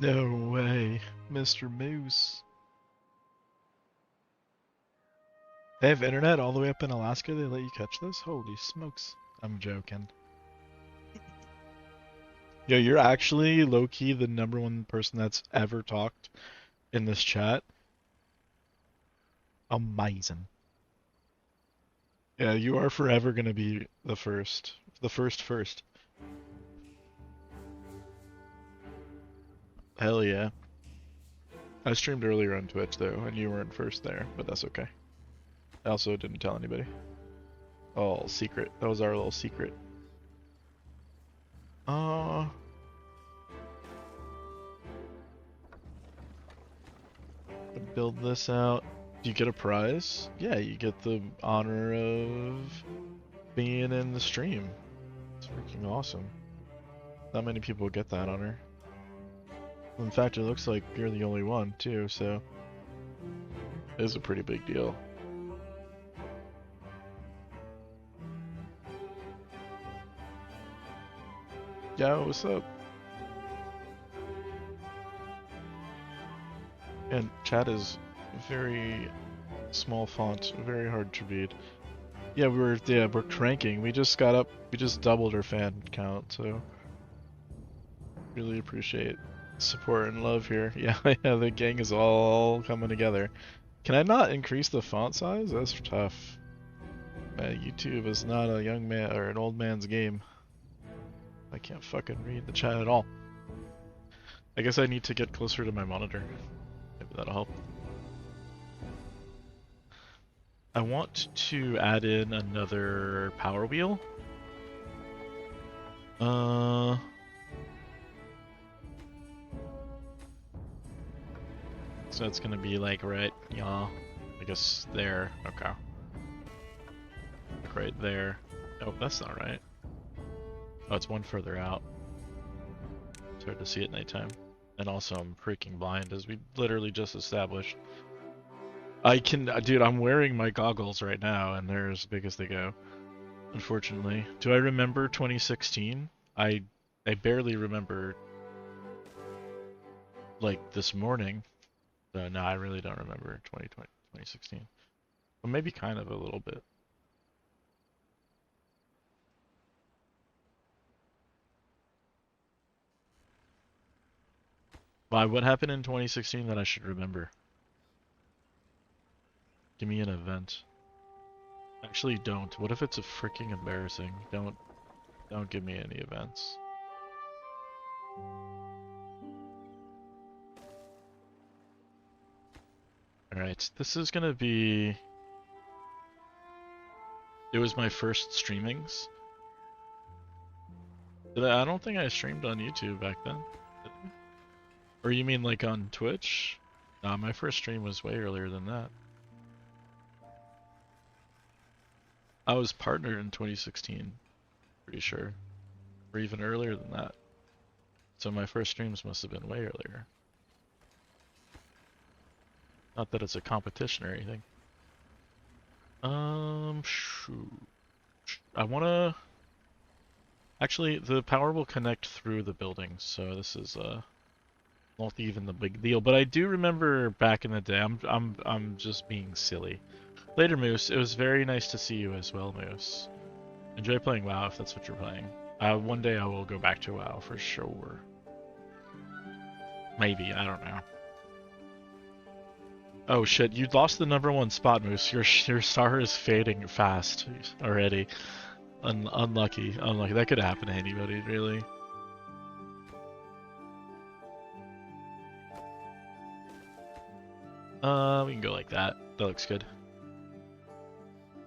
No way, Mr. Moose. They have internet all the way up in Alaska? They let you catch this? Holy smokes. I'm joking. Yo, you're actually low-key the #1 person that's ever talked in this chat. Amazing. Yeah, you are forever gonna be the first. The first. Hell yeah. I streamed earlier on Twitch though, and you weren't first there, but that's okay. I also didn't tell anybody. Oh, secret. That was our little secret. Uh, build this out. Do you get a prize? Yeah, you get the honor of being in the stream. It's freaking awesome. Not many people get that honor. In fact, it looks like you're the only one too, so it is a pretty big deal. Yo, what's up? And chat is very small font, very hard to read. Yeah, we're cranking. We just got up, we just doubled our fan count, so really appreciate support and love here. Yeah, yeah, the gang is all coming together. Can I not increase the font size? That's tough. YouTube is not a young man or an old man's game. I can't fucking read the chat at all. I guess I need to get closer to my monitor. Maybe that'll help. I want to add in another power wheel. So it's gonna be like right, yeah, I guess there. Okay. Like right there. Oh, that's not right. Oh, it's one further out. It's hard to see at nighttime. And also I'm freaking blind, as we literally just established. Dude, I'm wearing my goggles right now, and they're as big as they go. Unfortunately. Do I remember 2016? I barely remember, like, this morning. So, no, I really don't remember 2016. But maybe kind of a little bit. Why, what happened in 2016 that I should remember? Give me an event. Actually, don't. What if it's a freaking embarrassing? Don't give me any events. Alright, this is gonna be... It was my first streamings. I don't think I streamed on YouTube back then. Or you mean like on Twitch? Nah, my first stream was way earlier than that. I was partnered in 2016, pretty sure. Or even earlier than that. So my first streams must have been way earlier. Not that it's a competition or anything. Shoot. I wanna... Actually, the power will connect through the building, so this is, not even the big deal. But I do remember back in the day, I'm just being silly. Later, Moose. It was very nice to see you as well, Moose. Enjoy playing WoW if that's what you're playing. One day I will go back to WoW for sure. Maybe, I don't know. Oh shit, you lost the #1 spot, Moose. Your star is fading fast already. Unlucky. That could happen to anybody, really. We can go like that. That looks good.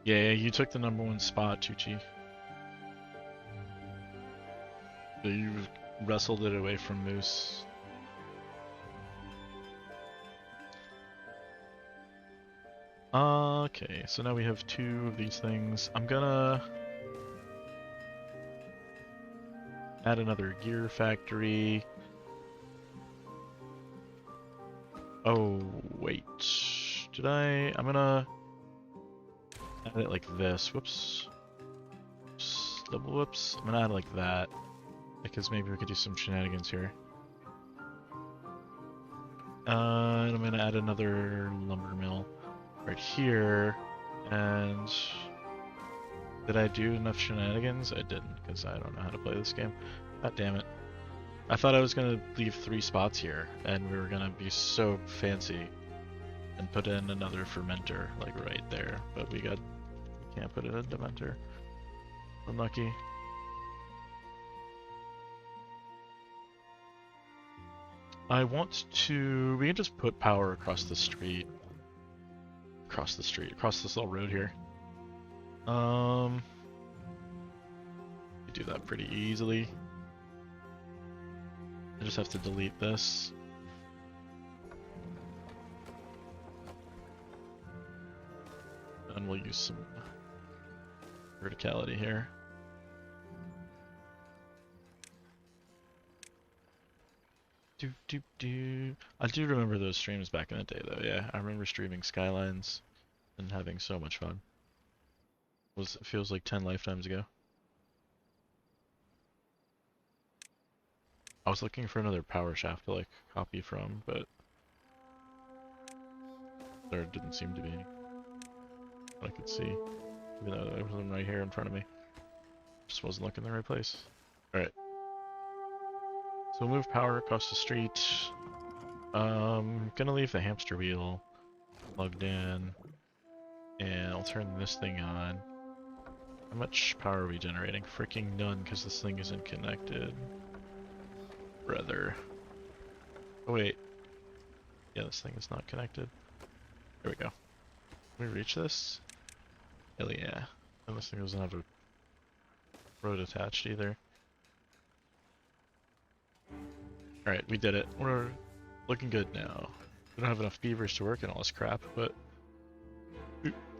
Yeah, you took the #1 spot, Tucci. So you wrestled it away from Moose. Okay, so now we have 2 of these things. I'm gonna add another gear factory. Oh, wait. Did I? I'm gonna add it like this. Whoops. Double whoops. I'm gonna add it like that. Because maybe we could do some shenanigans here. And I'm gonna add another lumber mill right here. And did I do enough shenanigans? I didn't, because I don't know how to play this game. God damn it. I thought I was gonna leave 3 spots here, and we were gonna be so fancy and put in another fermenter, like right there. But we can't put it in a fermenter. Unlucky. I want to... we can just put power across the street. Across this little road here. You do that pretty easily. I just have to delete this. And we'll use some verticality here. I do remember those streams back in the day though, yeah. I remember streaming Skylines and having so much fun. It feels like 10 lifetimes ago. I was looking for another power shaft to like copy from, but there didn't seem to be any I could see, even though there was one right here in front of me. Just wasn't looking in the right place. Alright. So we'll move power across the street. Gonna leave the hamster wheel plugged in, and I'll turn this thing on. How much power are we generating? Freaking none, because this thing isn't connected. Brother. Oh wait. Yeah, this thing is not connected. There we go. Can we reach this? Hell yeah. And this thing doesn't have a road attached either. Alright, we did it. We're looking good now. We don't have enough beavers to work and all this crap, but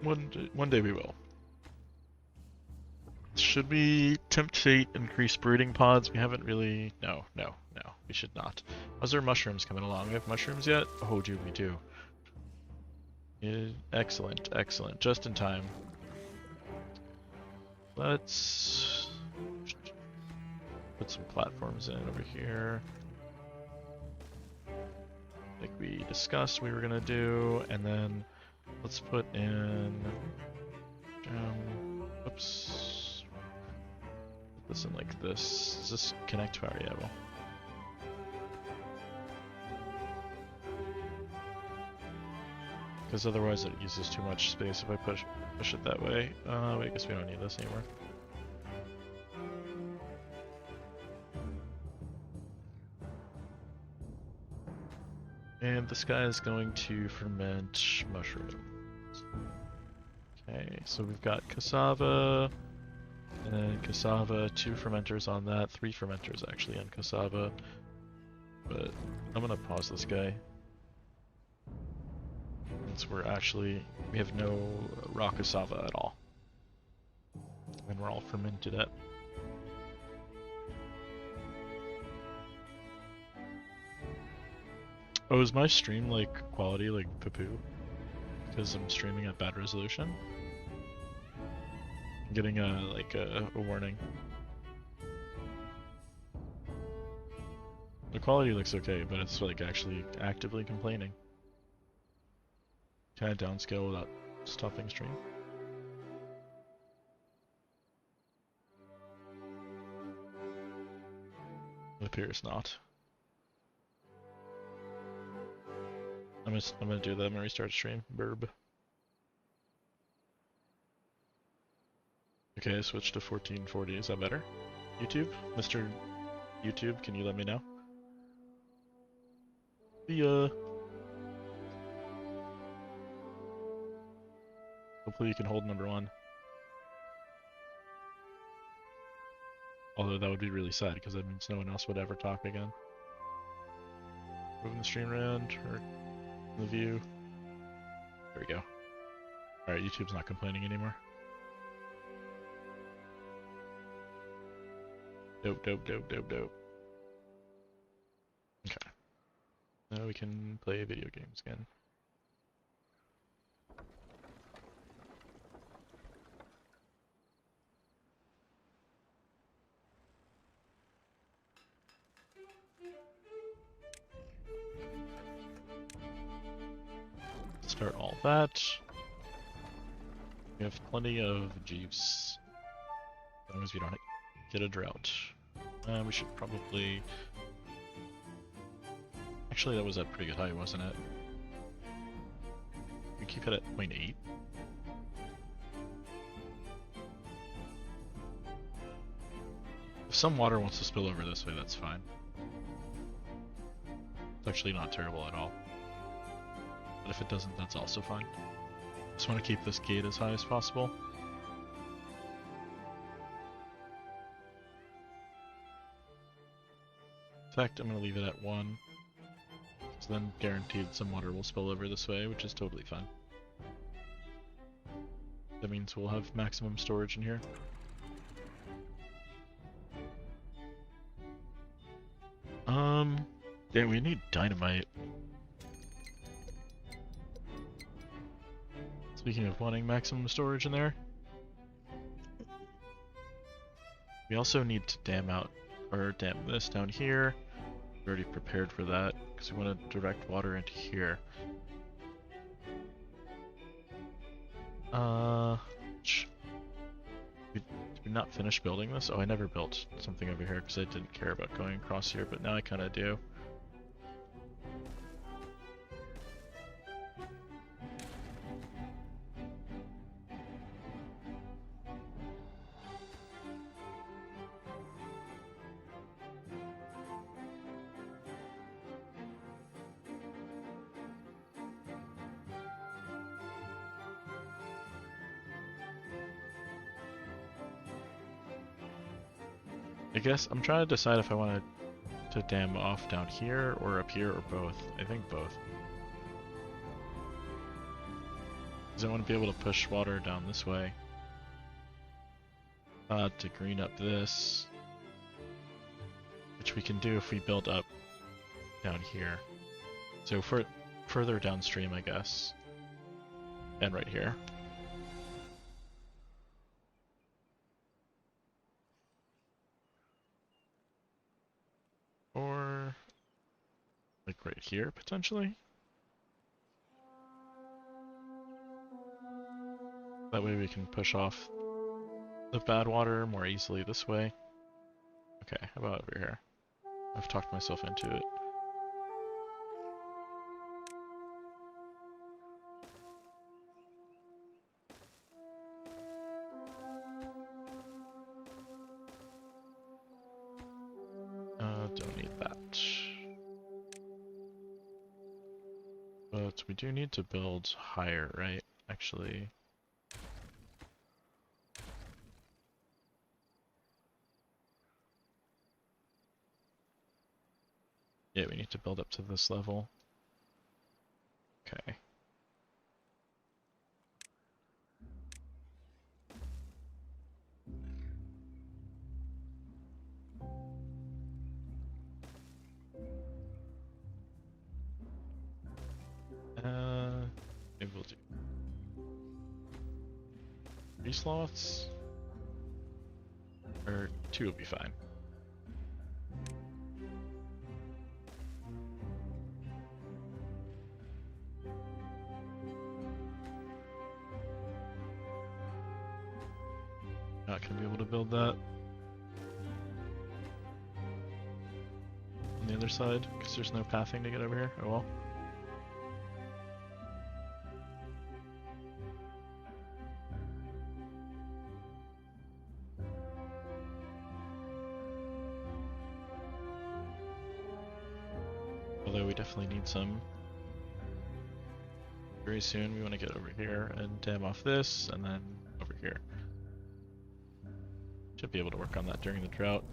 one day we will. Should we tempt fate increase breeding pods? We haven't really... No, we should not. How's there mushrooms coming along? We have mushrooms yet? Oh, do we do. Yeah, excellent, just in time. Let's put some platforms in over here. Like we discussed we were gonna do, and then let's put in... oops. Put this in like this. Does this connect to our... yeah, well. Because otherwise it uses too much space if I push it that way. I guess we don't need this anymore. And this guy is going to ferment mushrooms. Okay, so we've got cassava, and cassava, 2 fermenters on that, 3 fermenters actually on cassava. But I'm gonna pause this guy. Since we have no raw cassava at all. And we're all fermented up. Oh, is my stream like quality like poo-poo? Because I'm streaming at bad resolution? I'm getting a warning. The quality looks okay, but it's like actually actively complaining. Can I downscale without stopping stream? It appears not. I'm gonna do that. I'm gonna restart stream. Burb. Okay, I switched to 1440. Is that better? YouTube? Mr. YouTube, can you let me know? Hopefully you can hold number 1. Although that would be really sad, because that means no one else would ever talk again. Moving the stream around, or the view. There we go. Alright, YouTube's not complaining anymore. Dope. Okay. Now we can play video games again. start all that. We have plenty of juice. As long as we don't get a drought. We should probably... Actually, that was at pretty good height, wasn't it? We keep it at 0.8. If some water wants to spill over this way, that's fine. It's actually not terrible at all. But if it doesn't, that's also fine. Just want to keep this gate as high as possible. In fact, I'm going to leave it at 1. So then guaranteed some water will spill over this way, which is totally fine. That means we'll have maximum storage in here. Yeah, we need dynamite. Speaking of wanting maximum storage in there, we also need to dam out, or dam this down here. We're already prepared for that, because we want to direct water into here. Did we not finish building this? Oh, I never built something over here because I didn't care about going across here, but now I kind of do. I guess I'm trying to decide if I want to dam off down here or up here or both. I think both. Because I want to be able to push water down this way. To green up this. Which we can do if we build up down here. So further downstream, I guess. And right here. Or like right here, potentially? That way we can push off the bad water more easily this way. Okay, how about over here? I've talked myself into it. Don't need that. But we do need to build higher, right? Actually. Yeah, we need to build up to this level. Okay. Maybe we'll do 3 slots, or 2 will be fine. Not gonna be able to build that on the other side because there's no pathing to get over here. Oh well. Although we definitely need some very soon. We want to get over here and dam off this, and then over here. Should be able to work on that during the drought.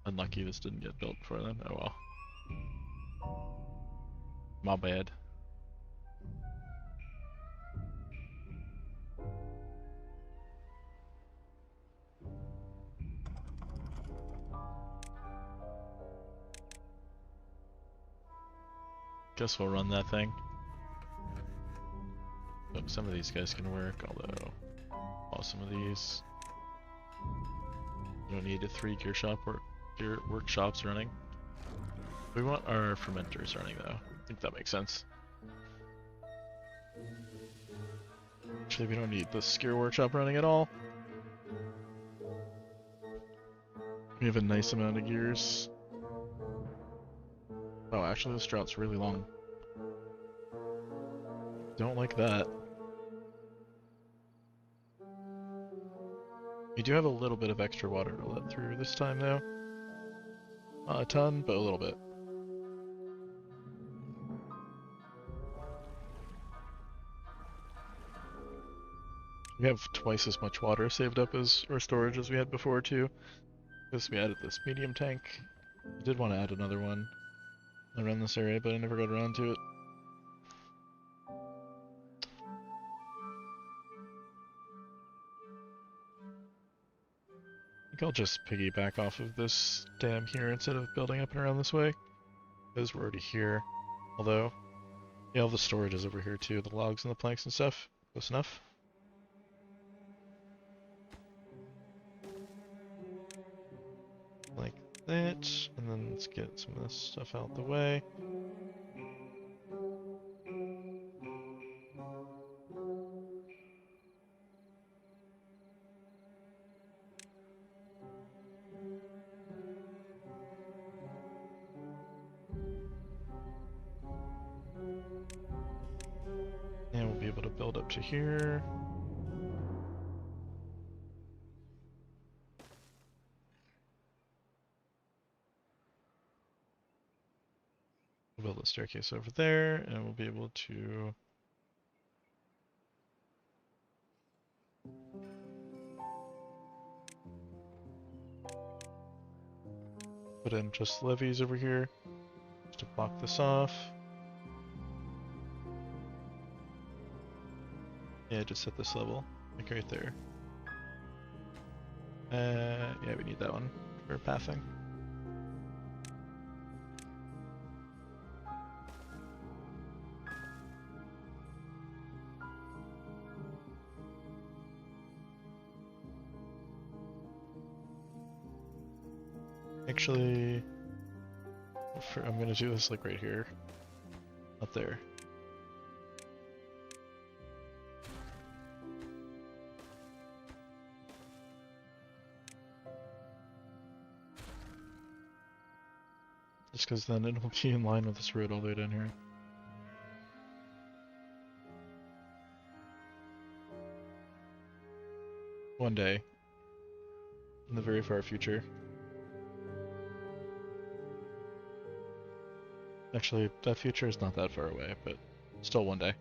Unlucky this didn't get built before then. Oh well. My bad. Guess we'll run that thing. Oh, some of these guys can work, although some of these. You don't need a 3 gear workshops running. We want our fermenters running though. I think that makes sense. Actually, we don't need the gear workshop running at all. We have a nice amount of gears. Oh, actually this drought's really long. Don't like that. We do have a little bit of extra water to let through this time though. Not a ton, but a little bit. We have twice as much water saved up as our storage as we had before too. Because we added this medium tank. I did want to add another one around this area, but I never got around to it. I think I'll just piggyback off of this dam here instead of building up and around this way. Because we're already here. Although, yeah, all the storage is over here too, the logs and the planks and stuff. Close enough. Like that, and then let's get some of this stuff out the way. And we'll be able to build up to here. We'll build a staircase over there, and we'll be able to put in just levees over here just to block this off. Yeah, just set this level, like right there. Yeah, we need that one for pathing. Actually, I'm gonna do this like right here, up there. Just because then it'll be in line with this road all the way down here. One day. In the very far future. Actually, that future is not that far away, but still one day.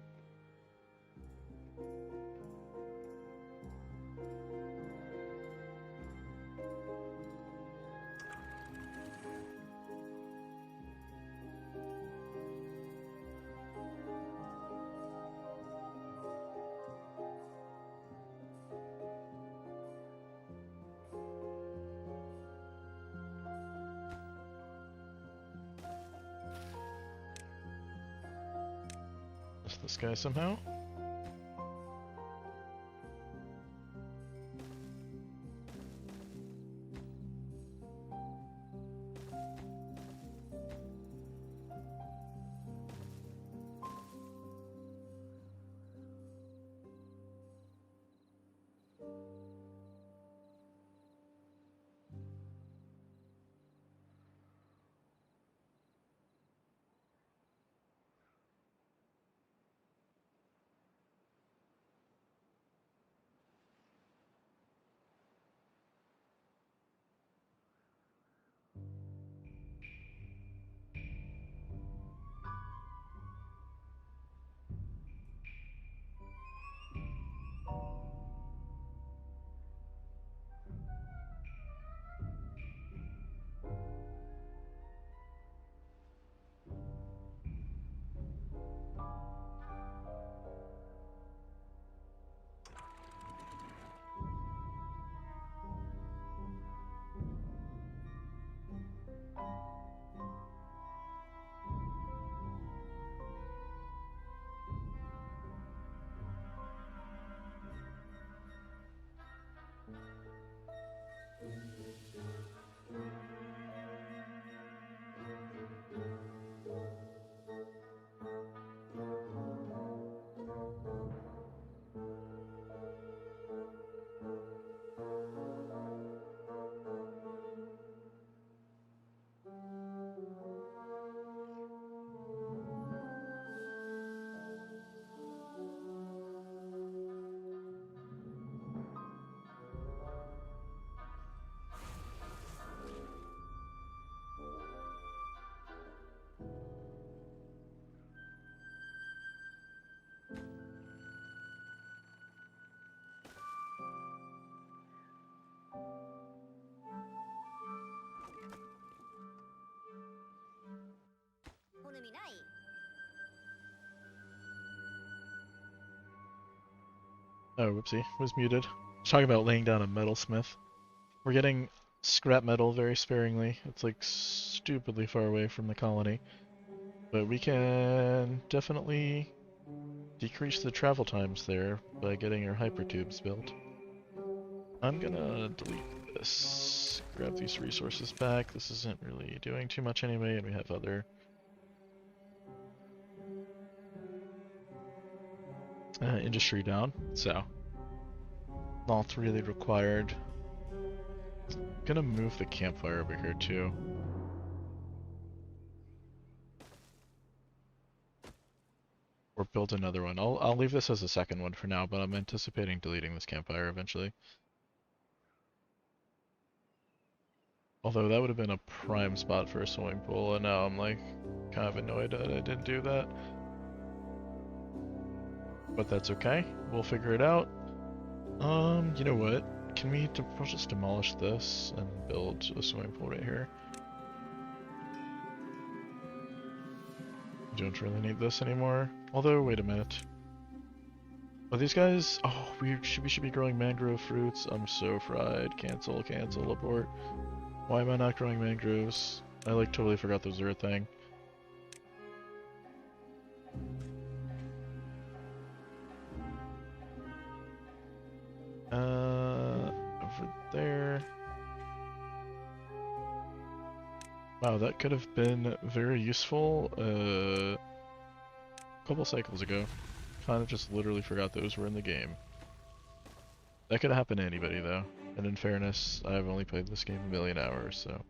This guy somehow. Oh, whoopsie, was muted. Talking about laying down a metalsmith. We're getting scrap metal very sparingly. It's like stupidly far away from the colony. But we can definitely decrease the travel times there by getting our hypertubes built. I'm gonna delete this. Grab these resources back. This isn't really doing too much anyway, and we have other industry down, so not really required. Gonna move the campfire over here too. Or build another one. I'll leave this as a second one for now, but I'm anticipating deleting this campfire eventually. Although that would have been a prime spot for a swimming pool, and now I'm like kind of annoyed that I didn't do that. But that's okay. We'll figure it out. You know what? Can we just demolish this and build a swimming pool right here? We don't really need this anymore. Although, wait a minute. Are these guys? Oh, we should be growing mangrove fruits. I'm so fried. Cancel, abort. Why am I not growing mangroves? I like totally forgot those are a thing. Over there. Wow, that could have been very useful a couple cycles ago. Kind of just literally forgot those were in the game. That could have happened to anybody though. And in fairness, I've only played this game a million hours, so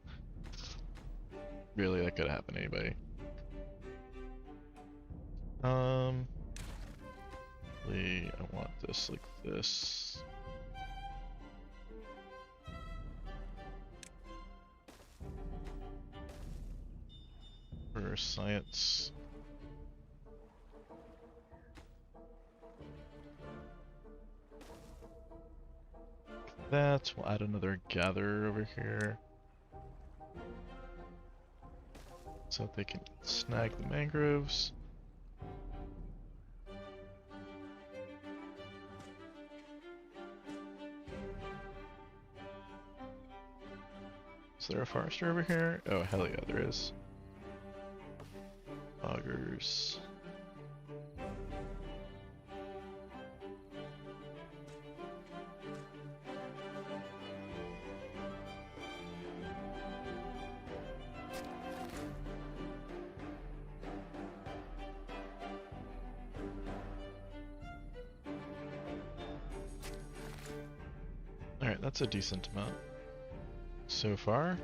really that could have happened to anybody. I want this like this. For science. That, we'll add another gather over here. So that they can snag the mangroves. Is there a forester over here? Oh, hell yeah, there is. Loggers. Alright, that's a decent amount so far.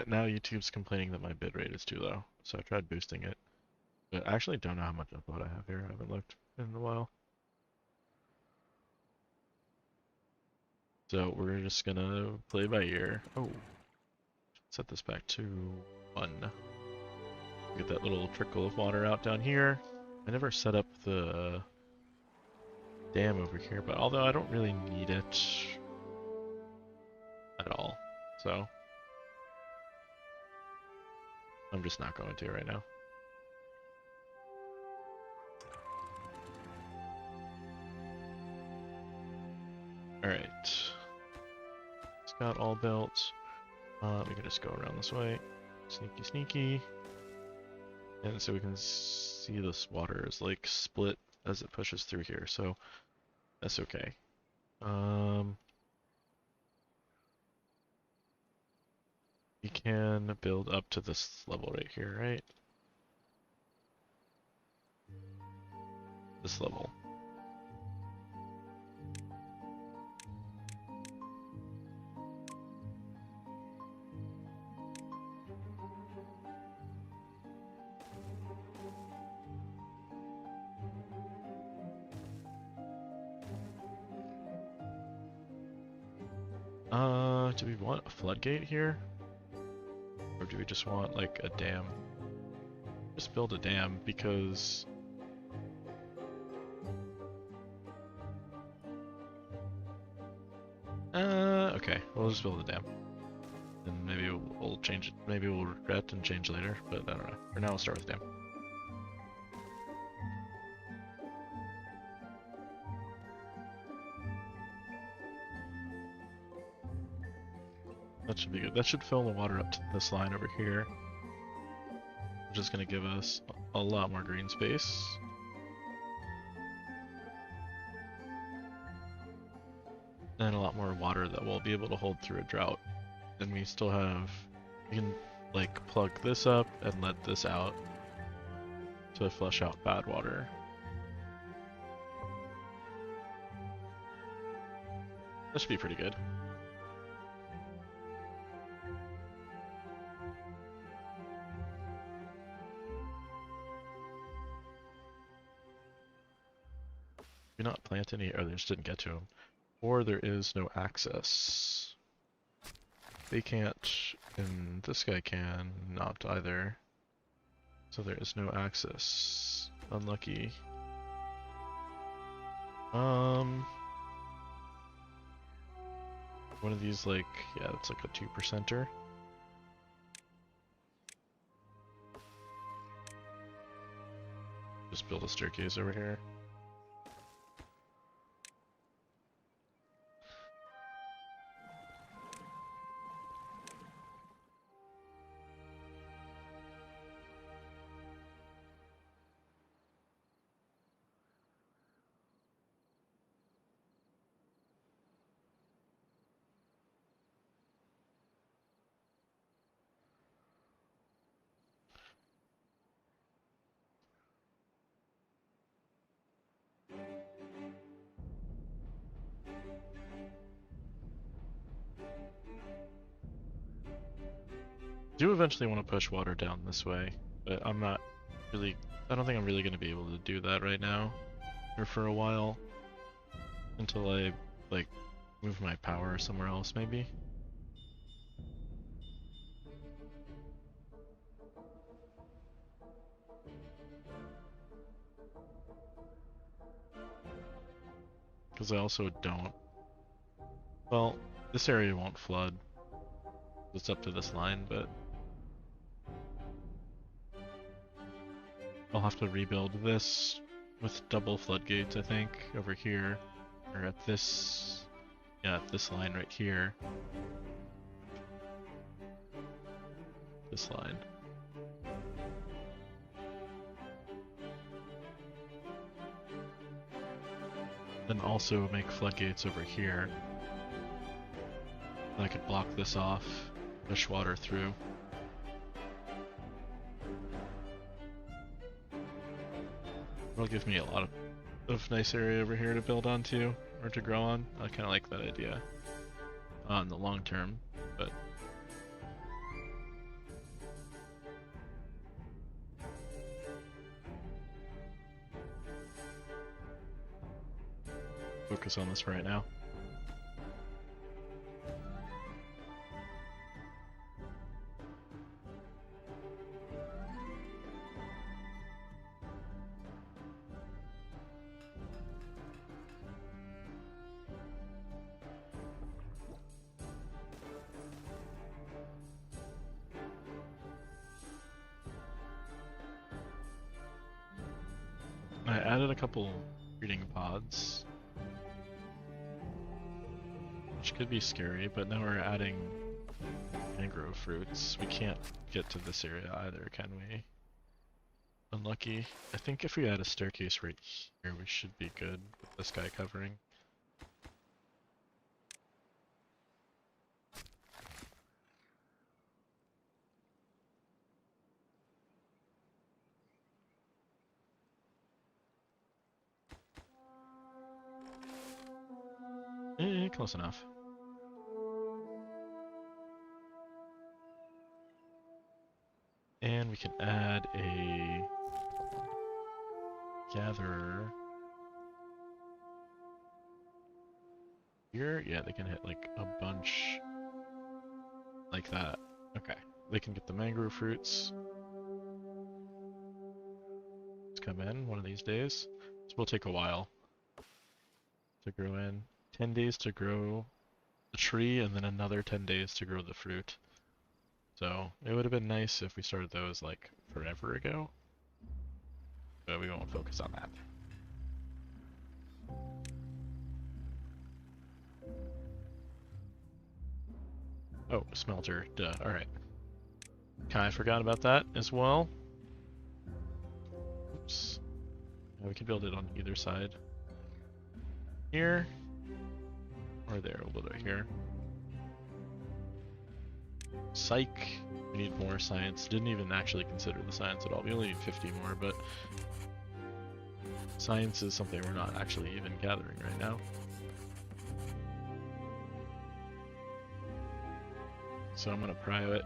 Now YouTube's complaining that my bitrate is too low, so I tried boosting it. But I actually don't know how much upload I have here. I haven't looked in a while. So we're just gonna play by ear. Oh, set this back to 1. Get that little trickle of water out down here. I never set up the dam over here, but although I don't really need it at all, so I'm just not going to right now. Alright. It's got all built. We can just go around this way. Sneaky, sneaky. And so we can see this water is like split as it pushes through here, so that's okay. We can build up to this level right here, right? This level. Do we want a floodgate here? Or do we just want like a dam? Just build a dam because okay, we'll just build a dam. And maybe we'll change it. Maybe we'll regret and change later, but I don't know. For now, we'll start with dam. That should be good. That should fill the water up to this line over here. Which is going to give us a lot more green space. And a lot more water that we'll be able to hold through a drought. And we still have... We can, like, plug this up and let this out to flush out bad water. That should be pretty good. Do not plant any, or they just didn't get to them. Or there is no access. They can't, and this guy can, not either. So there is no access. Unlucky. One of these, like, yeah, it's like a 2%er. Just build a staircase over here. Do eventually want to push water down this way, but I'm not really, I don't think I'm really going to be able to do that right now, or for a while, until I, like, move my power somewhere else, maybe. Because I also don't, well, this area won't flood. It's up to this line, but I'll have to rebuild this with double floodgates, I think, over here, or at this, yeah, at this line right here. This line. Then also make floodgates over here. I could block this off, push water through. It'll give me a lot of nice area over here to build onto, or to grow on. I kind of like that idea on the long term, but focus on this for right now. I added a couple breeding pods, which could be scary, but now we're adding mangrove fruits. We can't get to this area either, can we? Unlucky. I think if we add a staircase right here, we should be good with this guy covering. Close enough. And we can add a gatherer here. Yeah, they can hit like a bunch like that. Okay, they can get the mangrove fruits. Let's come in one of these days. This will take a while to grow in. 10 days to grow the tree, and then another 10 days to grow the fruit. So it would have been nice if we started those like forever ago, but we won't focus on that. Oh, smelter, duh, alright. Kinda forgot about that as well. Oops. Yeah, we can build it on either side. Here. Or there, we'll build it here. Psych. We need more science. Didn't even actually consider the science at all. We only need 50 more, but science is something we're not actually even gathering right now. So I'm gonna prio it.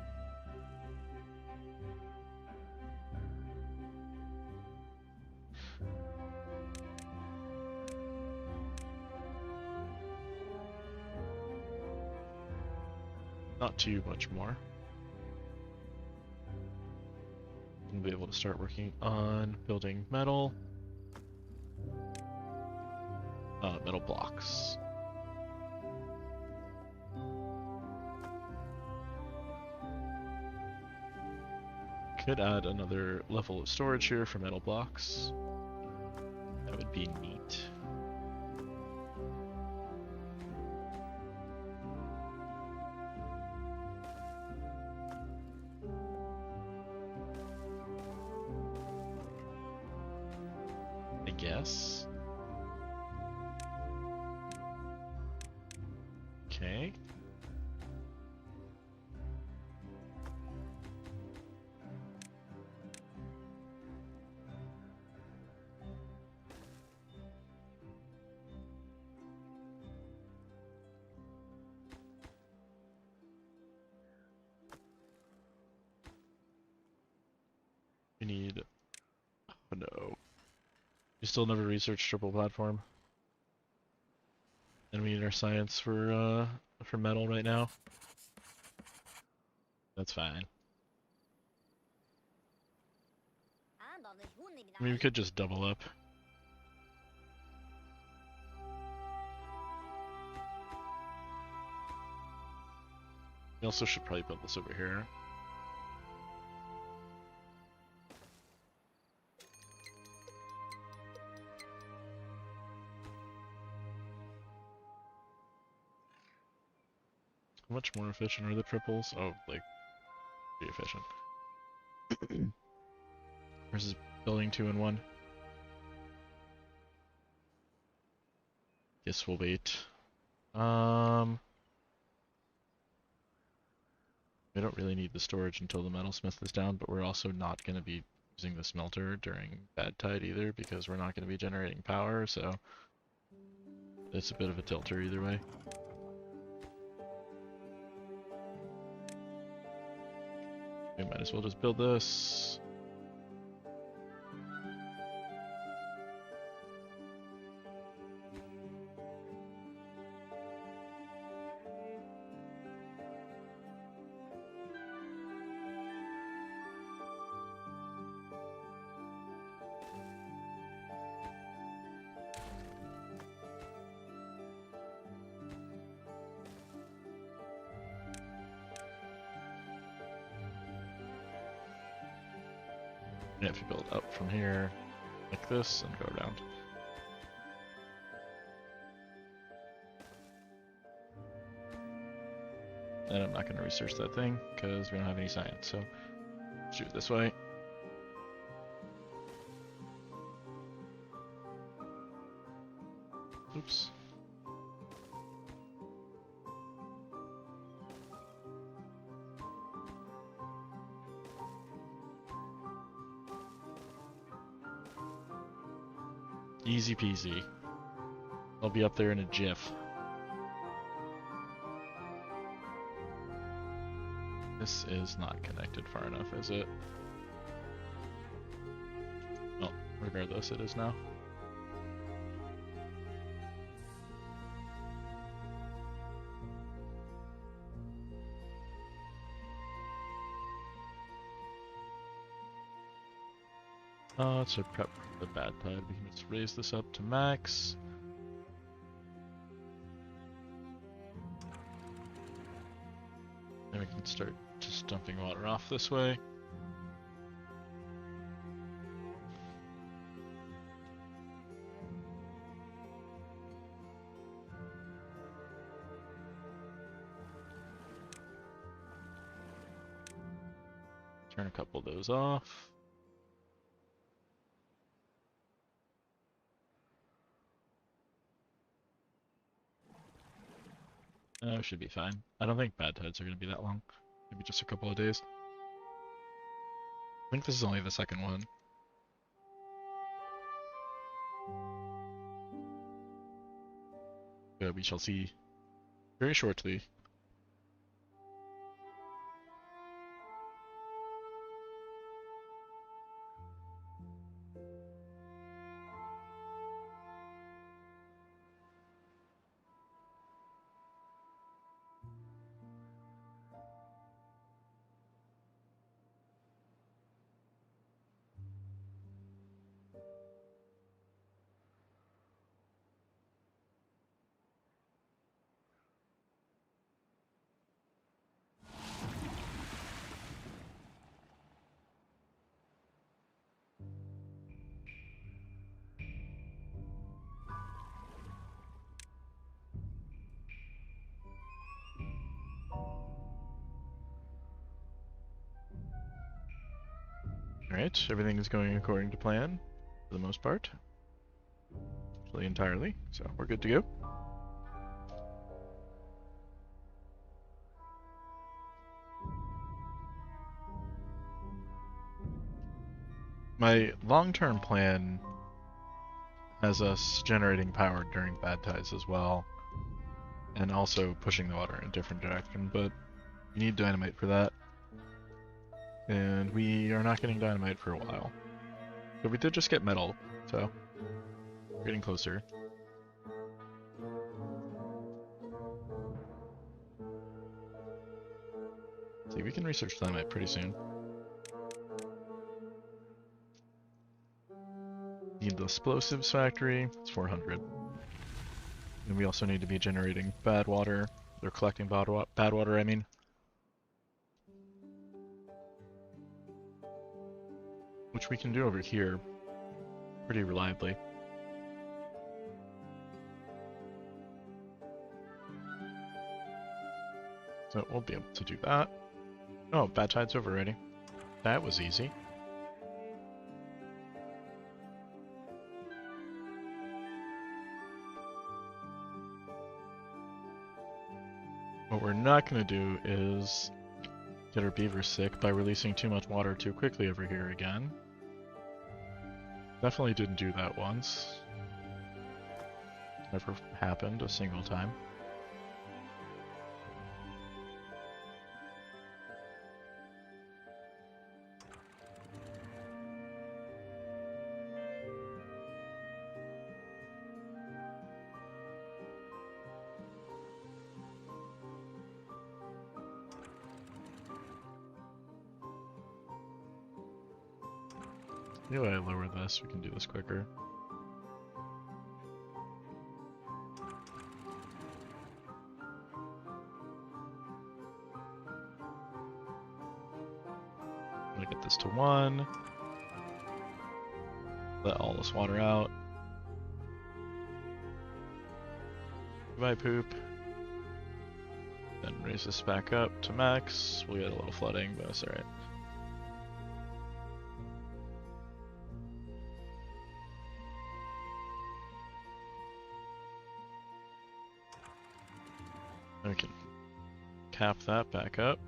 Not too much more. We'll be able to start working on building metal. Metal blocks. Could add another level of storage here for metal blocks. That would be neat. I guess. Okay. We need... Oh no. We still never researched triple platform. And we need our science for metal right now. That's fine. I mean, we could just double up. We also should probably build this over here. How much more efficient are the triples? Oh, like, pretty efficient. Versus building 2 in 1. Guess we'll wait. We don't really need the storage until the metalsmith is down, but we're also not going to be using the smelter during bad tide either, because we're not going to be generating power, so it's a bit of a tilter either way. We might as well just build this. And if you build up from here, like this, and go around. And I'm not going to research that thing, because we don't have any science, so let's do it this way. Oops. Easy peasy. I'll be up there in a jiff. This is not connected far enough, is it? Well, regardless, it is now. To prep for the bad tide, we can just raise this up to max. Then we can start just dumping water off this way. Turn a couple of those off. Should be fine. I don't think bad tides are going to be that long. Maybe just a couple of days. I think this is only the second one. But we shall see very shortly. Alright, everything is going according to plan, for the most part. Actually, entirely, so we're good to go. My long-term plan has us generating power during bad tides as well, and also pushing the water in a different direction, but you need dynamite for that. And we are not getting dynamite for a while. But we did just get metal, so we're getting closer. See, we can research dynamite pretty soon. Need the explosives factory, it's 400. And we also need to be generating bad water. They're collecting bad water, I mean. Which we can do over here pretty reliably. So we'll be able to do that. Oh, bad tide's over already. That was easy. What we're not going to do is get our beavers sick by releasing too much water too quickly over here again. Definitely didn't do that once. Never happened a single time. Maybe I lower this, we can do this quicker. I'm gonna get this to 1. Let all this water out. Goodbye, poop. Then raise this back up to max. We'll get a little flooding, but that's alright. We can cap that back up.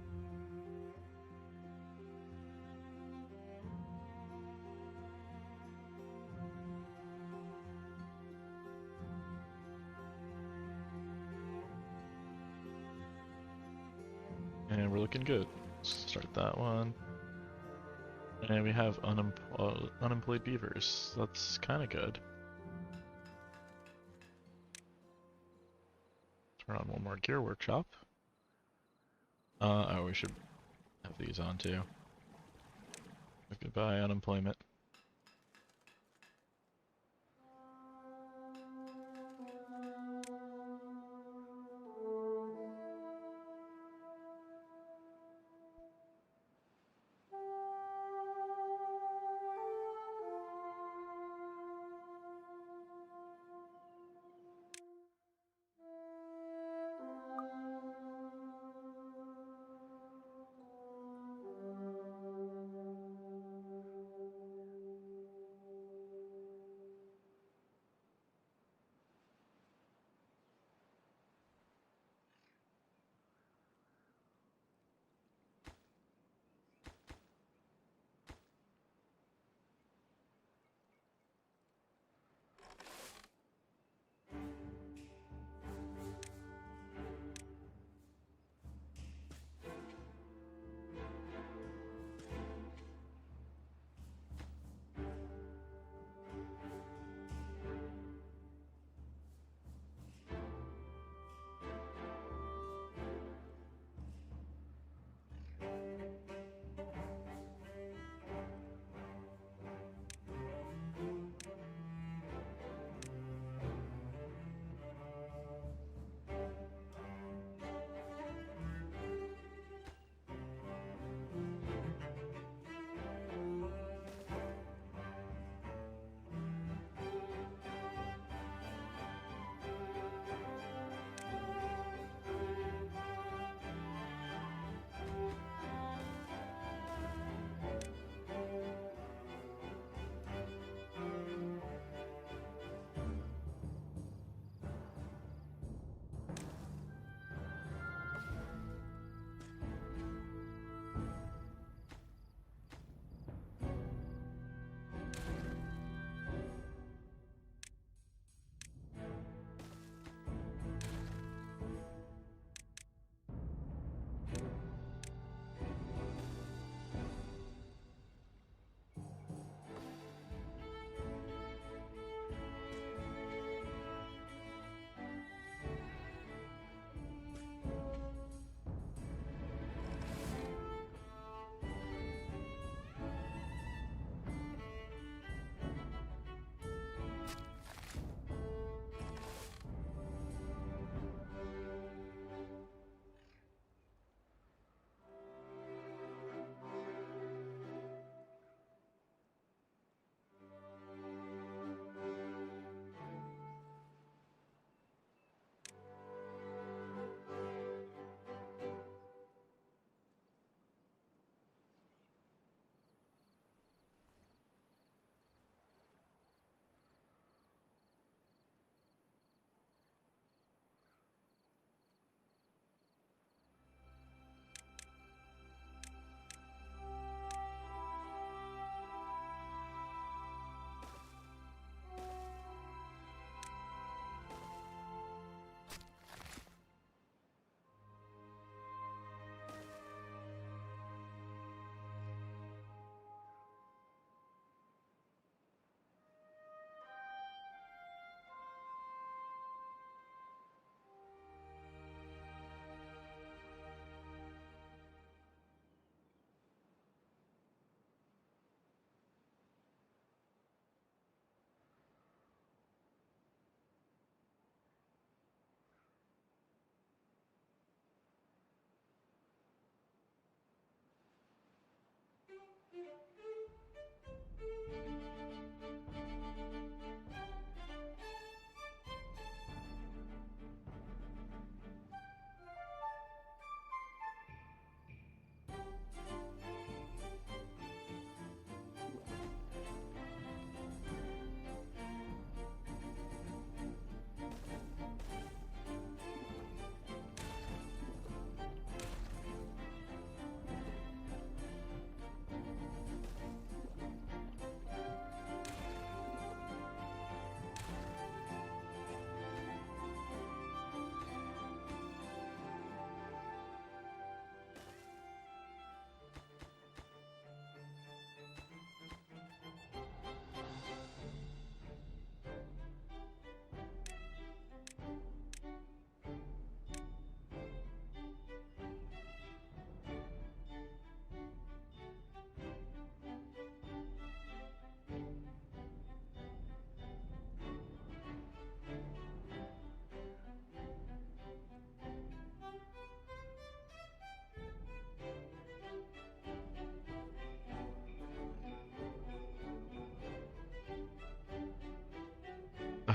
And we're looking good. Start that one. And we have unemployed beavers. That's kind of good. Turn on one more gear workshop. Oh, we should have these on too. Goodbye, unemployment.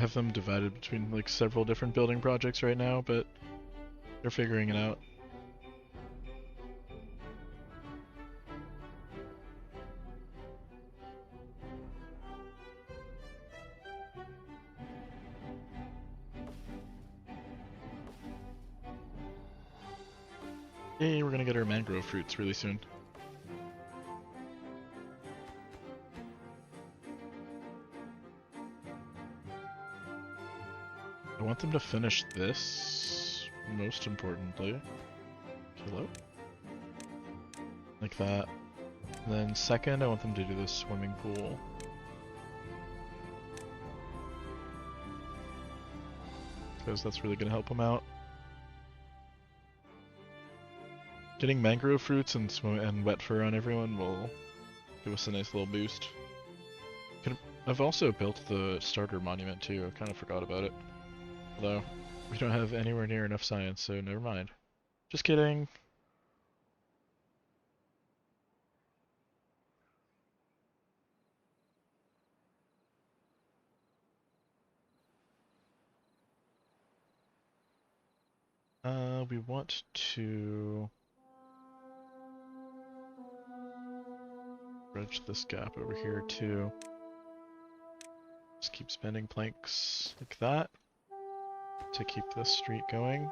have them divided between like several different building projects right now, but they're figuring it out. Yay, we're gonna get our mangrove fruits really soon. I want them to finish this, most importantly. Hello? Like that. And then second, I want them to do this swimming pool. Because that's really gonna help them out. Getting mangrove fruits and wet fur on everyone will give us a nice little boost. I've also built the starter monument too, I kind of forgot about it. Although, we don't have anywhere near enough science, so never mind. Just kidding. We want to bridge this gap over here too. Just keep spending planks like that to keep this street going.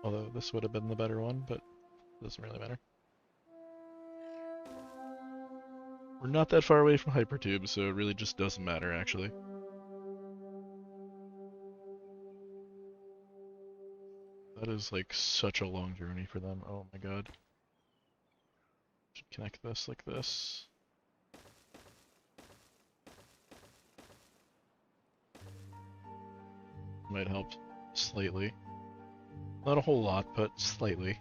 Although this would have been the better one, but it doesn't really matter. We're not that far away from Hypertube, so it really just doesn't matter actually. That is like such a long journey for them. Oh my god. Should connect this like this. Might help slightly. Not a whole lot, but slightly.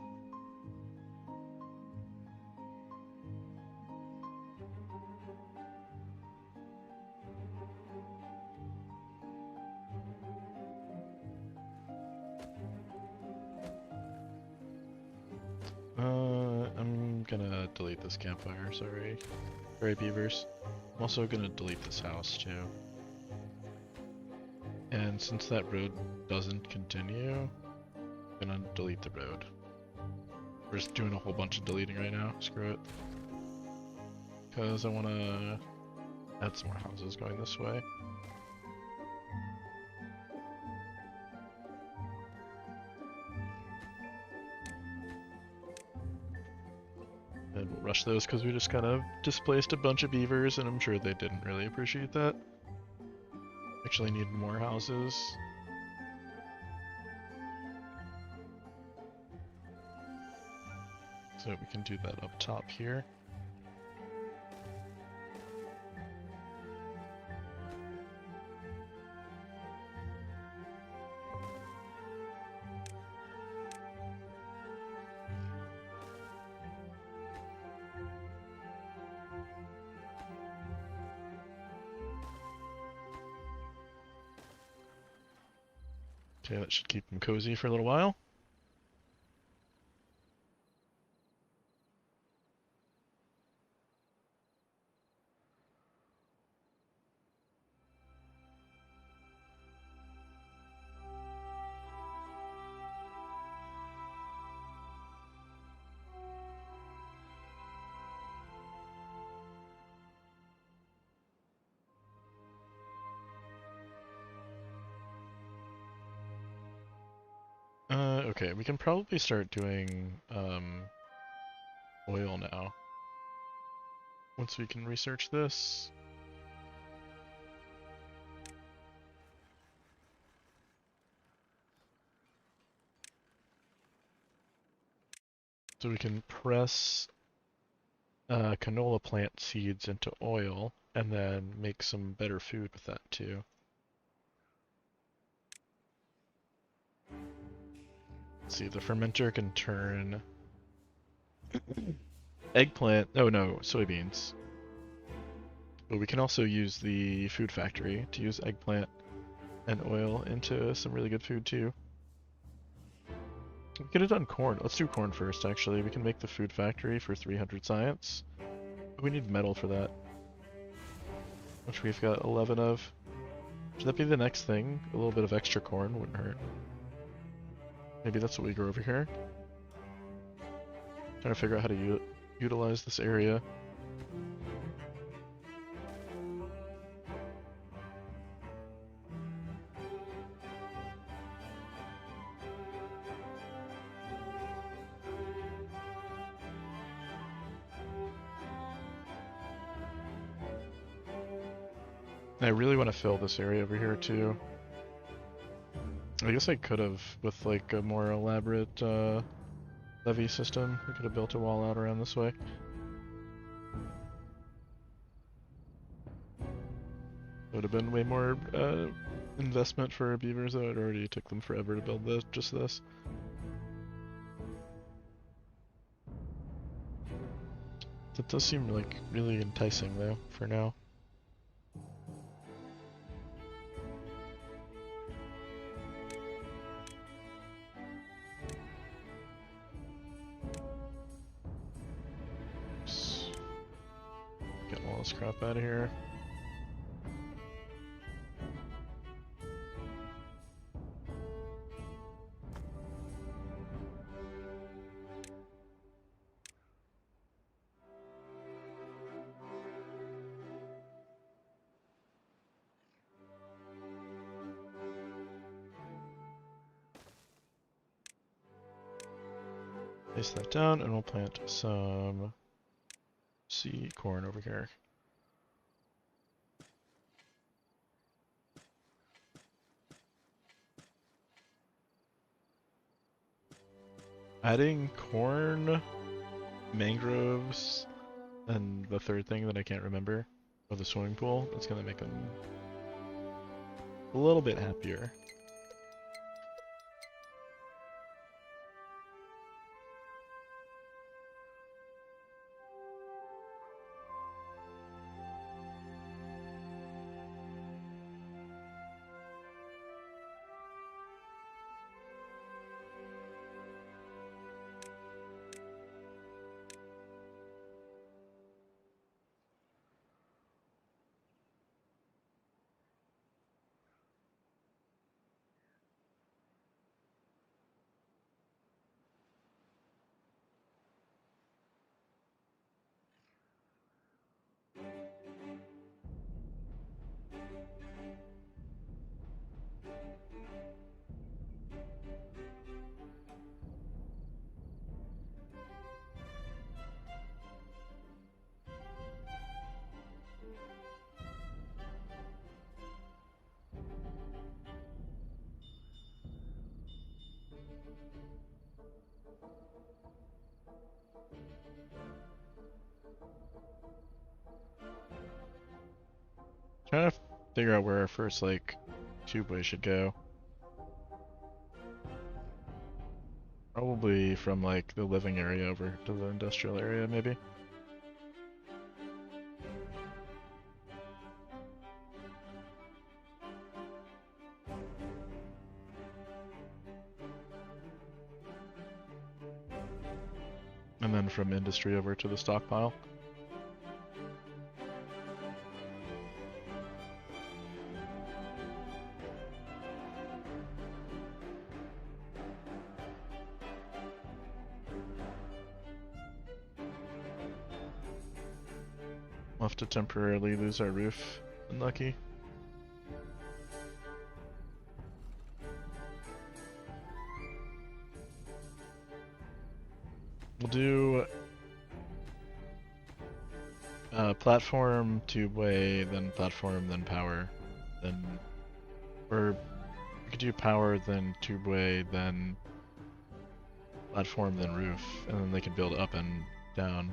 I'm gonna delete this campfire, sorry. Sorry, beavers. I'm also gonna delete this house, too. And since that road doesn't continue, I'm gonna delete the road. We're just doing a whole bunch of deleting right now, screw it. Because I wanna add some more houses going this way. And we'll rush those because we just kind of displaced a bunch of beavers, and I'm sure they didn't really appreciate that. Actually need more houses. So we can do that up top here. Okay, that should keep them cozy for a little while. Okay, we can probably start doing oil now. Once we can research this. So we can press canola plant seeds into oil and then make some better food with that too. Let's see, the fermenter can turn eggplant, oh no, soybeans. But we can also use the food factory to use eggplant and oil into some really good food too. We could have done corn. Let's do corn first actually. We can make the food factory for 300 science. But we need metal for that. which we've got 11 of. Should that be the next thing? A little bit of extra corn wouldn't hurt. Maybe that's what we grow over here. Trying to figure out how to utilize this area. I really want to fill this area over here too. I guess I could have with like a more elaborate levee system. I could have built a wall out around this way. It would have been way more investment for beavers, though. It already took them forever to build this, just this. That does seem like really enticing though, for now. Oops. Getting all this crap out of here. Place that down, and we'll plant some seed corn over here. Adding corn, mangroves, and the third thing that I can't remember, of the swimming pool, it's gonna make them a little bit happier. Trying to figure out where our first, like, tubeway should go. Probably from, like, the living area over to the industrial area, maybe. And then from industry over to the stockpile. We'll have to temporarily lose our roof. Unlucky. We'll do platform, tubeway, then platform, then power, then, or we could do power, then tubeway, then platform, then roof, and then they can build up and down.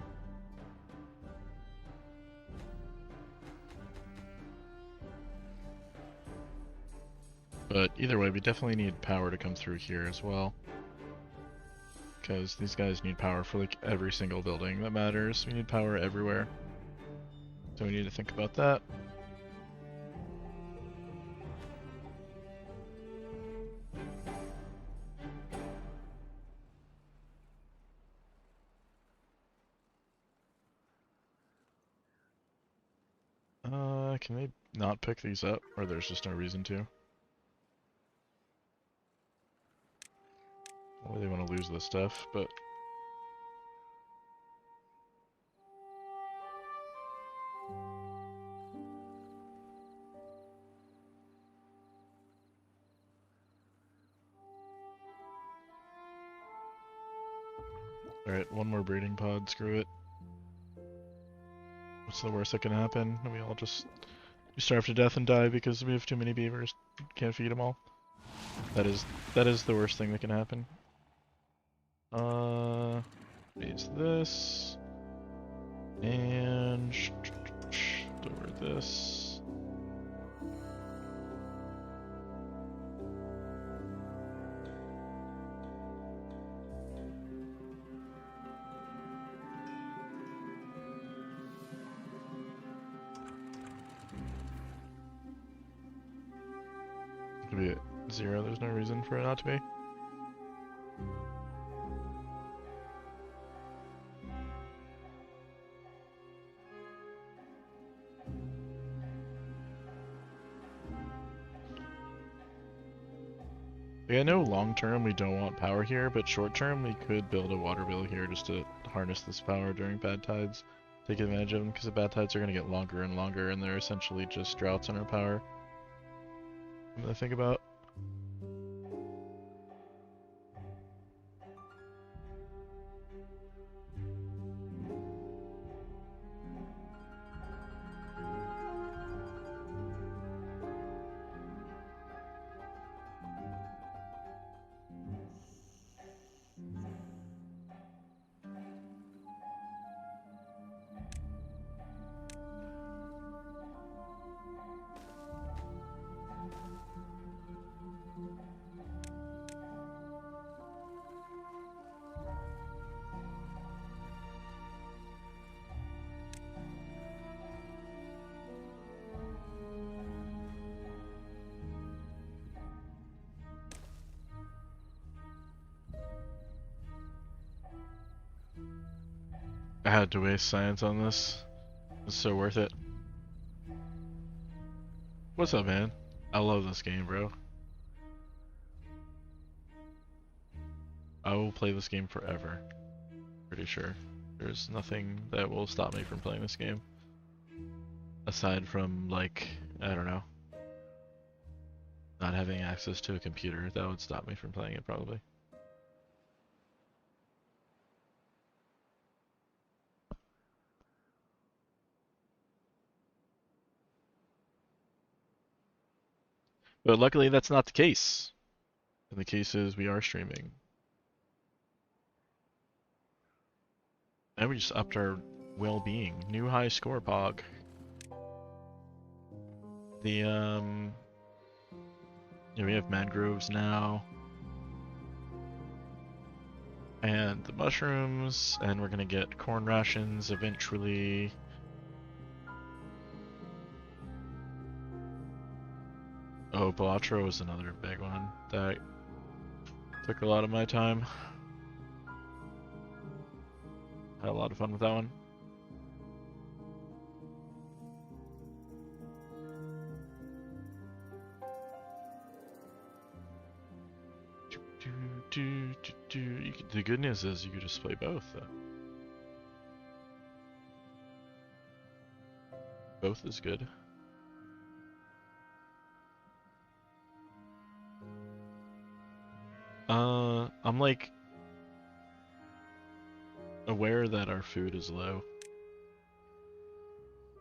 But either way, we definitely need power to come through here as well. Because these guys need power for like every single building that matters. We need power everywhere. So we need to think about that. Can they not pick these up, or there's just no reason to? Well, they want to lose this stuff, but... Alright, one more breeding pod, screw it. What's the worst that can happen? We all just starve to death and die because we have too many beavers. Can't feed them all. That is the worst thing that can happen. Raise this. And over this. Could be at 0, there's no reason for it not to be. I know long term we don't want power here, but short term we could build a water wheel here just to harness this power during bad tides. Take advantage of them, because the bad tides are going to get longer and longer, and they're essentially just droughts on our power. Something to think about. I had to waste science on this. It's so worth it. What's up, man? I love this game, bro. I will play this game forever. Pretty sure. There's nothing that will stop me from playing this game. Aside from, like, I don't know, not having access to a computer. That would stop me from playing it, probably. But luckily that's not the case. And the case is we are streaming. And we just upped our well-being. New high score, Pog. The, yeah, we have mangroves now. And the mushrooms, and we're gonna get corn rations eventually. Oh, Balatro was another big one that took a lot of my time. Had a lot of fun with that one. The good news is you could just play both, though. Both is good. I'm like aware that our food is low.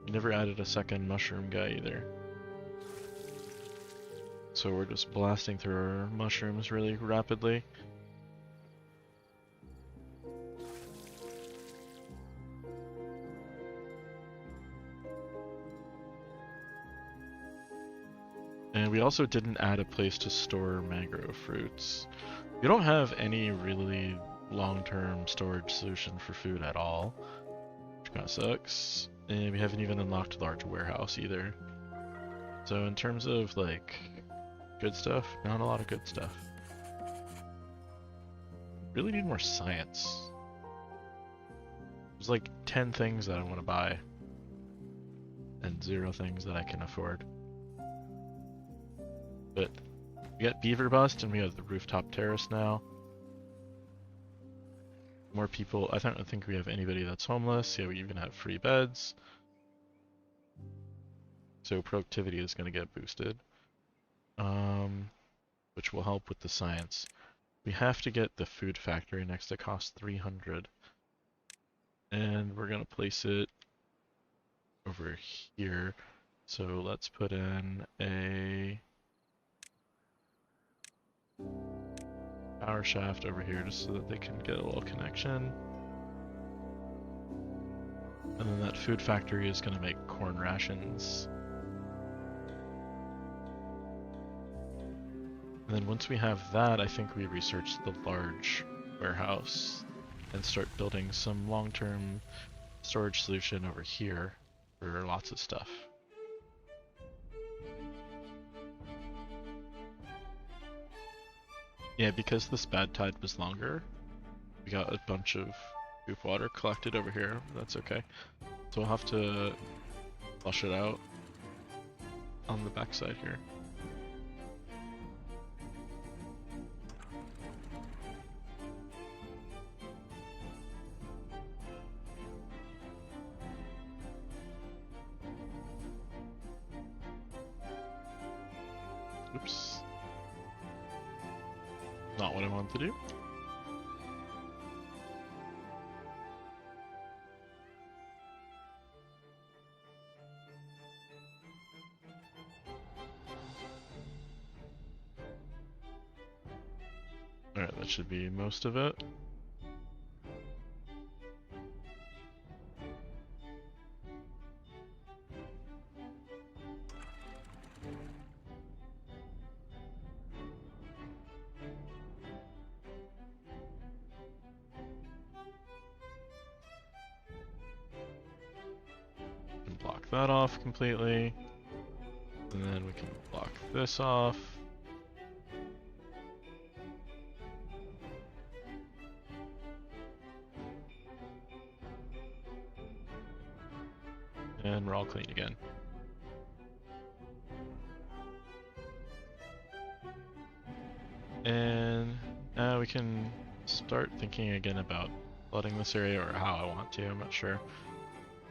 We never added a second mushroom guy either. So we're just blasting through our mushrooms really rapidly. And we also didn't add a place to store mangrove fruits. We don't have any really long-term storage solution for food at all, which kind of sucks. And we haven't even unlocked a large warehouse either. So in terms of like good stuff, not a lot of good stuff. Really need more science. There's like 10 things that I want to buy. and 0 things that I can afford. But we got Beaver Bust and we have the rooftop terrace now. More people. I don't think we have anybody that's homeless. Yeah, we even have free beds. So productivity is going to get boosted, which will help with the science. We have to get the food factory next to cost 300. And we're going to place it over here. So let's put in a power shaft over here just so that they can get a little connection. And then that food factory is going to make corn rations. And then once we have that, I think we research the large warehouse and start building some long-term storage solution over here for lots of stuff. Yeah, because this bad tide was longer, we got a bunch of poop water collected over here. That's okay. So we'll have to flush it out on the backside here. Oops. Not what I wanted to do. Alright, that should be most of it. Block that off completely, and then we can block this off. And we're all clean again. And now we can start thinking again about flooding this area, or how I want to, I'm not sure.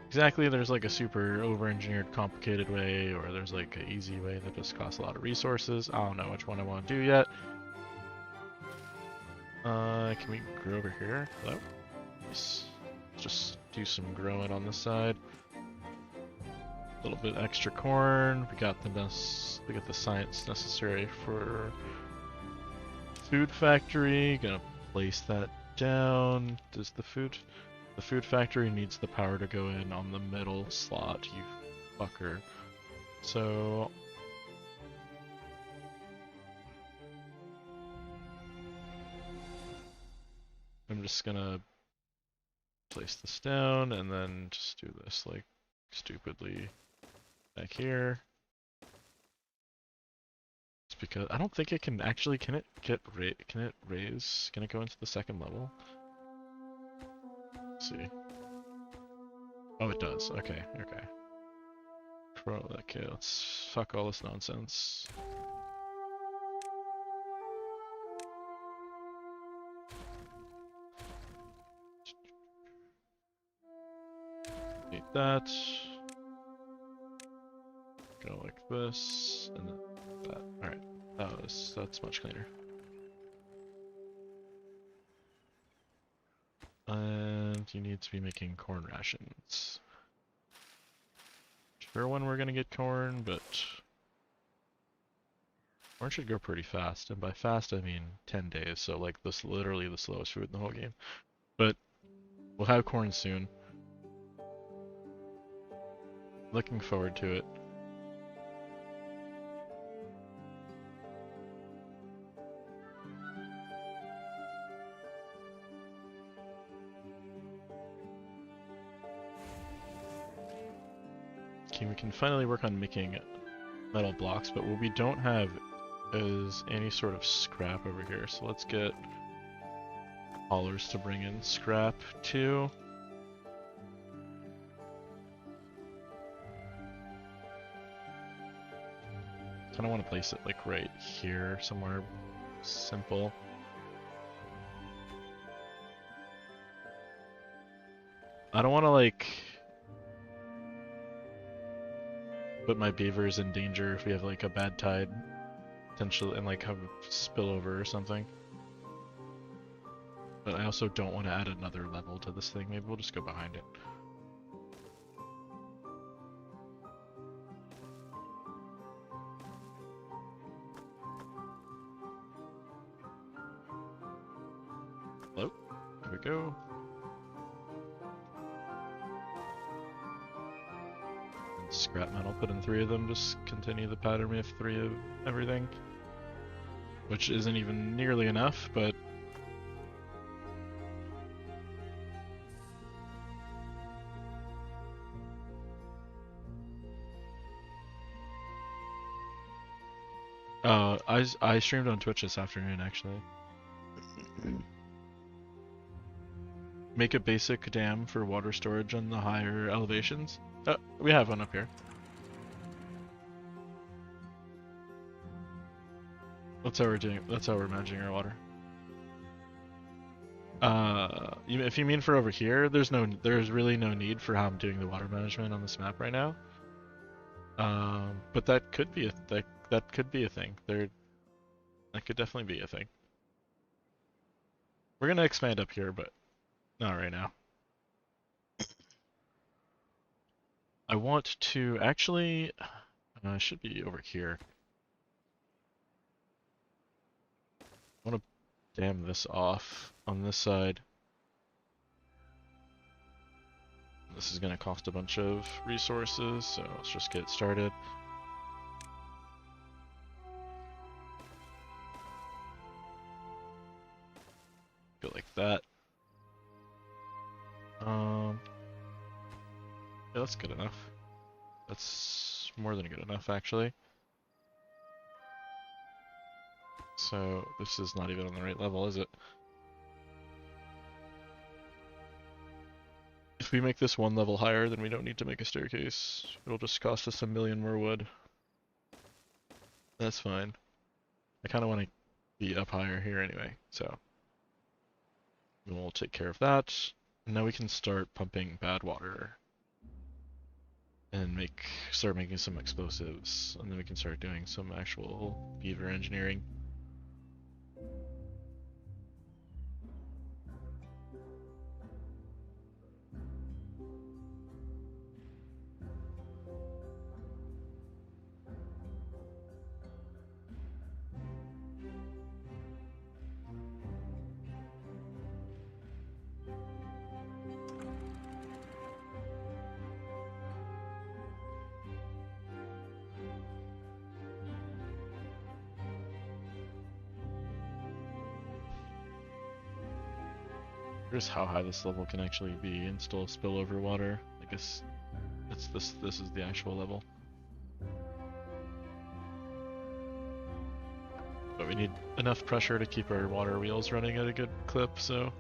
Exactly, there's like a super over-engineered complicated way, or there's like an easy way that just costs a lot of resources. I don't know which one I want to do yet. Can we grow over here? Hello? Let's just do some growing on this side. A little bit extra corn. We got the science necessary for food factory. Gonna place that down. Does the food factory needs the power to go in on the middle slot, you fucker. So I'm just gonna place this down and then just do this like stupidly back here. It's because I don't think it can actually, can it raise? Can it go into the second level? Let's see. Oh, it does. Okay, okay. Okay, let's fuck all this nonsense. Need that. Go like this, and then that. Alright, that's much cleaner. And you need to be making corn rations. Sure when we're gonna get corn, but corn should grow pretty fast, and by fast I mean 10 days, so like this literally the slowest food in the whole game. But we'll have corn soon. Looking forward to it. Okay, we can finally work on making metal blocks, but what we don't have is any sort of scrap over here. So let's get haulers to bring in scrap too. kind of want to place it like right here, somewhere simple. I don't want to like put my beavers in danger if we have like a bad tide potentially and like have a spillover or something. But I also don't want to add another level to this thing. Maybe we'll just go behind it. Hello? There we go. And scrap metal, put in 3 of them, just continue the pattern. We have 3 of everything. Which isn't even nearly enough, but I streamed on Twitch this afternoon, actually. Make a basic dam for water storage on the higher elevations. We have one up here. That's how we're doing. That's how we're managing our water. If you mean for over here, there's really no need for how I'm doing the water management on this map right now. But that could be that could be a thing. That could definitely be a thing. We're gonna expand up here, but not right now. I want to actually, should be over here. I want to dam this off on this side. This is gonna cost a bunch of resources, so let's just get started. Go like that. Yeah, that's good enough. That's more than good enough, actually. So this is not even on the right level, is it? If we make this 1 level higher, then we don't need to make a staircase. It'll just cost us 1 million more wood. That's fine. I kind of want to be up higher here anyway, so we'll take care of that. And now we can start pumping bad water and start making some explosives, and then we can start doing some actual beaver engineering. Here's how high this level can actually be and still spillover water. I guess this is the actual level. But we need enough pressure to keep our water wheels running at a good clip, so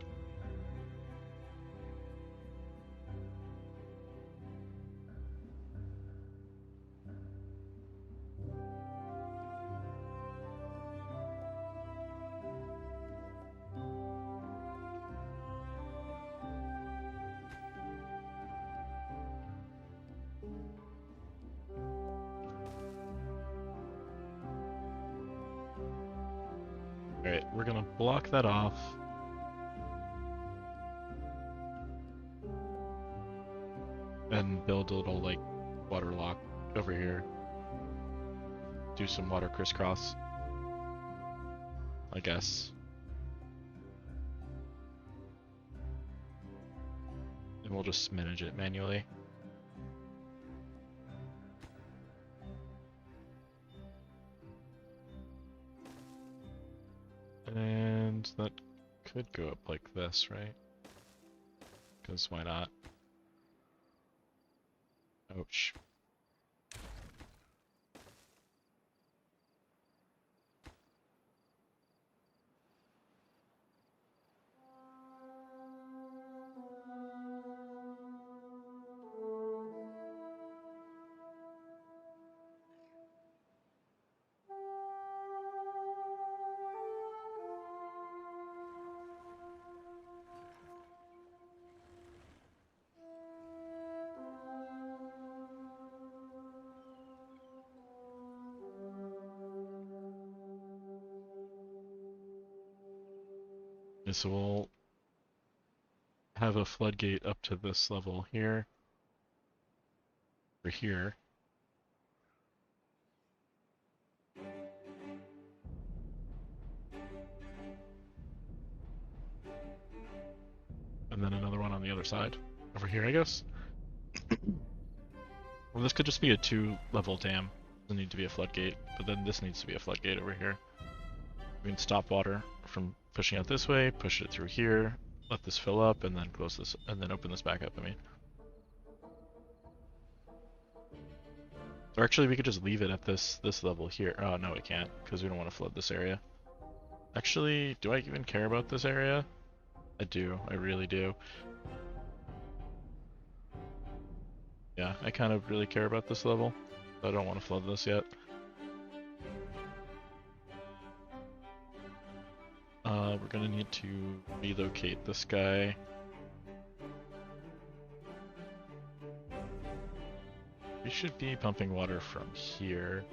alright, we're gonna block that off. And build a little, like, water lock over here. Do some water crisscross, I guess. And we'll just manage it manually. And that could go up like this, right? Because why not? Ouch. Okay, so we'll have a floodgate up to this level here, or here. And then another one on the other side, over here, I guess. Well, this could just be a 2-level dam. Doesn't need to be a floodgate, but then this needs to be a floodgate over here. We can stop water from pushing out this way, push it through here, let this fill up, and then close this, and then open this back up, I mean. Or actually, we could just leave it at this level here. Oh, no, we can't, because we don't want to flood this area. Actually, do I even care about this area? I do, I really do. Yeah, I kind of really care about this level. I don't want to flood this yet. We're gonna need to relocate this guy. We should be pumping water from here.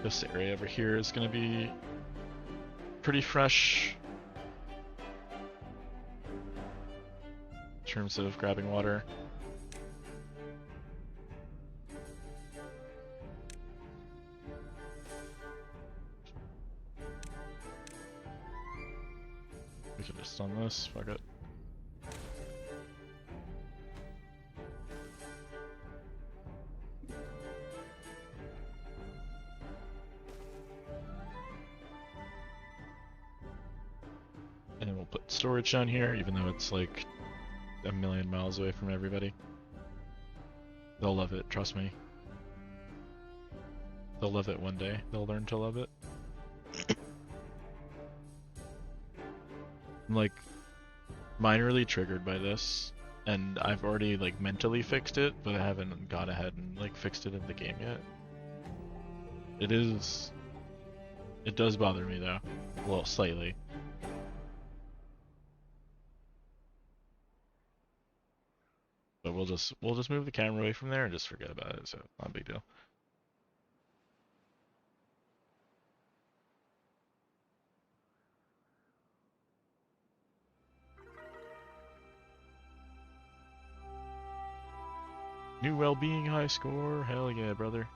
This area over here is gonna be pretty fresh in terms of grabbing water. We can just stun this, fuck it. And we'll put storage down here, even though it's like a million miles away from everybody. They'll love it, trust me. They'll love it one day. They'll learn to love it. I'm like minorly triggered by this, and I've already like mentally fixed it, but I haven't gone ahead and like fixed it in the game yet. It does bother me though, well, slightly. But we'll just move the camera away from there and just forget about it, so not a big deal. New well-being high score, hell yeah, brother.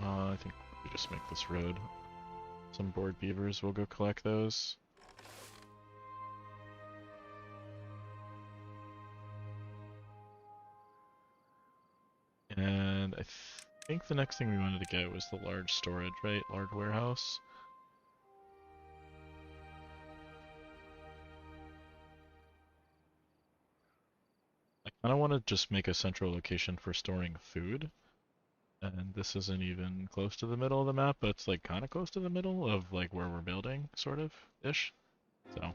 I think we just make this road. Some bored beavers, we'll go collect those. And I think the next thing we wanted to get was the large storage, right? Large warehouse. I kind of want to just make a central location for storing food. And this isn't even close to the middle of the map, but it's like kind of close to the middle of like where we're building, sort of, ish. So,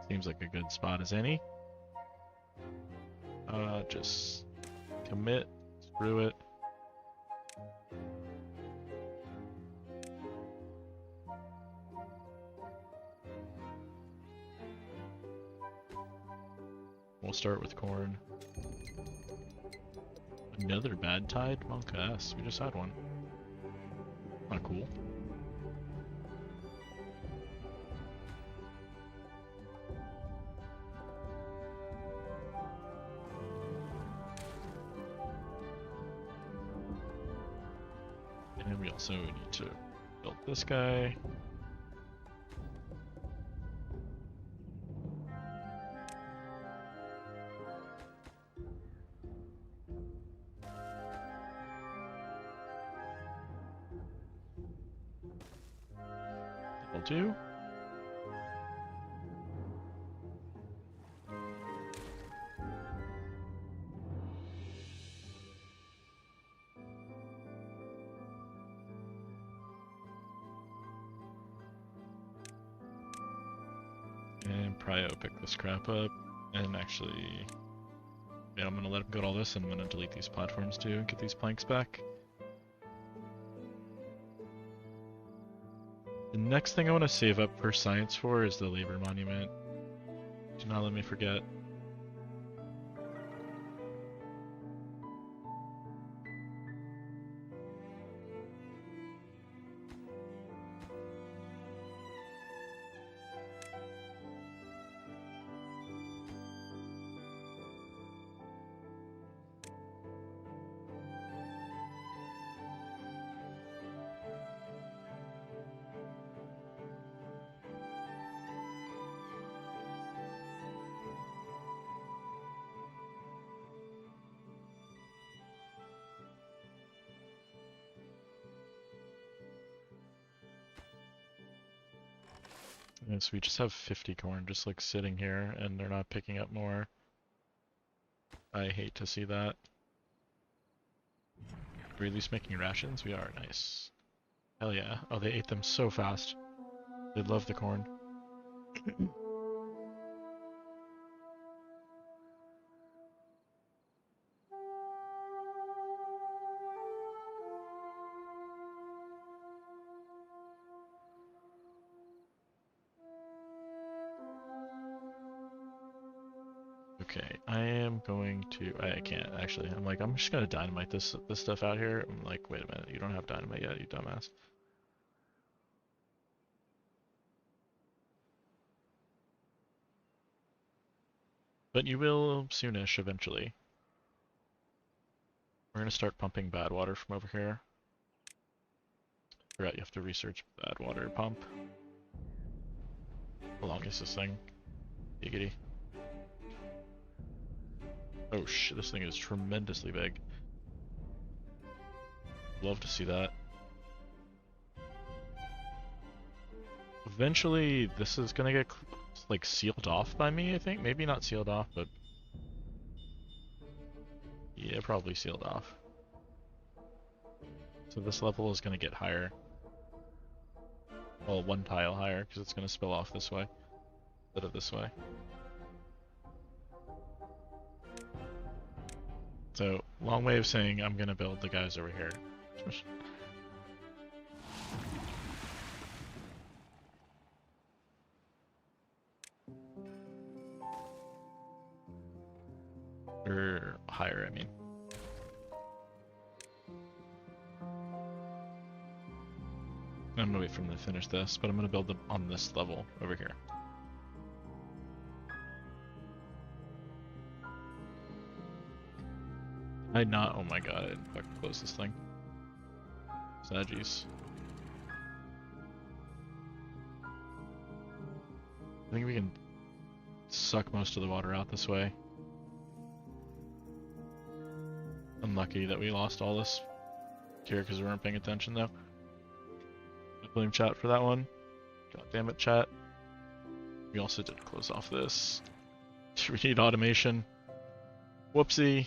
seems like a good spot as any. Just commit, screw it. We'll start with corn. Another bad tide? Monk ass. We just had one. Not cool. And then we also need to build this guy. Will do. And Prio pick this crap up, and actually, yeah, I'm gonna let him get all this, and I'm gonna delete these platforms too, and get these planks back. The next thing I want to save up per science for is the labor monument. Do not let me forget. And so we just have 50 corn just like sitting here and they're not picking up more. I hate to see that. Are we at least making rations? We are, nice. Hell yeah. Oh, they ate them so fast. They love the corn. Okay, I am going to. I can't actually. I'm like, I'm just gonna dynamite this stuff out here. I'm like, wait a minute, you don't have dynamite yet, you dumbass. But you will soonish eventually. We're gonna start pumping bad water from over here. Forgot you have to research bad water pump. How long is this thing? Giggity. Oh shit, this thing is tremendously big. Love to see that. Eventually, this is gonna get like sealed off by me, I think. Maybe not sealed off, but yeah, probably sealed off. So this level is gonna get higher. Well, one tile higher, because it's gonna spill off this way instead of this way. So, long way of saying I'm gonna build the guys over here. Or higher, I mean. I'm gonna wait for them to finish this, but I'm gonna build them on this level over here. I not, oh my god, I didn't fucking close this thing. Saggies. I think we can suck most of the water out this way. Unlucky that we lost all this here because we weren't paying attention though. I blame chat for that one. God damn it, chat. We also did close off this. We need automation. Whoopsie.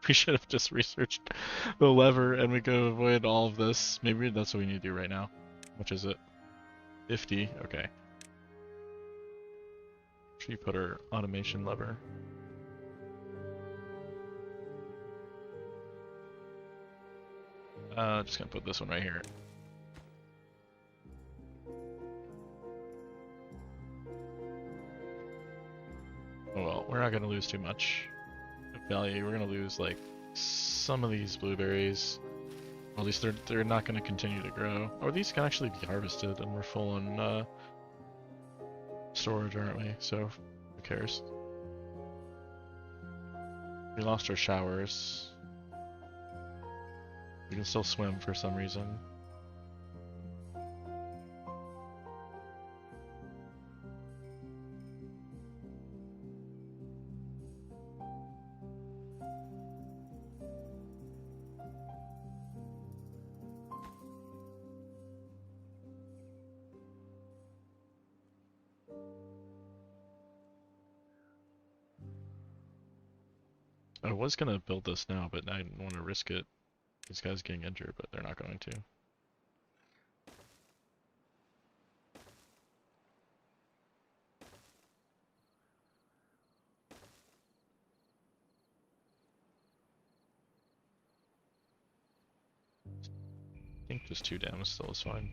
We should have just researched the lever and we could avoid all of this. Maybe that's what we need to do right now. Which is it? 50, okay. Should we put our automation lever? Just gonna put this one right here. Oh well, we're not gonna lose too much value. We're gonna lose like some of these blueberries. Or at least they're not gonna continue to grow. Or these can actually be harvested and we're full on storage, aren't we? So who cares? We lost our showers. We can still swim for some reason. I was gonna build this now, but I didn't want to risk it. These guys getting injured, but they're not going to. I think just 2 dams still is fine.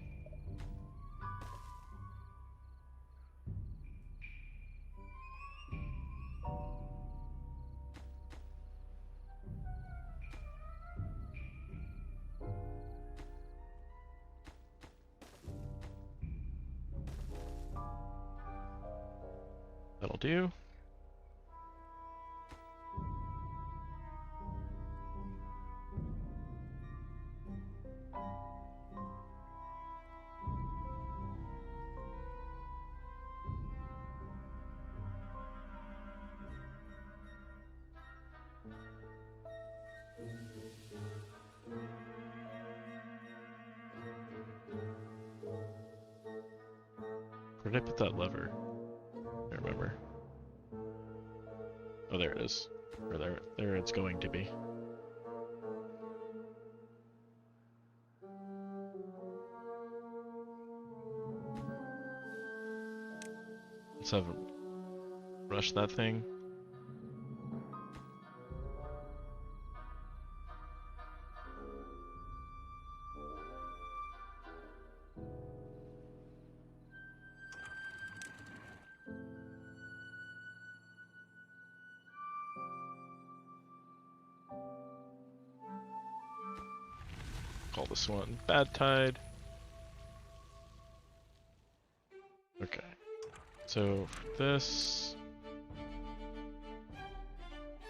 That'll do. did I put that lever? I don't remember. Oh, there it is. Or there it's going to be. Let's have rush that thing. Call this one Bad Tide. Okay. So for this,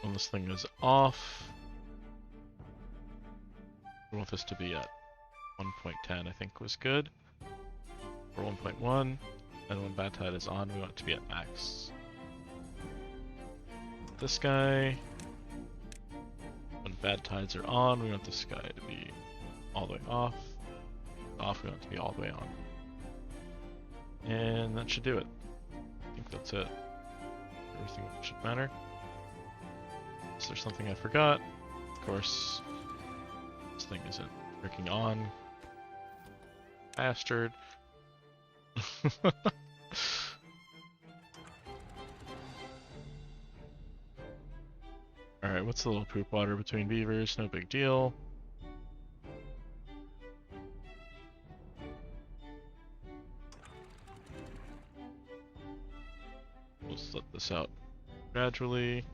when this thing is off, we want this to be at 1.10, I think was good. Or 1.1, and when Bad Tide is on, we want it to be at max. This guy, when Bad Tides are on, we want this guy to be all the way off. Off, we want it to be all the way on. And that should do it. I think that's it. Everything should matter. Is there something I forgot? Of course, this thing isn't freaking on. Bastard. Alright, what's the little poop water between beavers? No big deal. We'll just let this out gradually.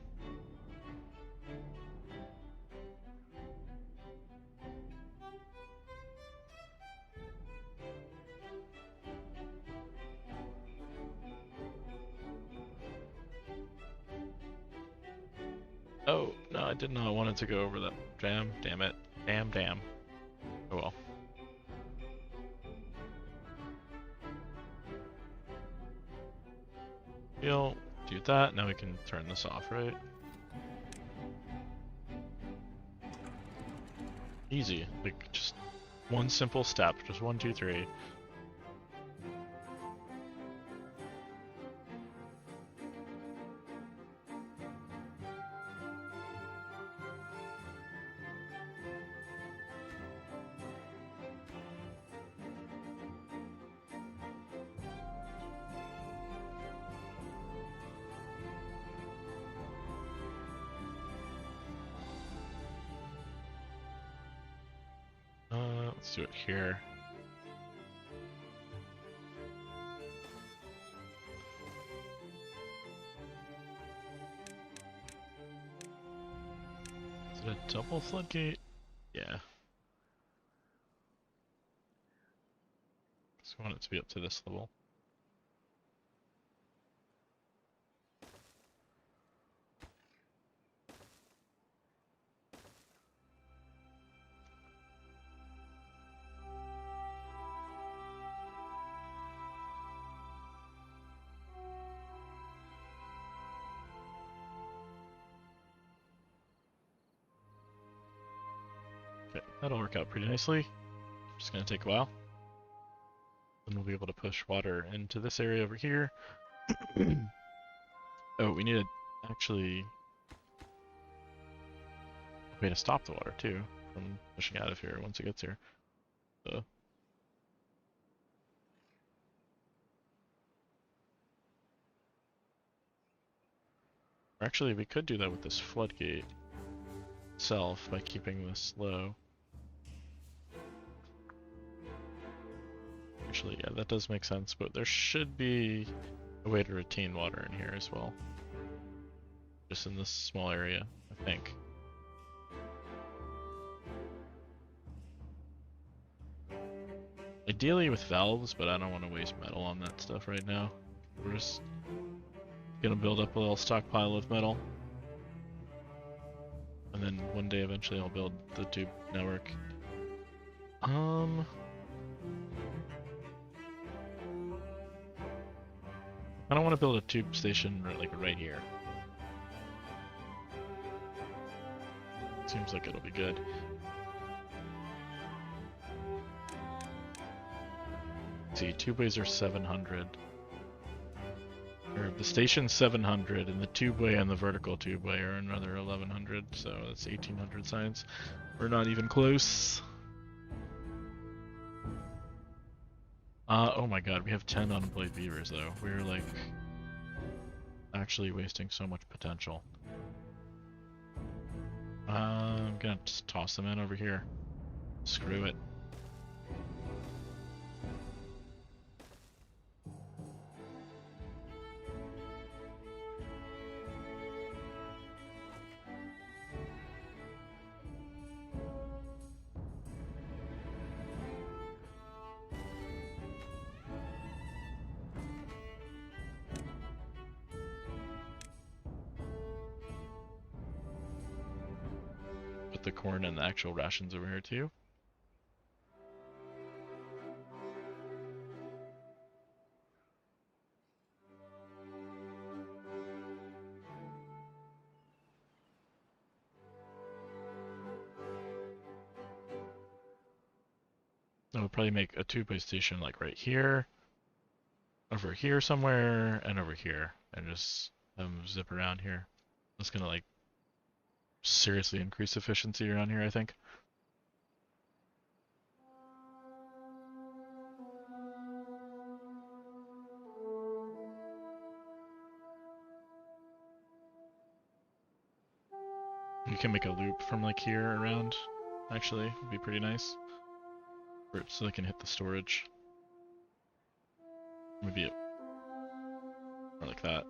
Oh, no, I did not want it to go over that jam. Damn it. Damn. Oh well. We'll do that, now we can turn this off, right? Easy, like just one simple step, just 1, 2, 3. Let's do it here. Is it a double floodgate? Yeah. So we want it to be up to this level. Okay, that'll work out pretty nicely. Just gonna take a while. Then we'll be able to push water into this area over here. Oh, we need to actually a way to stop the water too from pushing out of here once it gets here. So or actually, we could do that with this floodgate itself by keeping this low. Actually, yeah, that does make sense, but there should be a way to retain water in here as well. Just in this small area, I think. Ideally with valves, but I don't want to waste metal on that stuff right now. We're just gonna build up a little stockpile of metal. And then one day eventually I'll build the tube network. I don't want to build a tube station right here. Seems like it'll be good. Let's see, tube ways are 700. the station's 700, and the tubeway and the vertical tubeway are another 1100, so that's 1800 science. We're not even close. Oh my god, we have 10 unplayed beavers though. We're like actually wasting so much potential. I'm gonna just toss them in over here. Screw it. Put the corn and the actual rations over here too. We'll probably make a two-way station like right here, over here somewhere, and over here, and just zip around here. That's gonna like seriously increase efficiency around here, I think. You can make a loop from like here around, actually, would be pretty nice. So they can hit the storage. Maybe it, or like that.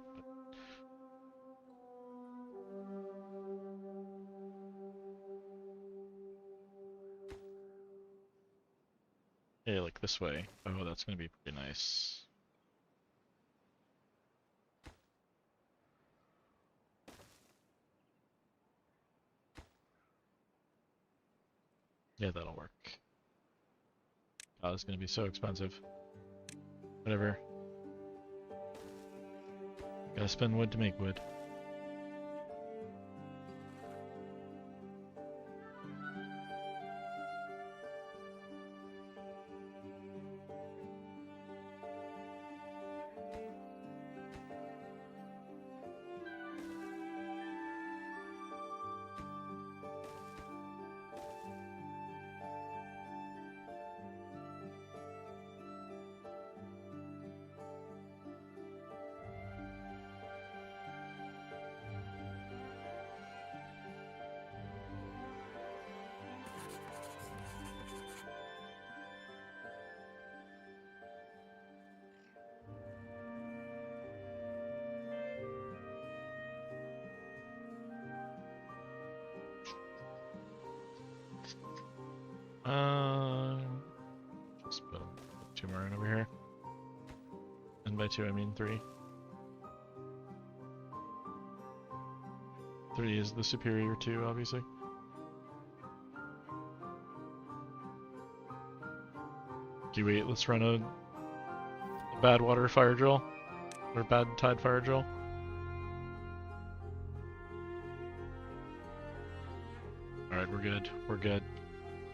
Yeah, like this way. Oh, that's gonna be pretty nice. Yeah, that'll work. Oh, it's gonna be so expensive. Whatever. Gotta spend wood to make wood. Just put 2 more in over here. And by 2 I mean 3. 3 is the superior 2, obviously. Okay, wait, let's run a bad water fire drill. Or bad tide fire drill. Alright, we're good. We're good.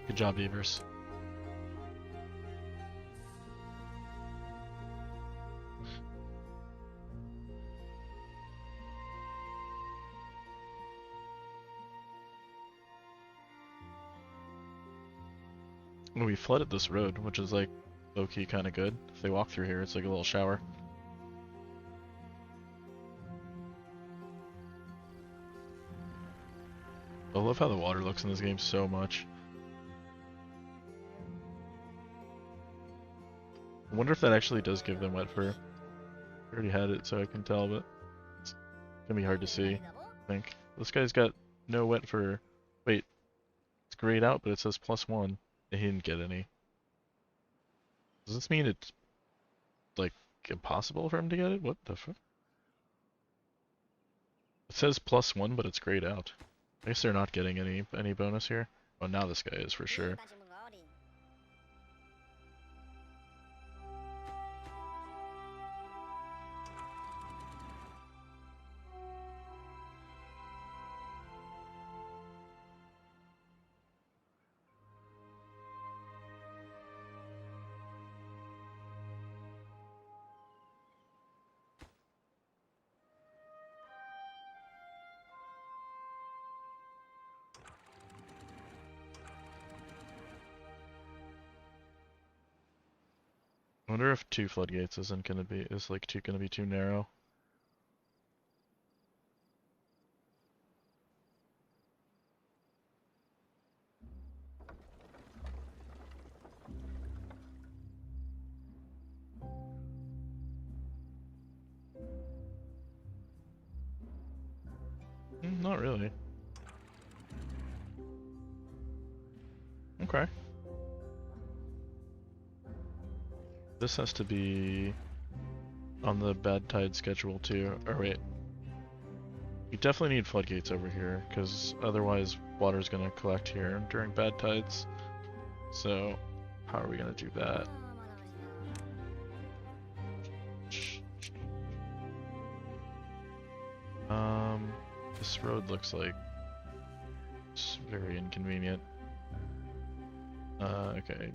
Good job, beavers. We flooded this road, which is like low-key kind of good. If they walk through here, it's like a little shower. I love how the water looks in this game so much. I wonder if that actually does give them wet fur. I already had it, so I can tell, but it's gonna be hard to see, I think. This guy's got no wet fur. Wait, it's grayed out, but it says +1. He didn't get any. Does this mean it's, like, impossible for him to get it? What the fuck? It says +1, but it's grayed out. I guess they're not getting any bonus here. Oh, now this guy is for sure. wonder if 2 floodgates is gonna be too narrow. Not really. Okay. This has to be on the bad tide schedule too. Or wait. You definitely need floodgates over here, because otherwise water's gonna collect here during bad tides. So, how are we gonna do that? This road looks like it's very inconvenient. Okay,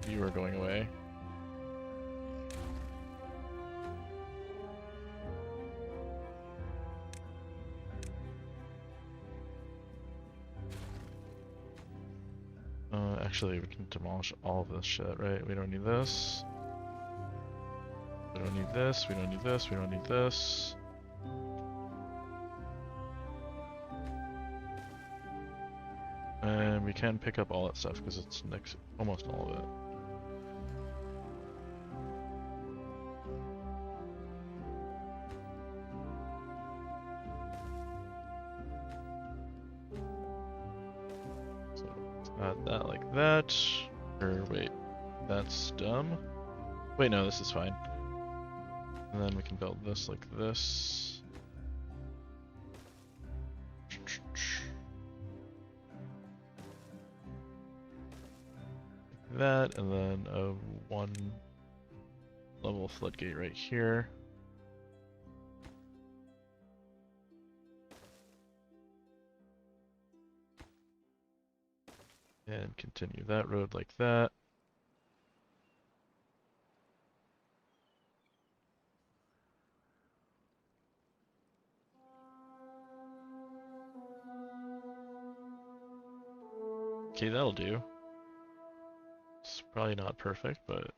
you are going away. Actually, we can demolish all of this shit, right? We don't need this. We don't need this, we don't need this, we don't need this. And we can pick up all that stuff because it's next, almost all of it. So let's add that like that. Or wait, that's dumb. Wait, no, this is fine. And then we can build this like this. That, and then a 1 level floodgate right here. And continue that road like that. Okay, that'll do. It's probably not perfect, but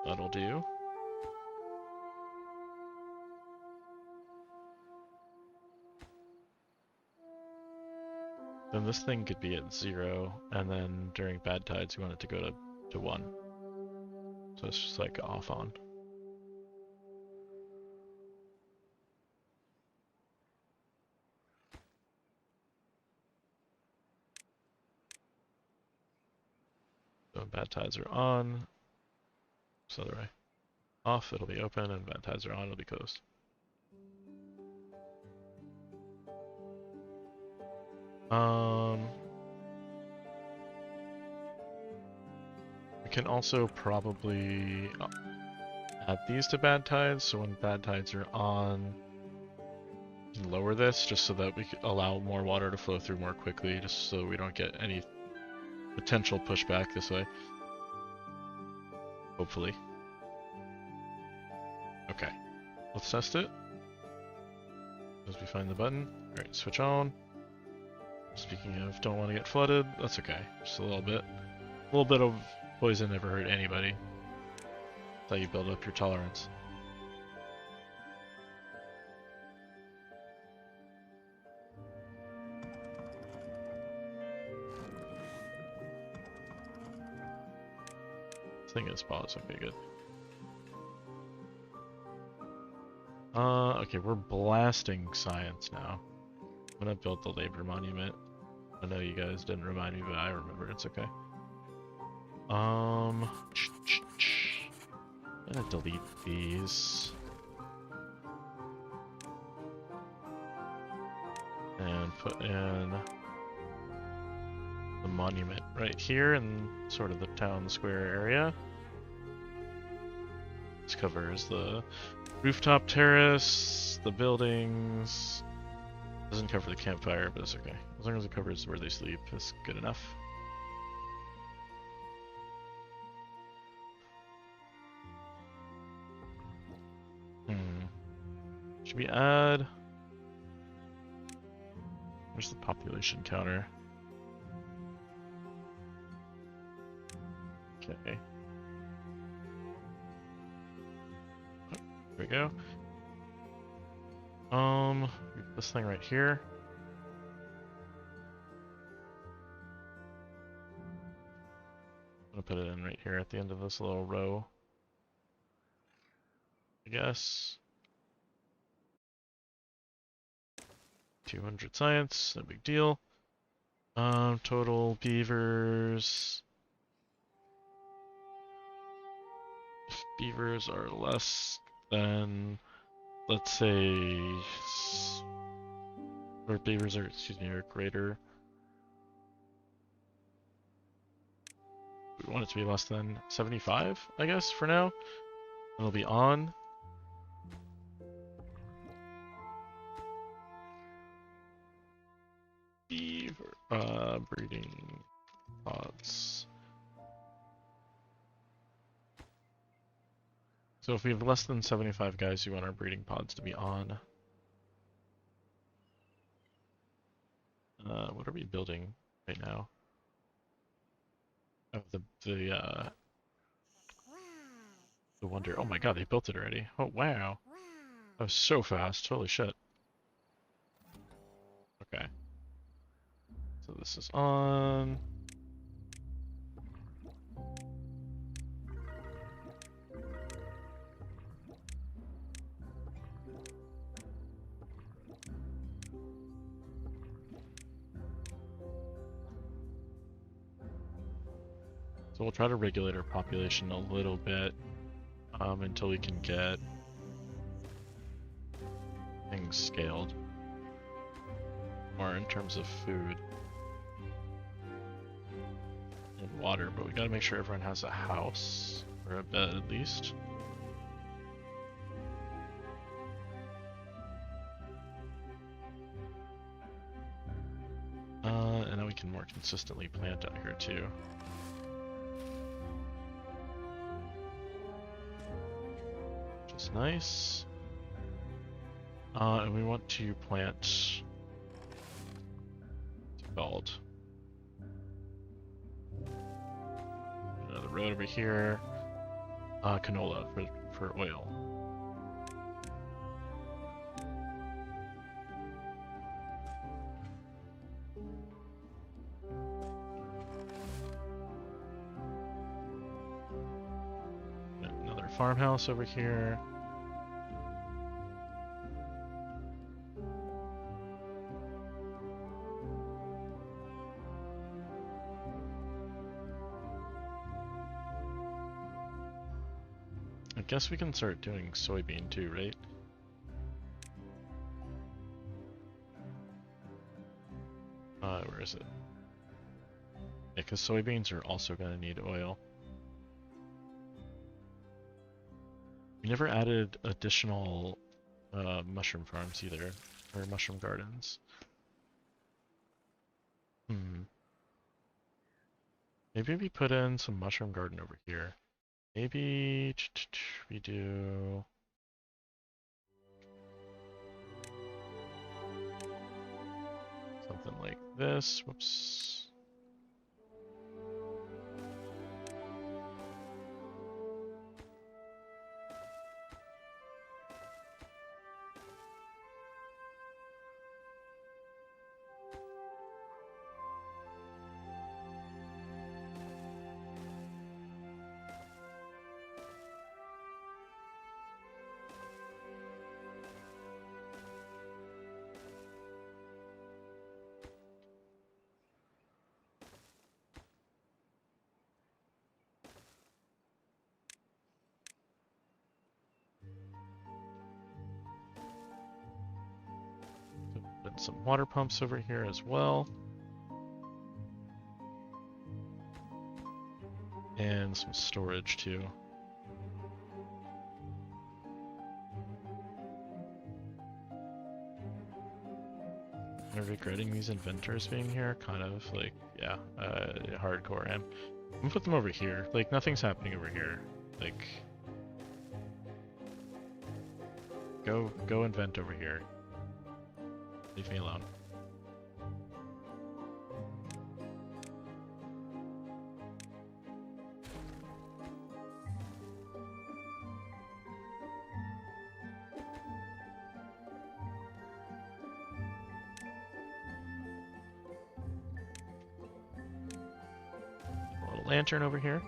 that'll do. Then this thing could be at 0, and then during bad tides you want it to go to 1. So it's just like off on. So when bad tides are on, so other way. Off, it'll be open, and bad tides are on, it'll be closed. We can also probably add these to bad tides, so when bad tides are on, we can lower this just so that we can allow more water to flow through more quickly, just so we don't get any potential pushback this way. Hopefully. Okay, let's test it. As we find the button. Alright, switch on. Speaking of don't want to get flooded, that's okay. Just a little bit. A little bit of poison never hurt anybody. That's how you build up your tolerance. This thing is paused. Okay, good. Okay, we're blasting science now. I'm gonna build the labor monument. I know you guys didn't remind me, but I remember. It's okay. I'm gonna delete these. And put in the monument right here in sort of the town square area. This covers the rooftop terrace, the buildings. Doesn't cover the campfire, but it's okay. As long as it covers where they sleep, it's good enough. Should we add... Where's the population counter? Okay. we go. This thing right here. I'm gonna put it in right here at the end of this little row, I guess. 200 science, no big deal. Total beavers. If beavers are less than, let's say, or beavers are, excuse me, are greater. We want it to be less than 75, I guess, for now. It'll be on. Beaver, breeding pods. So if we have less than 75 guys, we want our breeding pods to be on. What are we building right now? Oh, the wonder. Oh my god, they built it already. Oh wow. That was so fast. Holy shit. Okay. So this is on. So we'll try to regulate our population a little bit until we can get things scaled. More in terms of food and water, but we gotta make sure everyone has a house, or a bed at least. And then we can more consistently plant out here too. Which is nice. And we want to plant gold. Another road over here. Canola for oil. Another farmhouse over here. I guess we can start doing soybean too, right? Where is it? Yeah, because soybeans are also going to need oil. We never added additional mushroom farms either, or mushroom gardens. Maybe we put in some mushroom garden over here. Maybe we do something like this. Whoops. Put some water pumps over here as well. And some storage too. I'm regretting these inventors being here, kind of like, yeah, hardcore. I'm gonna put them over here. Like, nothing's happening over here. Like, go invent over here. Leave me alone. lantern over here.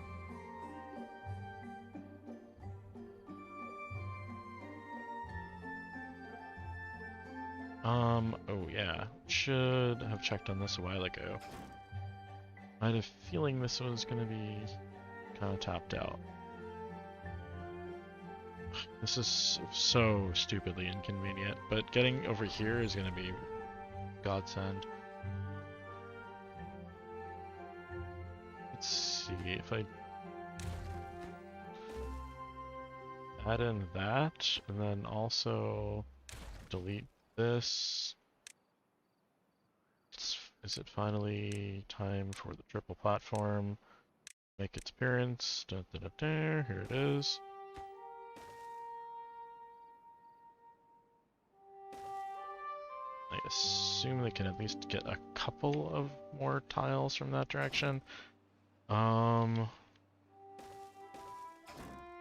Oh yeah, should have checked on this a while ago. I had a feeling this was gonna be kind of topped out. This is so stupidly inconvenient, but getting over here is gonna be godsend. Let's see if I add in that, and then also delete this. Is it finally time for the triple platform? Make its appearance. Da, da, da, da. Here it is. I assume they can at least get a couple of more tiles from that direction.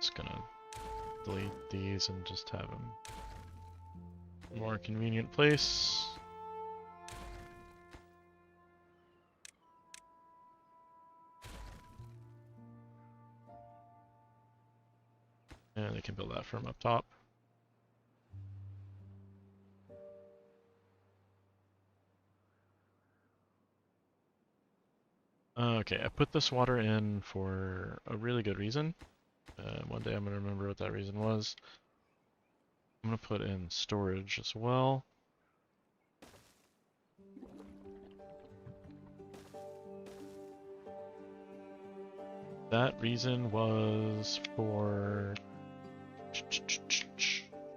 Just gonna delete these and just have them in a more convenient place. And they can build that from up top. Okay, I put this water in for a really good reason. One day I'm going to remember what that reason was. I'm going to put in storage as well. That reason was for...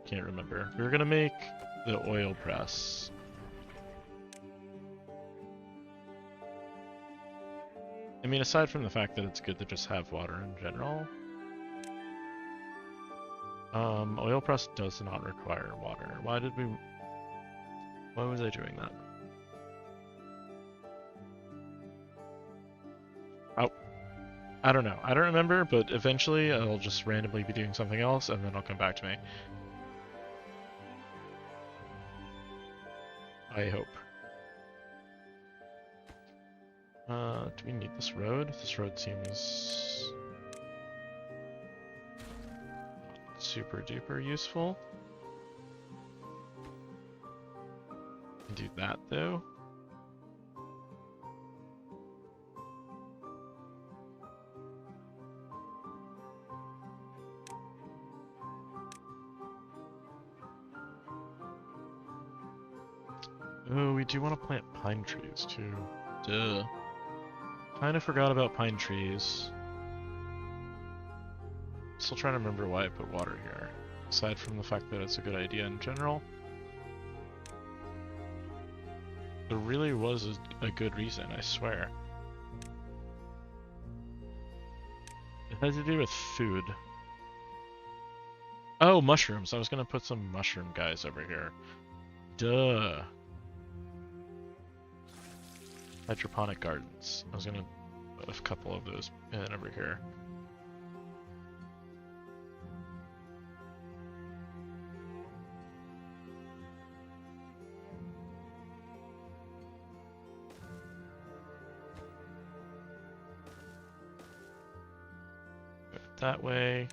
can't remember. We were going to make the oil press. I mean, aside from the fact that it's good to just have water in general, oil press does not require water. Why was I doing that? Oh, I don't know. I don't remember, but eventually I'll just randomly be doing something else and then it'll come back to me. I hope. Do we need this road? This road seems super duper useful. Can do that though. Oh, we do want to plant pine trees too. Duh. Kinda forgot about pine trees. Still trying to remember why I put water here. Aside from the fact that it's a good idea in general. There really was a good reason, I swear. It had to do with food. Oh, mushrooms. I was gonna put some mushroom guys over here. Duh. Hydroponic gardens. I was gonna put a couple of those in over here. Put it that way.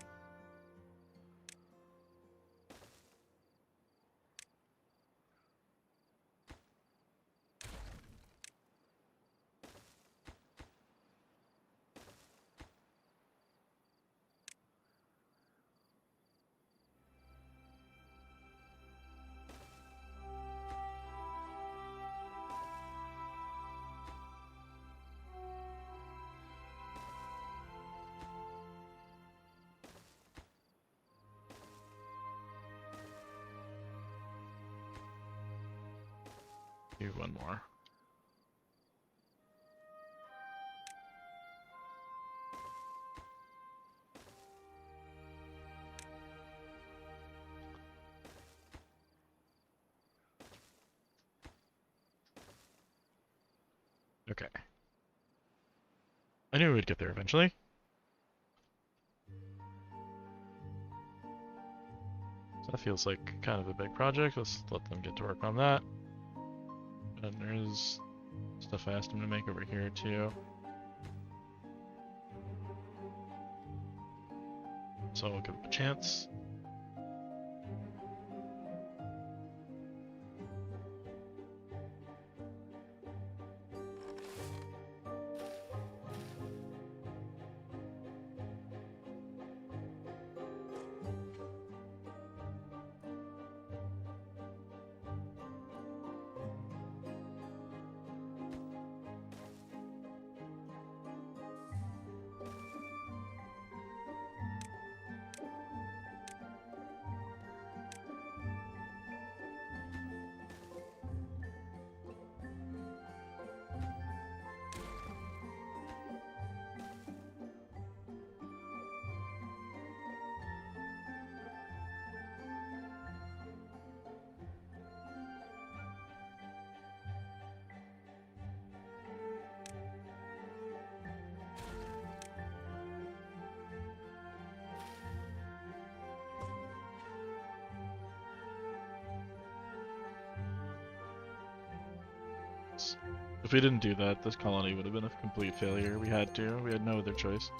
Do one more. Okay. I knew we'd get there eventually. So that feels like kind of a big project. Let's let them get to work on that. And there's stuff I asked him to make over here too. so I'll give it a chance. If we didn't do that, this colony would have been a complete failure. We had to. We had no other choice.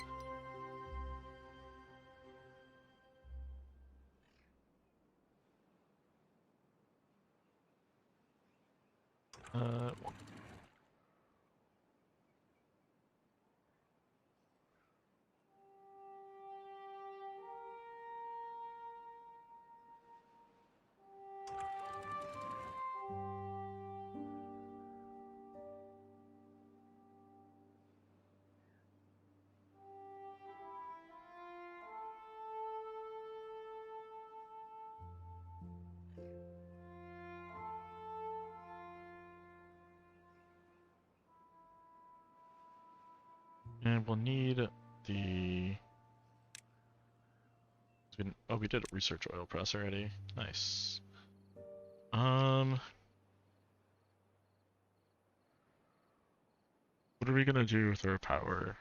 And we'll need the... Oh, we did a research oil press already. Nice. What are we gonna do with our power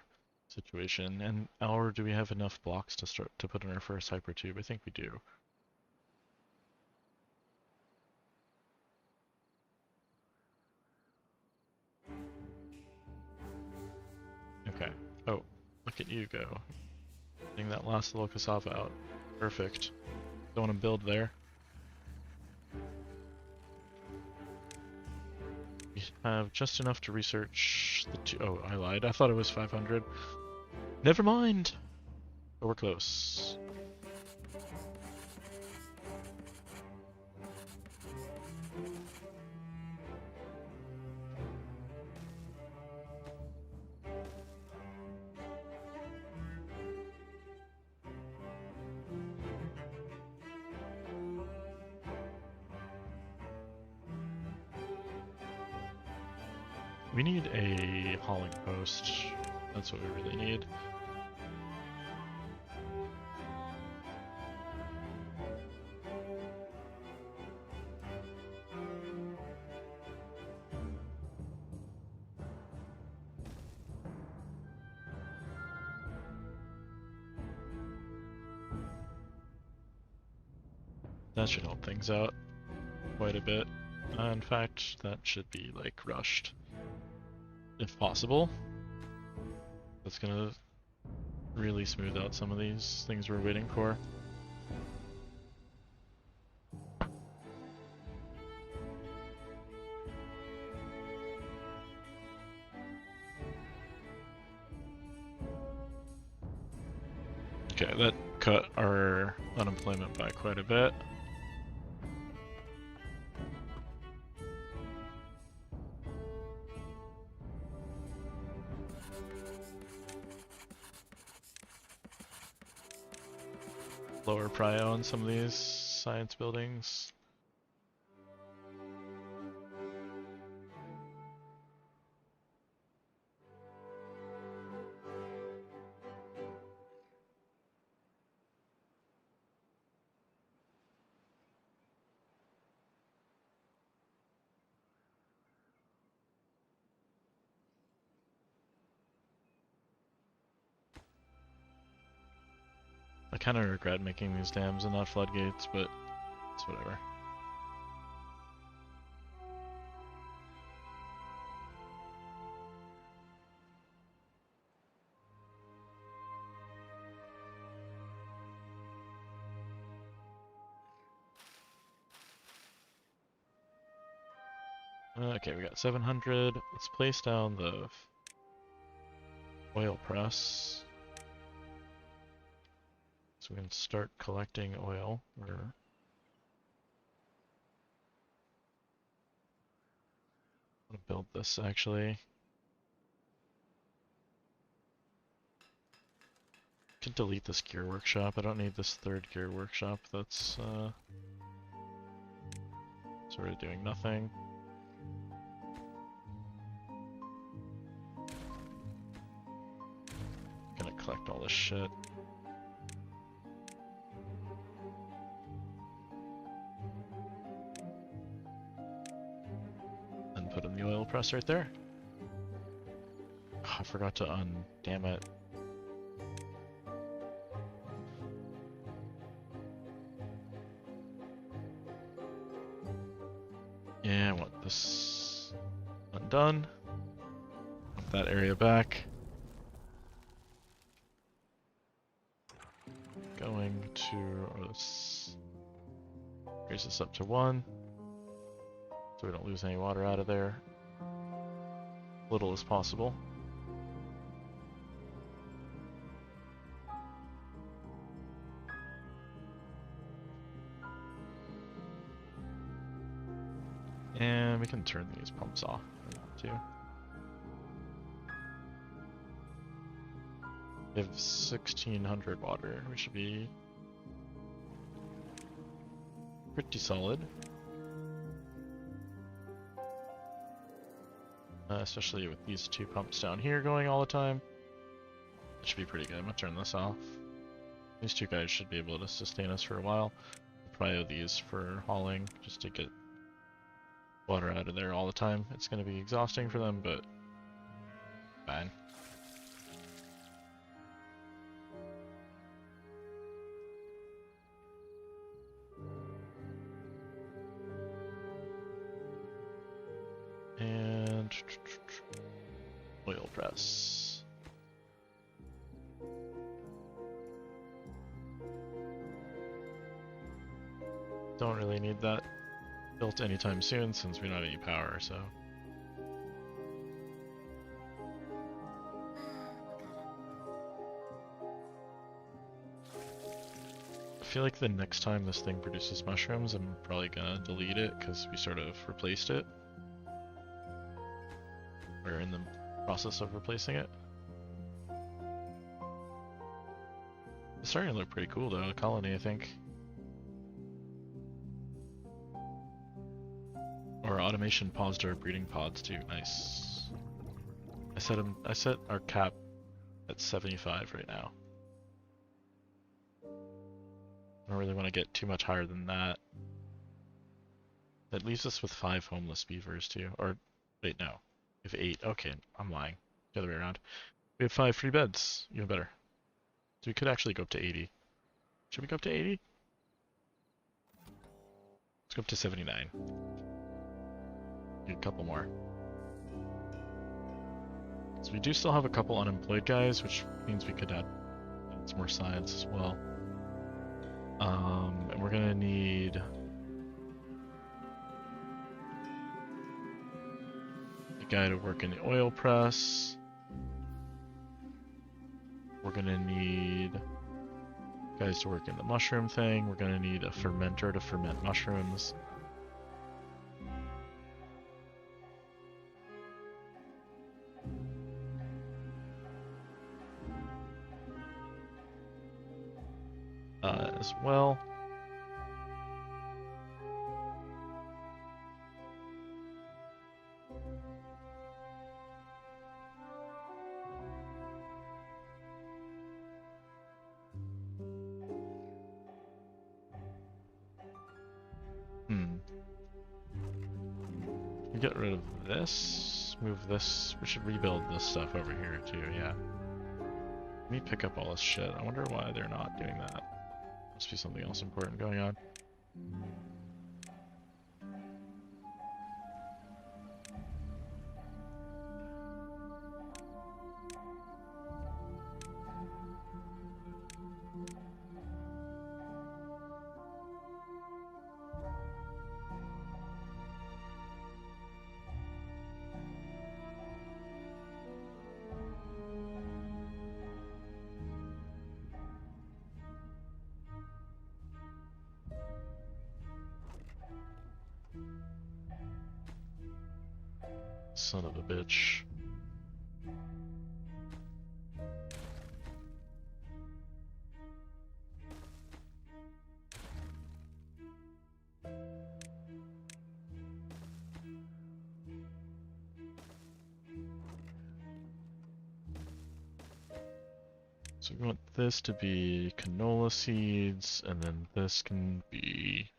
situation? And or do we have enough blocks to start to put in our first hypertube? I think we do. Okay. Oh, look at you go. Getting that last little cassava out. Perfect. Don't want to build there. We have just enough to research the two. Oh, I lied. I thought it was 500. Never mind. But we're close. We need a hauling post. That's what we really need. That should help things out quite a bit. In fact, that should be like rushed. If possible. That's gonna really smooth out some of these things we're waiting for. Okay, that cut our unemployment by quite a bit. Lower prio on some of these science buildings. I kind of regret making these dams and not floodgates, but it's whatever. Okay, we got 700. Let's place down the oil press. So we can start collecting oil. Or I'm gonna build this actually. I can delete this gear workshop. I don't need this third gear workshop. That's sort of doing nothing. Gonna collect all this shit. And put in the oil press right there. Oh, I forgot to damn it. Yeah, I want this undone. Want that area back. Going to raise this up to 1, so we don't lose any water out of there. Little as possible. And we can turn these pumps off if we want to. We have 1600 water. We should be pretty solid. Especially with these 2 pumps down here going all the time. It should be pretty good. I'm gonna turn this off. These 2 guys should be able to sustain us for a while. We'll probably these for hauling, just to get water out of there all the time. It's gonna be exhausting for them, but fine. And oil press. Don't really need that built anytime soon since we don't have any power, so. I feel like the next time this thing produces mushrooms, I'm probably gonna delete it because we sort of replaced it. We're in the process of replacing it. It's starting to look pretty cool though, a colony I think. Our automation paused our breeding pods too, nice. I set our cap at 75 right now. I don't really want to get too much higher than that. That leaves us with 5 homeless beavers too, or wait no. We have 8. Okay, I'm lying. The other way around. We have 5 free beds. Even better. So we could actually go up to 80. Should we go up to 80? Let's go up to 79. Need a couple more. So we do still have a couple unemployed guys, which means we could add some more science as well. And we're gonna need guy to work in the oil press. We're gonna need guys to work in the mushroom thing. We're gonna need a fermenter to ferment mushrooms. As well. We get rid of this, move this. We should rebuild this stuff over here too, yeah. Let me pick up all this shit. I wonder why they're not doing that. Must be something else important going on. Son of a bitch. So we want this to be canola seeds, and then this can be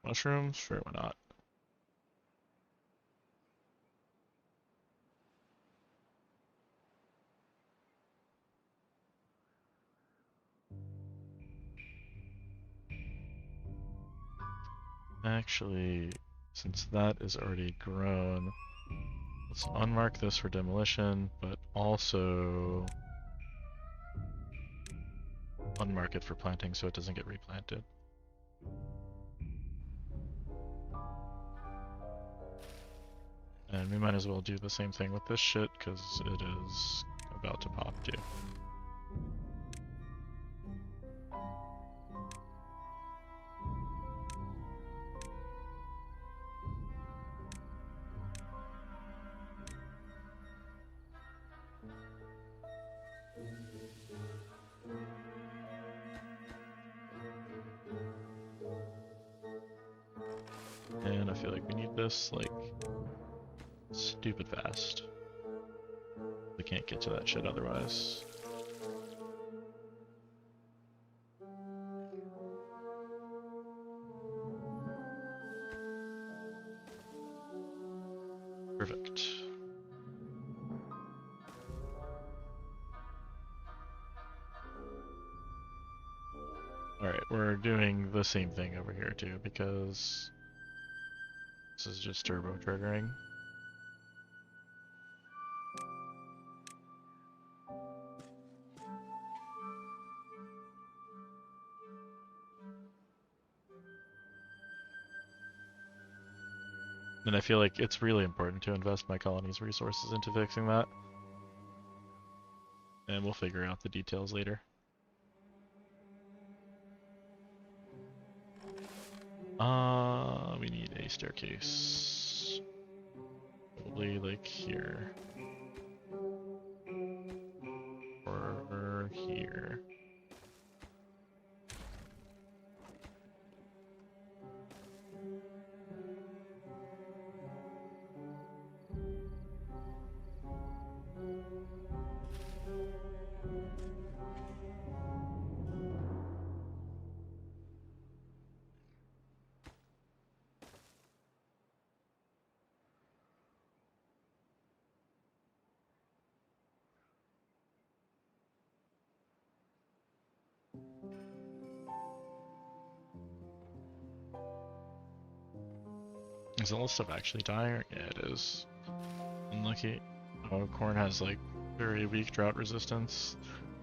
mushrooms? Sure, why not? Actually, since that is already grown, let's unmark this for demolition, but also unmark it for planting so it doesn't get replanted. And we might as well do the same thing with this shit, because it is about to pop too. And I feel like we need this, like, stupid fast. We can't get to that shit otherwise. Perfect. Alright, we're doing the same thing over here too, because this is just turbo triggering. And I feel like it's really important to invest my colony's resources into fixing that. And we'll figure out the details later. We need a staircase. Probably like here. Or here. Is all this stuff actually dying? Yeah, it is. Unlucky. Oh, corn has like very weak drought resistance,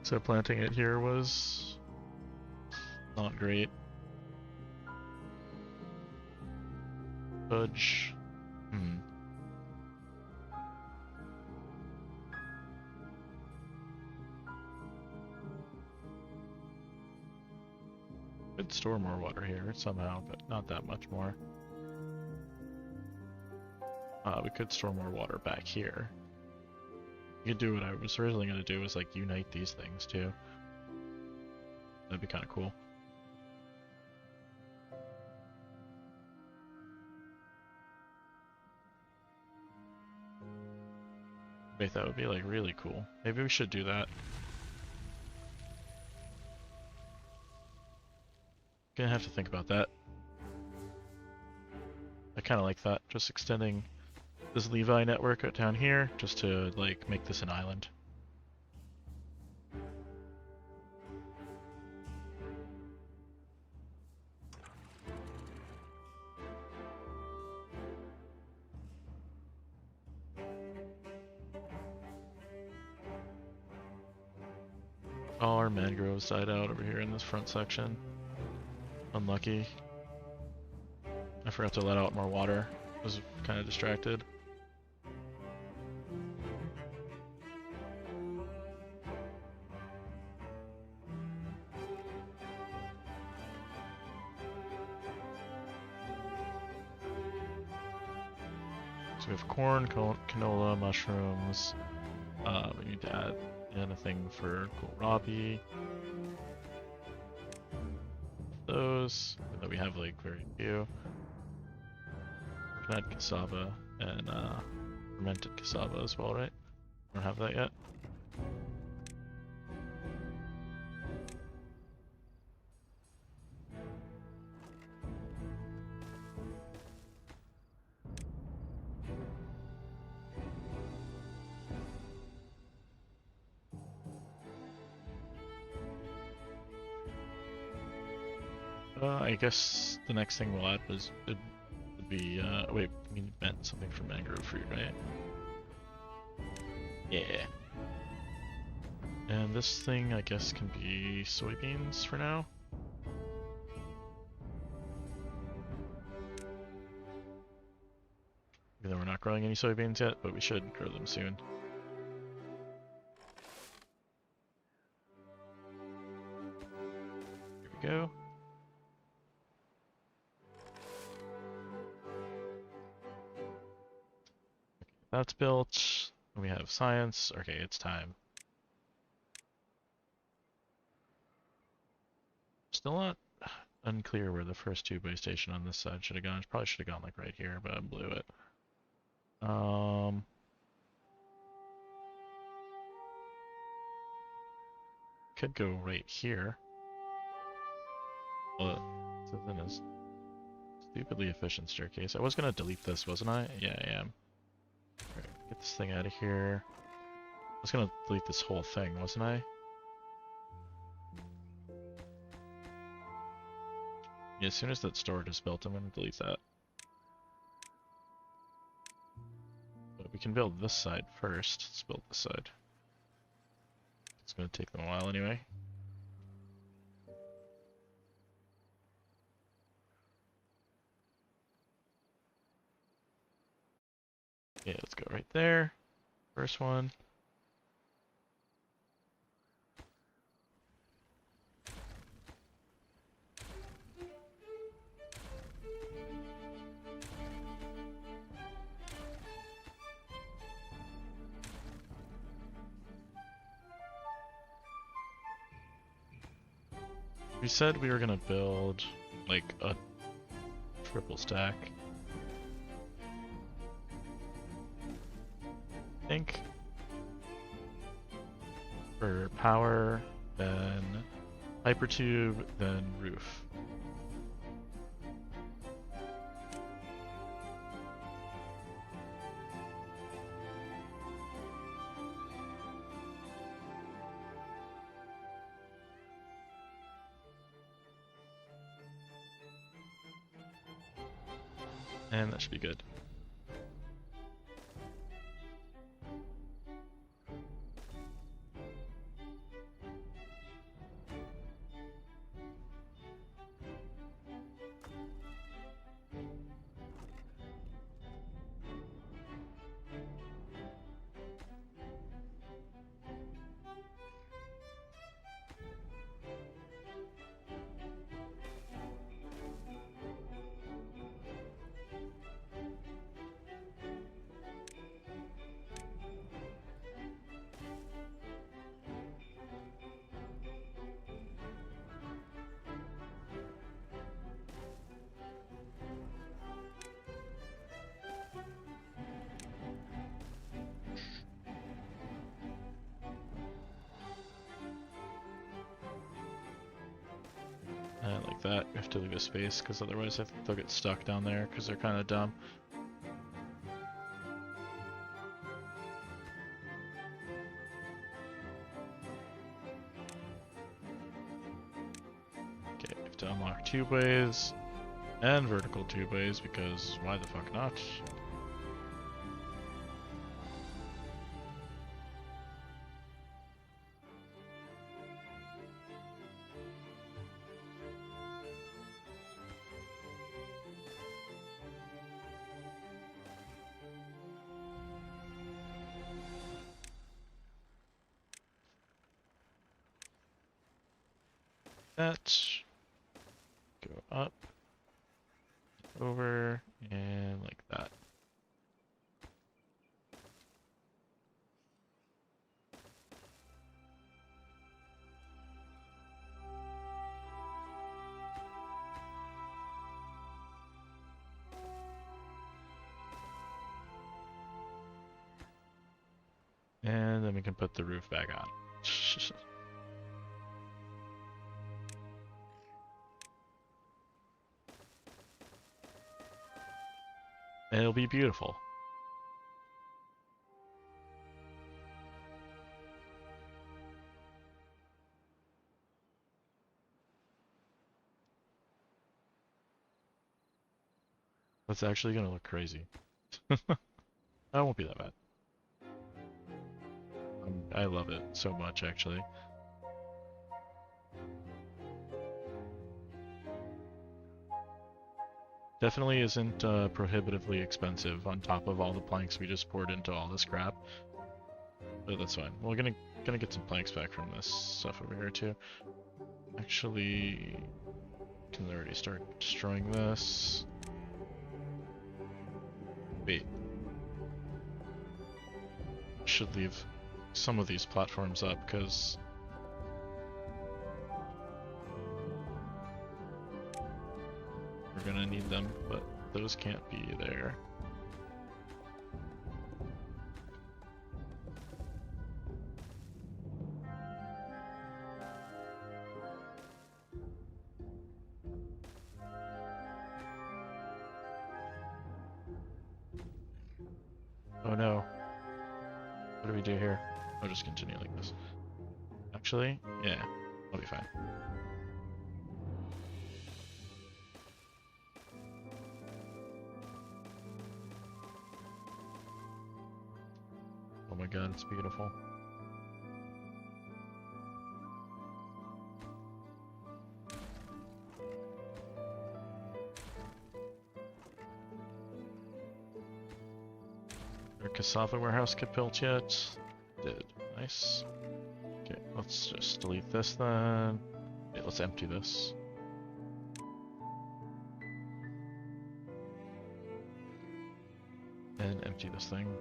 so planting it here was not great. Fudge. Could store more water here somehow, but not that much more. We could store more water back here. We could do what I was originally going to do, was like unite these things too. That'd be kind of cool. Wait, that would be like really cool. Maybe we should do that. Gonna have to think about that. I kind of like that, just extending this Levi network out down here, just to like make this an island. All our mangroves died out over here in this front section. Unlucky. I forgot to let out more water. I was kind of distracted. So we have corn, canola, mushrooms. We need to add in a thing for kohlrabi. Those, and then we have like very few. We can add cassava and fermented cassava as well, right? Don't have that yet. I guess the next thing we'll add would be, wait, we need something for mangrove fruit, right? Yeah. And this thing, I guess, can be soybeans for now. Even though we're not growing any soybeans yet, but we should grow them soon. Here we go. That's built. We have science. Okay, it's time. Still not unclear where the first two-way station on this side should have gone. It probably should have gone like right here, but I blew it. Could go right here. Well, this isn't a stupidly efficient staircase. I was gonna delete this, wasn't I? Yeah, I am. Alright, get this thing out of here. I was gonna delete this whole thing, wasn't I? Yeah, as soon as that storage is built, I'm gonna delete that. But we can build this side first. Let's build this side. It's gonna take them a while anyway. Yeah, let's go right there. First one. We said we were gonna build like a triple stack. I think for power, then hypertube, then roof. And that should be good. Like that. We have to leave a space because otherwise I think they'll get stuck down there because they're kind of dumb. Okay, we have to unlock tubeways and vertical tubeways because why the fuck not? That go up, over, and like that. we can put the roof back on. And it'll be beautiful. That's actually gonna look crazy. That won't be that bad. I love it so much, actually. Definitely isn't prohibitively expensive on top of all the planks we just poured into all this crap. But that's fine. We're gonna get some planks back from this stuff over here too. Actually, can already start destroying this. Wait. Should leave some of these platforms up because we're gonna need them, but those can't be there. Oh no. What do we do here? I'll just continue like this. Actually, yeah, I'll be fine. Oh my god, it's beautiful. Our cassava warehouse get built yet? Did. Nice. Okay, let's just delete this then. Okay, let's empty this. And empty this thing.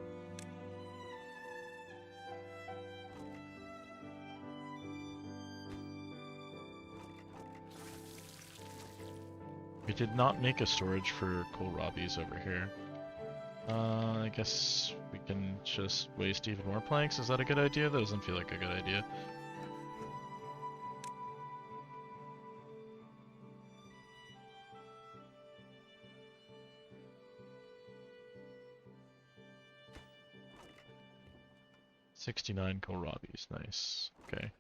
We did not make a storage for kohlrabies over here. I guess we can just waste even more planks. Is that a good idea? That doesn't feel like a good idea. $69 kohlrabies, nice. Okay.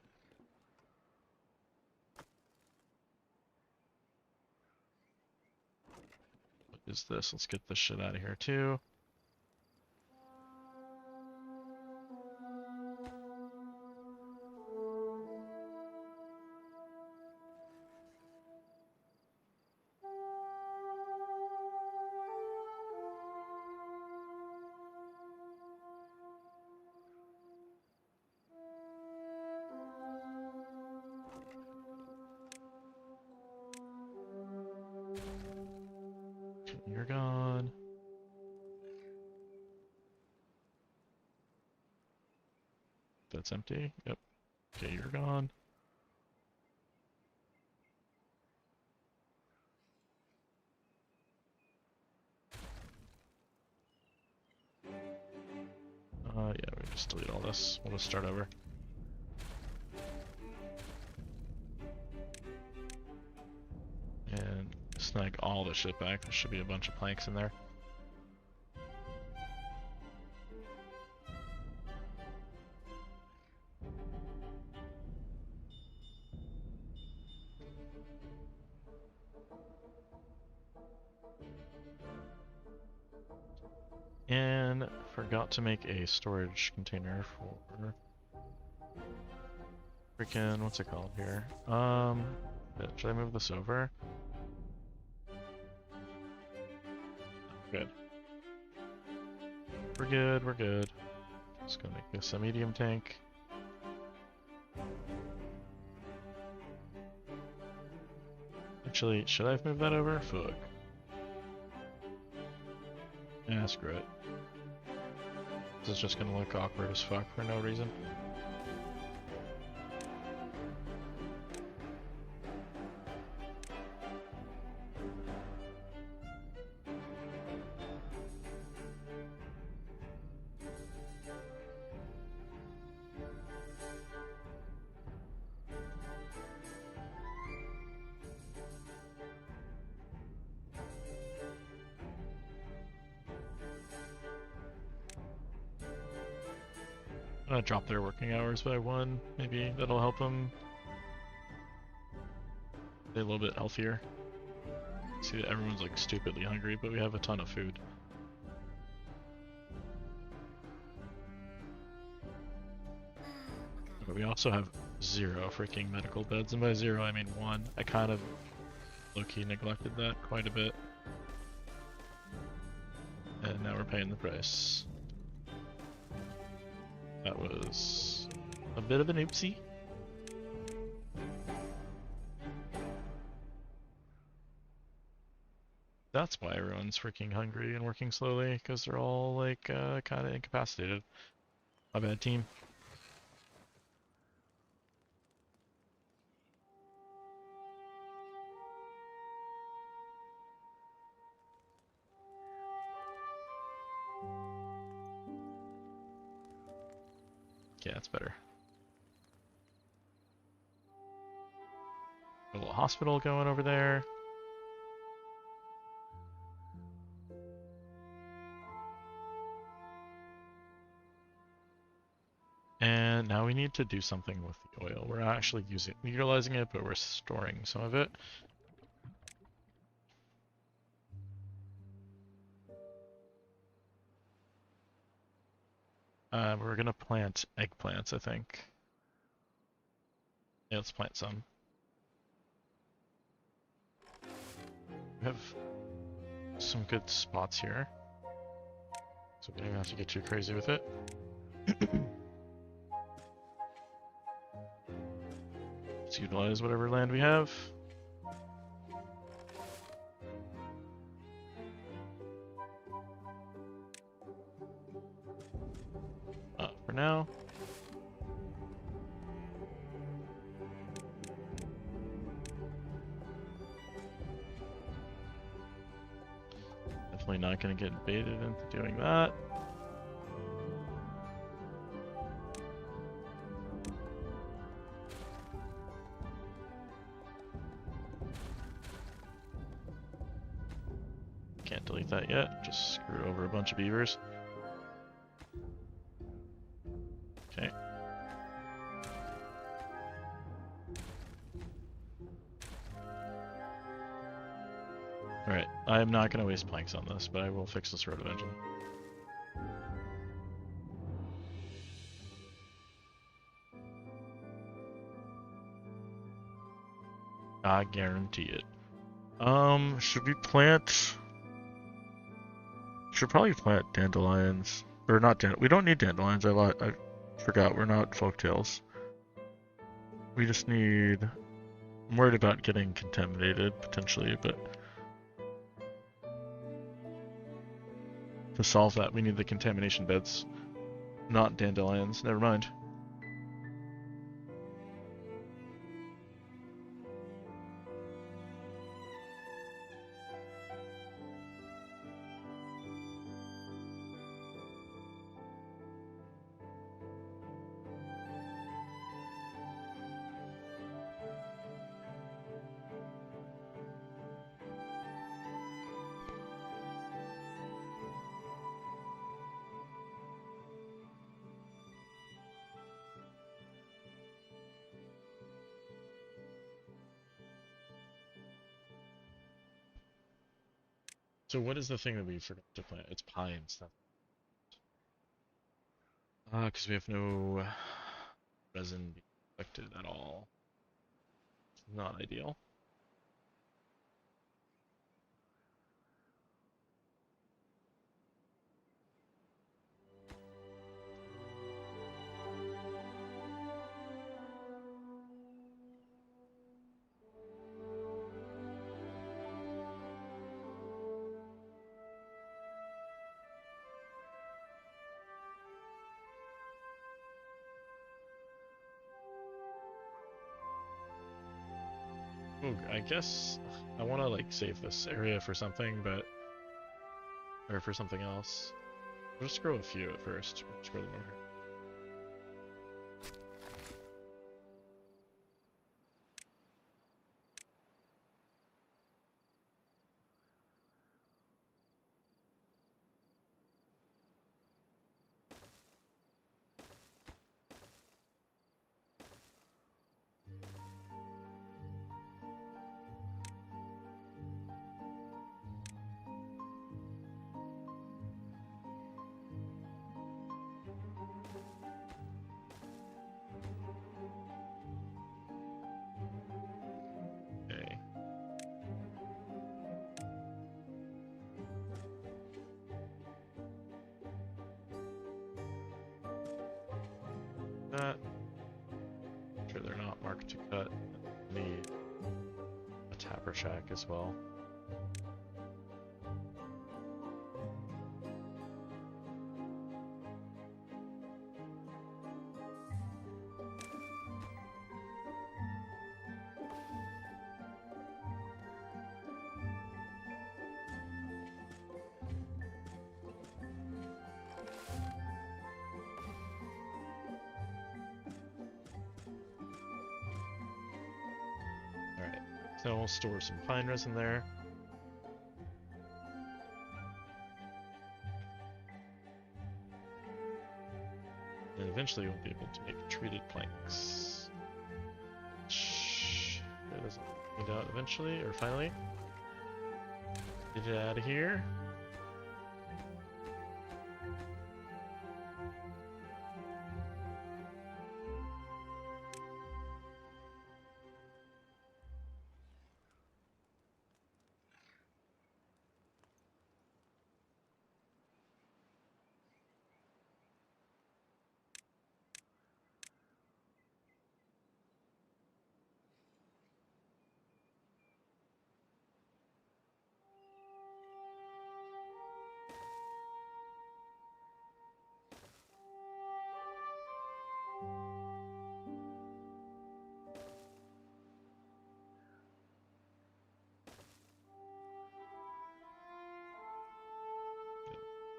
What is this? Let's get this shit out of here too. You're gone. That's empty. Yep. Okay, you're gone. Yeah, we just delete all this. We'll just start over. And snag all the shit back. There should be a bunch of planks in there. And forgot to make a storage container for freaking, what's it called here? Should I move this over? Good. We're good, we're good. Just gonna make this a medium tank. Actually, should I have moved that over? Fuck. Yeah, screw it. This is just gonna look awkward as fuck for no reason. gonna drop their working hours by 1. Maybe that'll help them be a little bit healthier. See that everyone's like stupidly hungry, but we have a ton of food. But we also have 0 freaking medical beds, and by 0 I mean 1. I kind of low-key neglected that quite a bit. And now we're paying the price. That was a bit of an oopsie. That's why everyone's freaking hungry and working slowly, because they're all like kind of incapacitated. My bad, team. Yeah, that's better. A little hospital going over there. And now we need to do something with the oil. We're not actually utilizing it, but we're storing some of it. We're gonna plant eggplants, I think. Yeah, let's plant some. We have some good spots here, so we don't have to get too crazy with it. Let's utilize whatever land we have. For now. Definitely not going to get baited into doing that. Can't delete that yet, just screw over a bunch of beavers. Okay. Alright, I am not going to waste planks on this, but I will fix this road eventually. I guarantee it. Should we plant... Should probably plant dandelions. Or not we don't need dandelions, I forgot, we're not folktales. We just need... I'm worried about getting contaminated, potentially, but... To solve that, we need the contamination beds, not dandelions. Never mind. So what is the thing that we forgot to plant? It's pines. Because we have no resin being affected at all. Not ideal. Ooh, I guess I want to like save this area for something, but or for something else. We'll just grow a few at first. We'll just grow them over here. to cut. Need a tapper shack as well. Alright, so we'll store some pine resin there. And eventually we'll be able to make treated planks. That doesn't find out eventually, or finally. Get it out of here.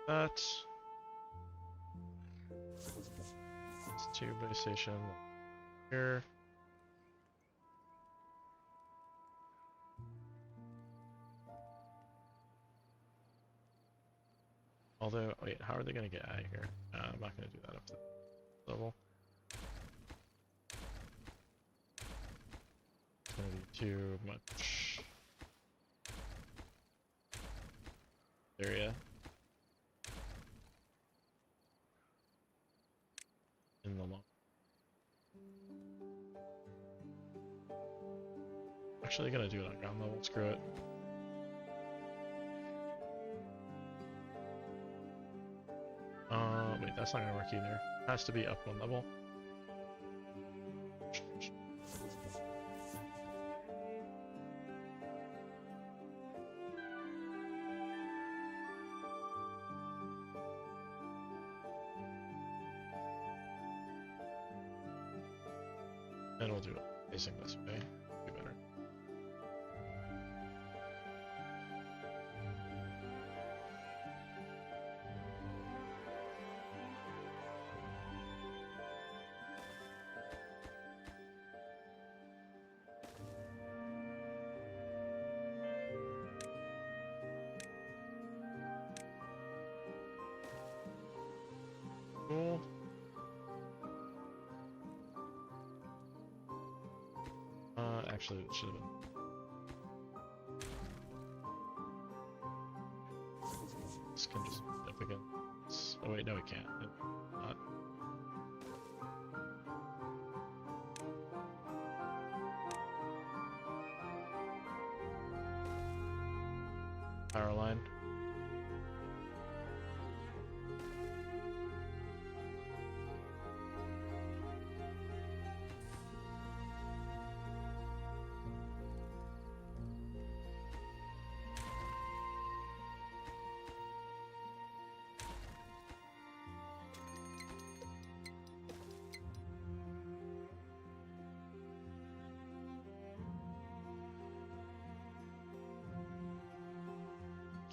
That's 2 base station here. Although, wait, how are they going to get out of here? I'm not going to do that up to the level. It's going to be too much area in the long. Actually, going to do it on ground level. Screw it. Wait, that's not gonna work either. It has to be up 1 level. And we'll do it facing this way. Be better. Cool. Actually, it should have been. This can just up again. Oh wait, no, it can't. Not. Power line.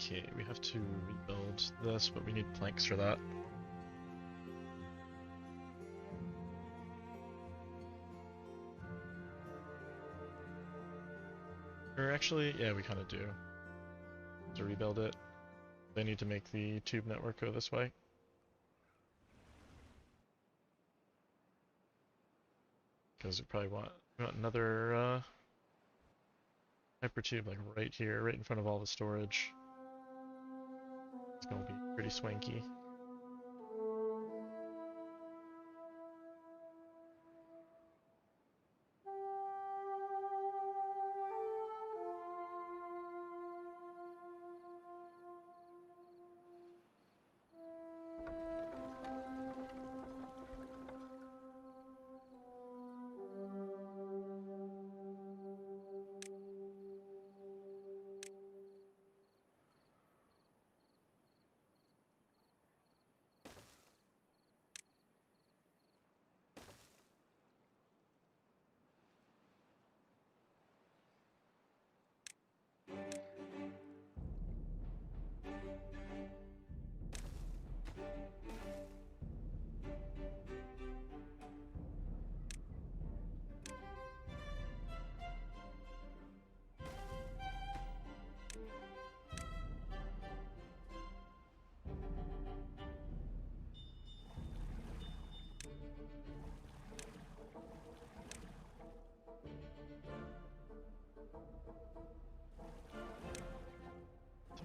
Okay, we have to rebuild this, but we need planks for that. Or actually, yeah, we kind of do. To rebuild it, they need to make the tube network go this way. Because we probably want another hypertube like right here, right in front of all the storage. It's gonna be pretty swanky.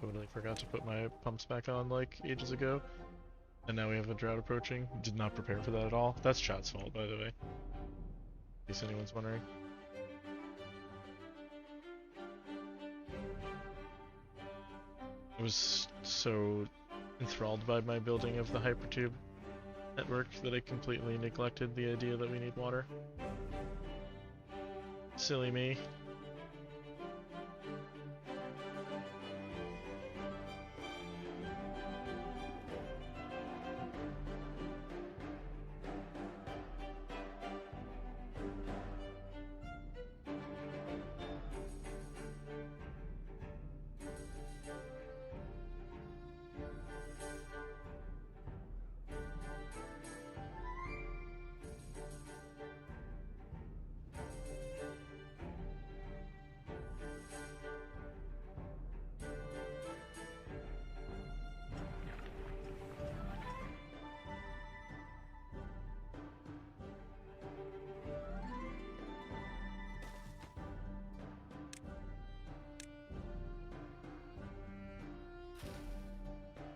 Totally forgot to put my pumps back on like ages ago. And now we have a drought approaching. Did not prepare for that at all. That's Chat's fault, by the way. In case anyone's wondering. I was so enthralled by my building of the hypertube network that I completely neglected the idea that we need water. Silly me.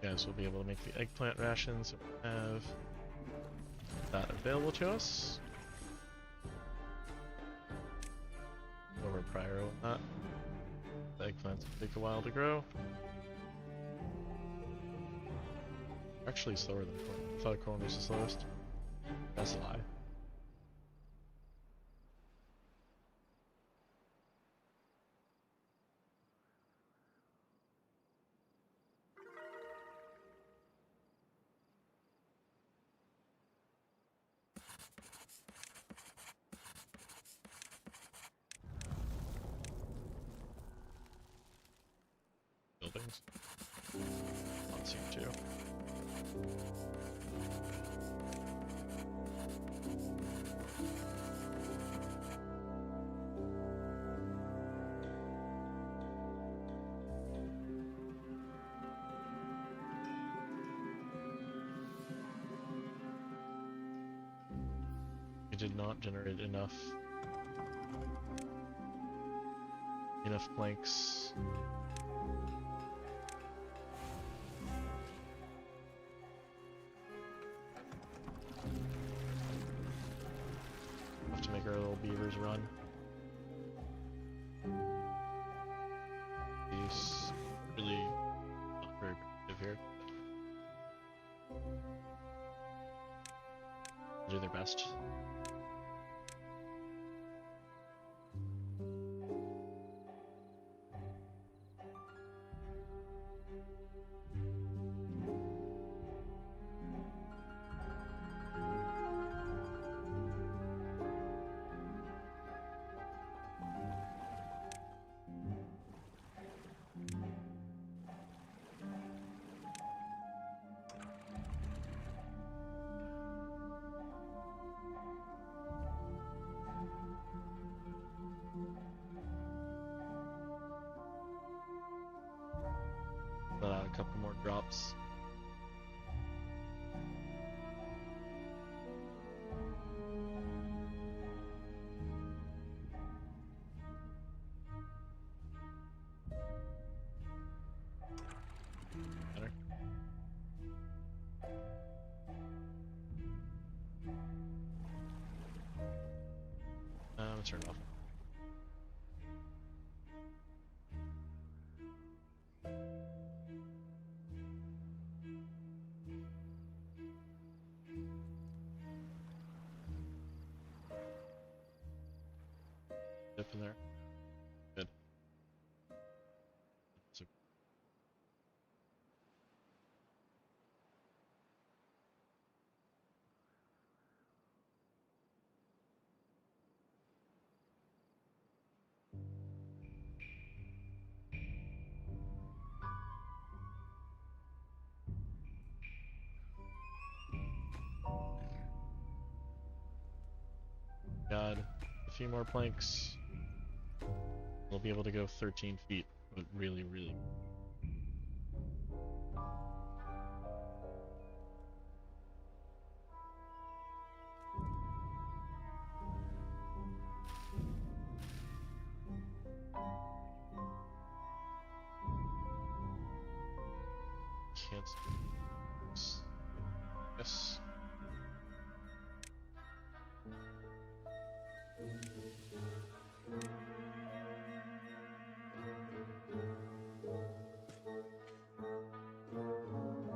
Guys will be able to make the eggplant rations and have that available to us. Over prior with that. The eggplants will take a while to grow. Actually slower than corn. I thought corn was the slowest. That's a lie. Buildings. Not seem to. We did not generate enough planks. Have to make our little beavers run. These really not very productive here. Do their best. Let out a couple more drops. Better. Let's turn it off. Dip in there. Good. So got a few more planks. We'll be able to go 13 feet, but really. can't. Yes.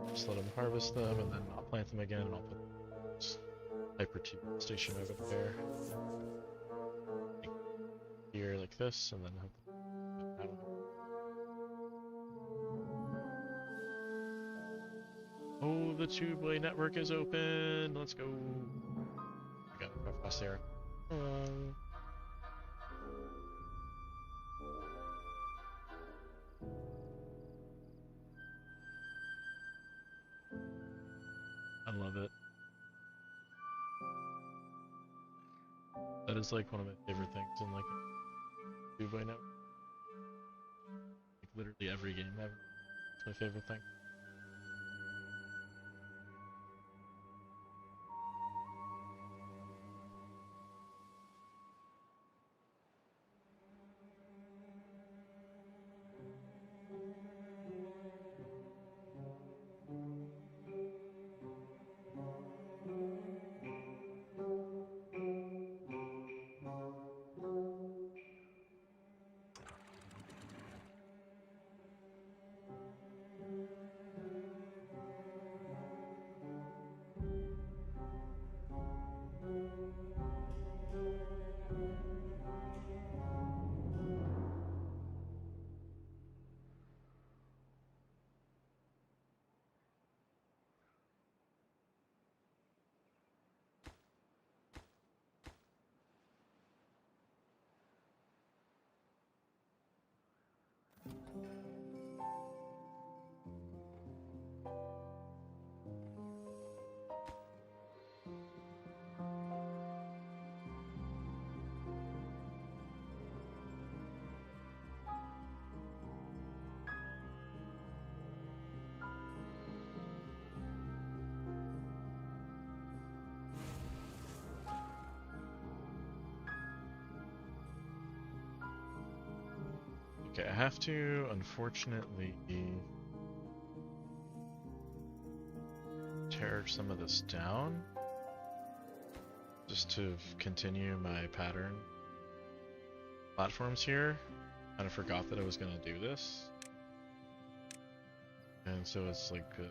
Just let them harvest them and then not plant them again, and I'll put this hyper-tube station over there. Here like this, and then have them. Oh, the two-way network is open. Let's go. We got go fast there. I love it. That is like one of my favorite things in like a two-way network. Like literally every game ever. It's my favorite thing. Okay, I have to, unfortunately, tear some of this down just to continue my pattern. Platforms here. Kind of forgot that I was gonna do this, and so it's like a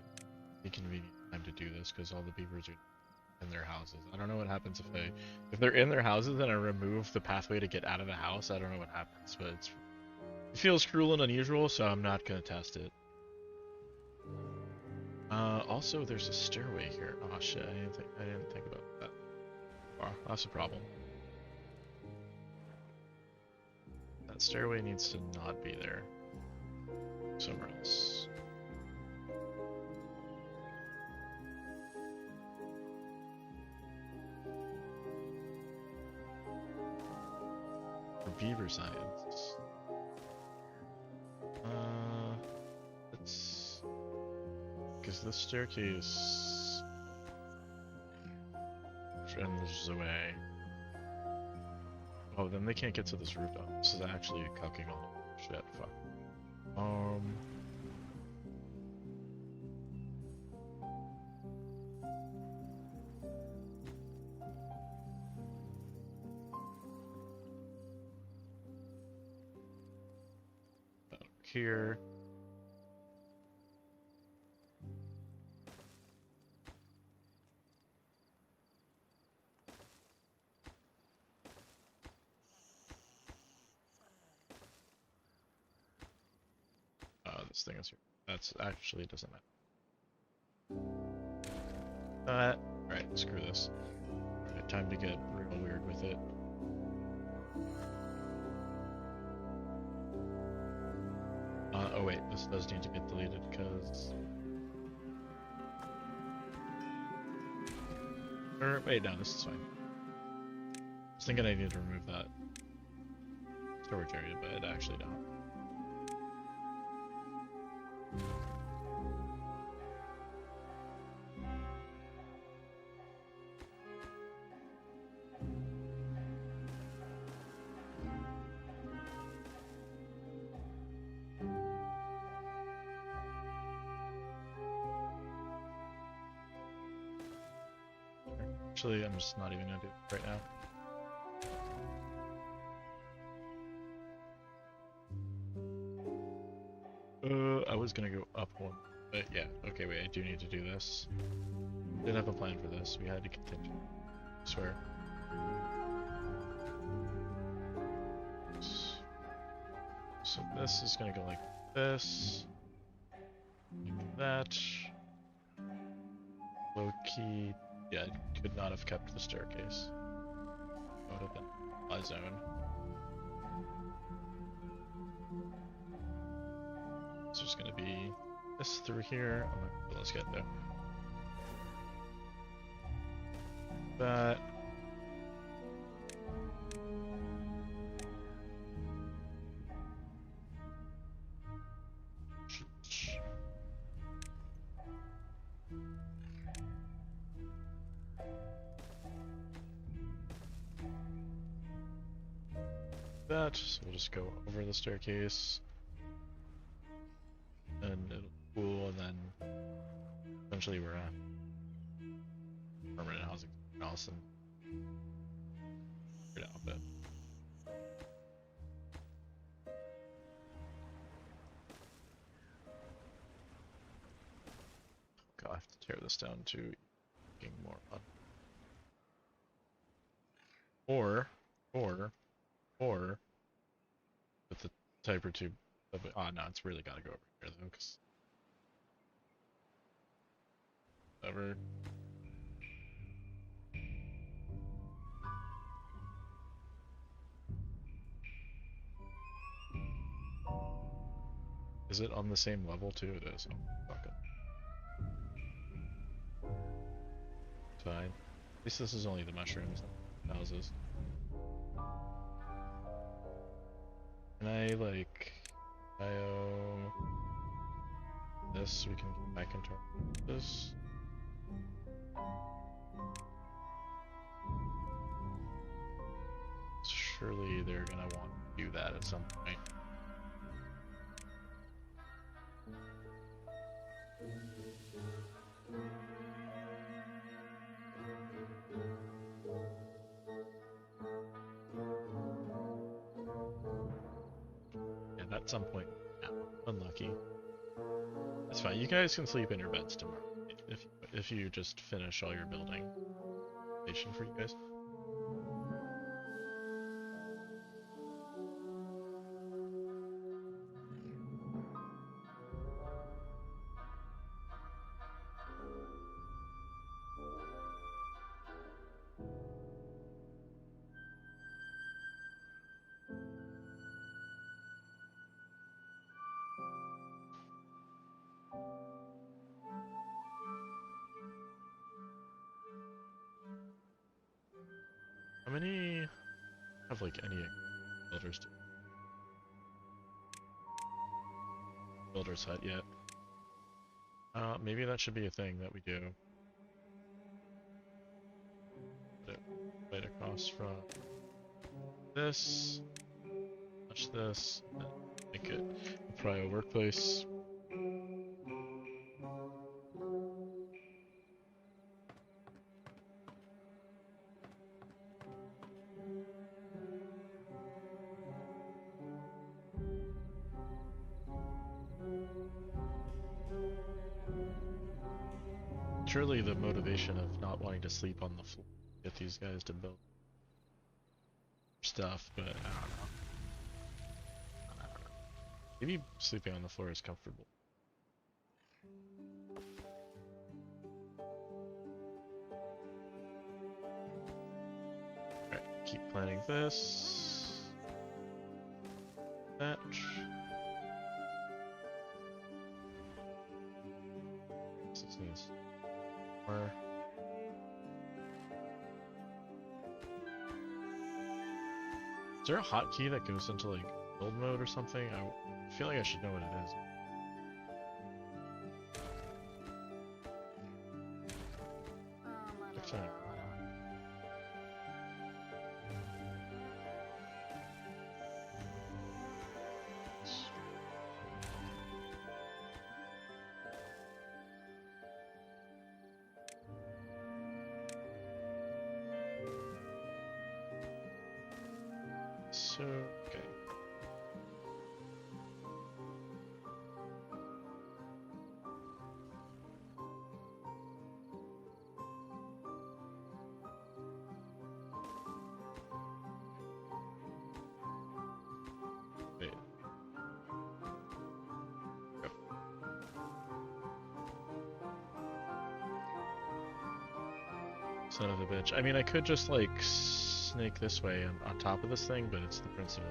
inconvenient time to do this because all the beavers are in their houses. I don't know what happens if they're in their houses and I remove the pathway to get out of the house. I don't know what happens, but it feels cruel and unusual, so I'm not gonna test it. Also, there's a stairway here. Oh shit! I didn't think about that. Oh, that's a problem. That stairway needs to not be there. Somewhere else. For beaver science. Let's... Because this staircase... trends away. Oh, then they can't get to this rooftop. This is actually cucking all shit, fuck. Here. This thing is here. That's actually doesn't matter. Alright, screw this. Right, time to get real weird with it. Oh wait, this does need to get deleted because... Or, wait, no, this is fine. I was thinking I need to remove that storage area, but I actually don't. Actually, I'm just not even gonna do it right now. I was gonna go up one, but yeah, okay, wait, I do need to do this. Didn't have a plan for this, we had to continue. I swear. So this is gonna go like this. Like that. Low key, yeah, could not have kept the staircase. That would have been my zone. So there's gonna be this through here. Oh my, let's get there. That. That, so we'll just go over the staircase. And it'll cool, and then eventually we're at permanent housing else and figure it out a bit. God, I have to tear this down to getting more fun. Or with the typer tube. Oh no, it's really gotta go over here though, because whatever. Is it on the same level too? It is. Oh, fuck it. Fine. At least this is only the mushrooms and houses. Can I like this? We can get back into this. Surely they're gonna want to do that at some point. And at some point, yeah, unlucky. That's fine. You guys can sleep in your beds tomorrow if you just finish all your building. Station for you guys. How many have like any builders do? Builder's hut yet? Maybe that should be a thing that we do. Put it right across from this, touch this, and make it a prio workplace. Surely the motivation of not wanting to sleep on the floor get these guys to build stuff, but I don't know. Maybe sleeping on the floor is comfortable. Alright, keep planning this. That. This needs more. Is there a hotkey that goes into like build mode or something? I feel like I should know what it is. Fine. Son of a bitch. I mean, I could just like snake this way on top of this thing, but it's the principle.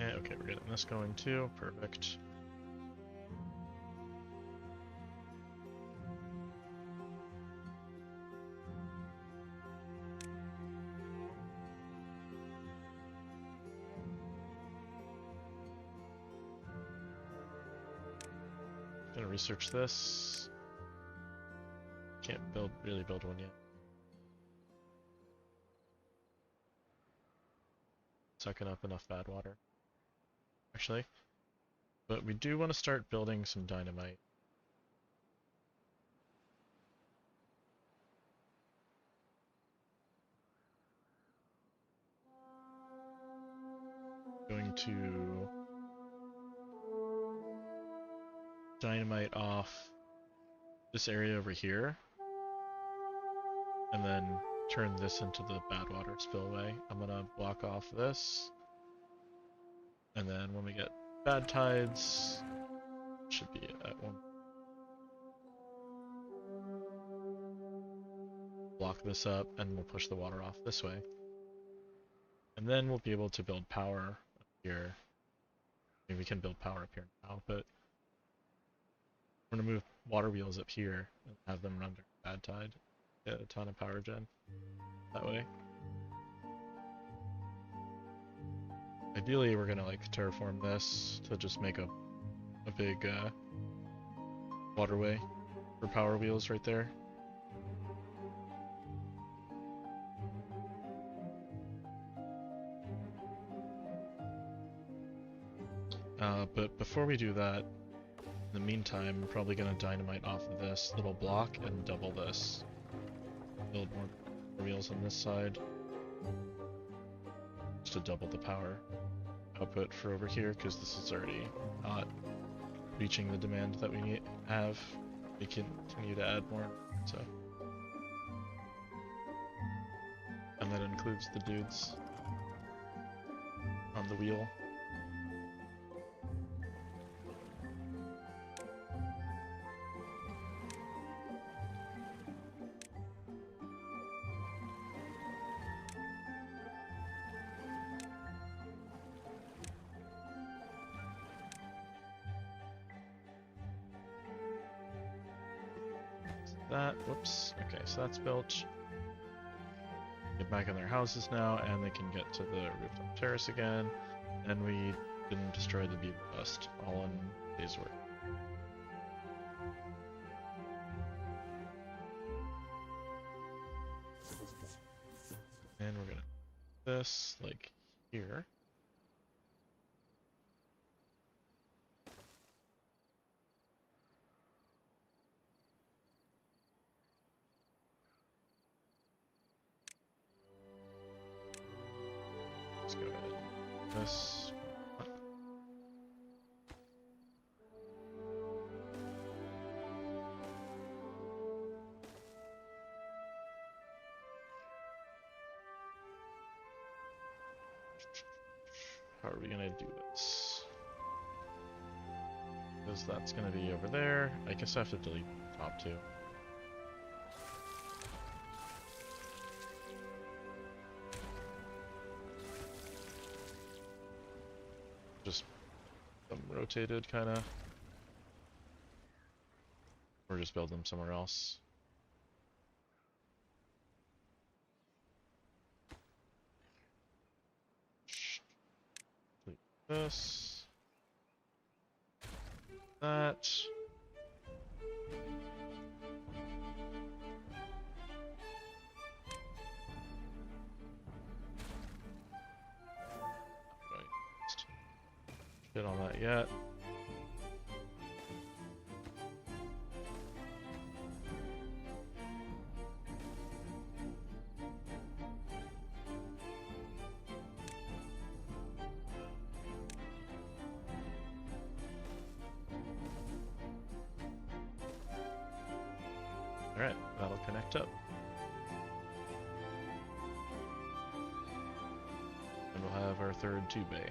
Yeah, okay, we're getting this going too. Perfect. Gonna research this. Can't really build one yet. Sucking up enough bad water, actually. But we do want to start building some dynamite. Going to dynamite off this area over here, and then turn this into the bad water spillway. I'm gonna block off this, and then when we get bad tides, should be at one. Block this up, and we'll push the water off this way. And then we'll be able to build power up here. I mean, we can build power up here now, but we're gonna move water wheels up here and have them run during bad tide. Get a ton of power gen that way. Ideally, we're gonna like terraform this to just make a big waterway for power wheels right there. But before we do that, in the meantime, we're probably gonna dynamite off of this little block and double this. Build more wheels on this side. Just to double the power output for over here, because this is already not reaching the demand that we have. We can continue to add more, so. And that includes the dudes on the wheel. That, whoops, okay, so that's built. Get back in their houses now, and they can get to the rooftop terrace again, and we didn't destroy the beaver bust, all in a day's work. And we're gonna do this, like, here. Let's go ahead and do this. How are we gonna do this? Because that's gonna be over there. I guess I have to delete the top two. Just them rotated, kinda. Or just build them somewhere else. Delete this. That. Shit on that yet. finished up. And we'll have our third 2-bay.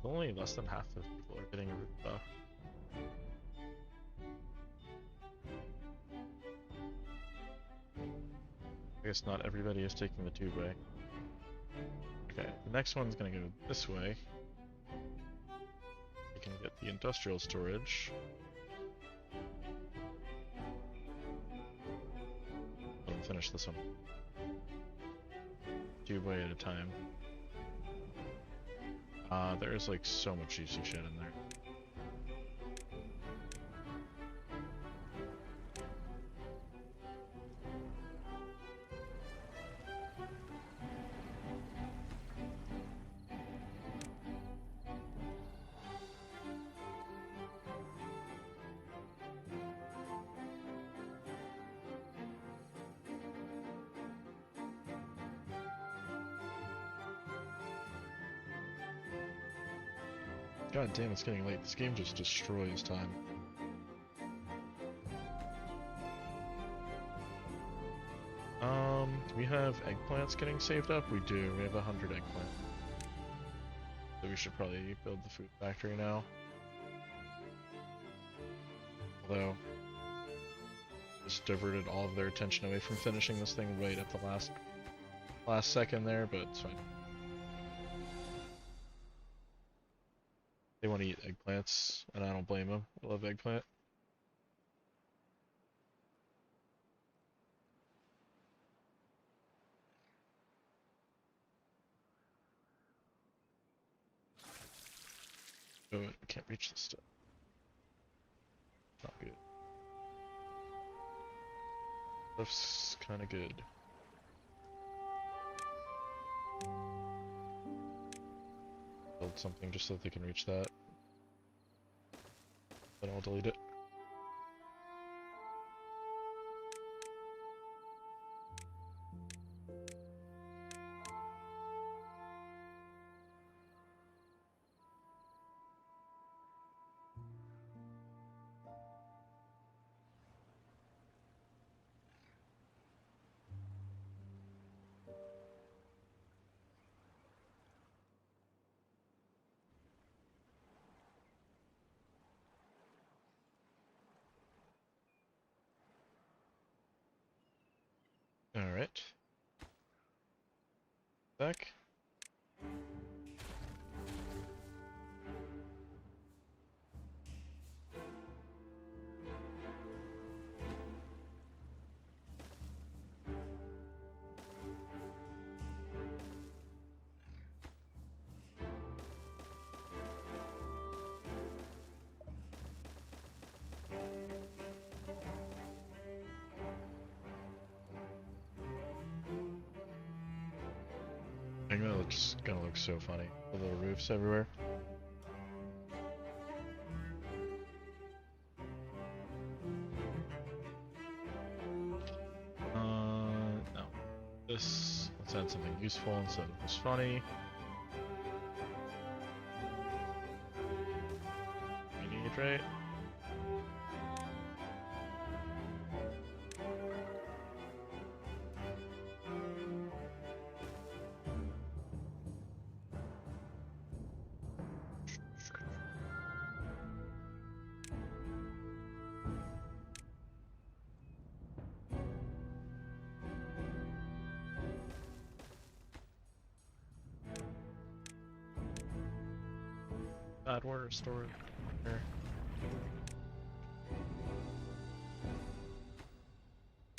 Only less than half of people are getting a roof buff. I guess not everybody is taking the 2-bay. Okay, the next one's gonna go this way. We can get the industrial storage. Let me finish this one. 2-bay at a time. There's like so much juicy shit in there. God damn, it's getting late. This game just destroys time. Do we have eggplants getting saved up? We do. We have 100 eggplant. So we should probably build the food factory now. Although, just diverted all of their attention away from finishing this thing right at the last second there, but it's fine. They want to eat eggplants, and I don't blame them. I love eggplant. Oh, I can't reach this stuff. Not good. Looks kinda good. Build something just so that they can reach that. Then I'll delete it. Alright. Back. I think that looks gonna look so funny. The little roofs everywhere. No. This, let's add something useful instead of just funny. We need, right? Bad water storage here.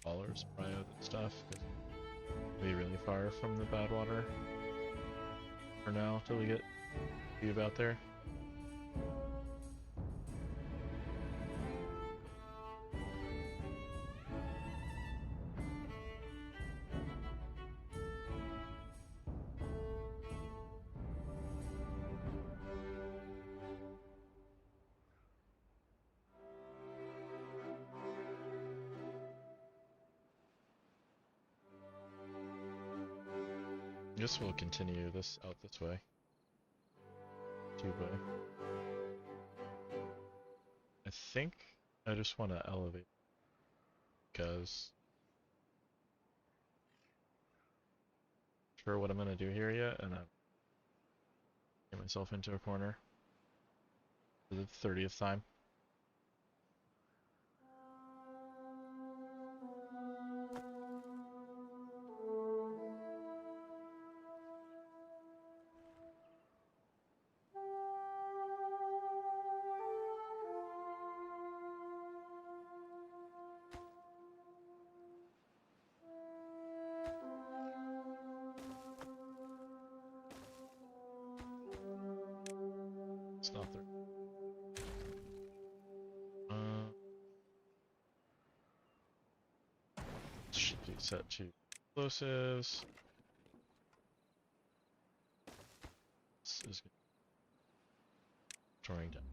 Ballers, probably that stuff. We'll be really far from the bad water for now till we get Cube out there. guess we'll continue this out this way. 2-way. I think I just want to elevate because sure what I'm gonna do here yet, and I'm get myself into a corner for the 30th time. It's not there. Should be set to explosives. This is drawing down.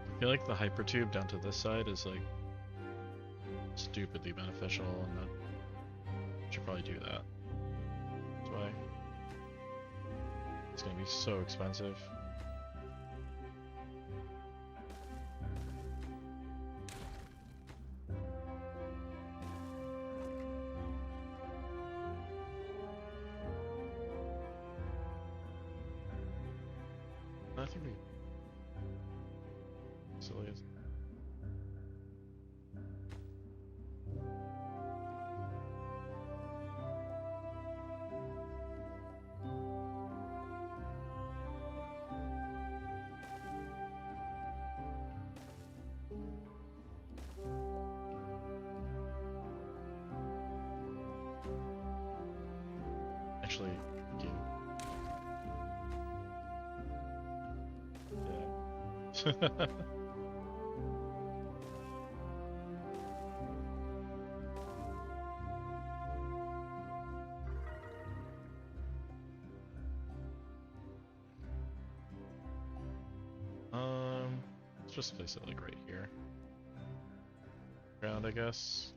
I feel like the hypertube down to this side is like stupidly beneficial, and that should probably do that. That's why it's gonna be so expensive. I think we silly as actually yeah. Let's just place it like right here. Ground, I guess.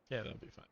Yeah, that'll be fine.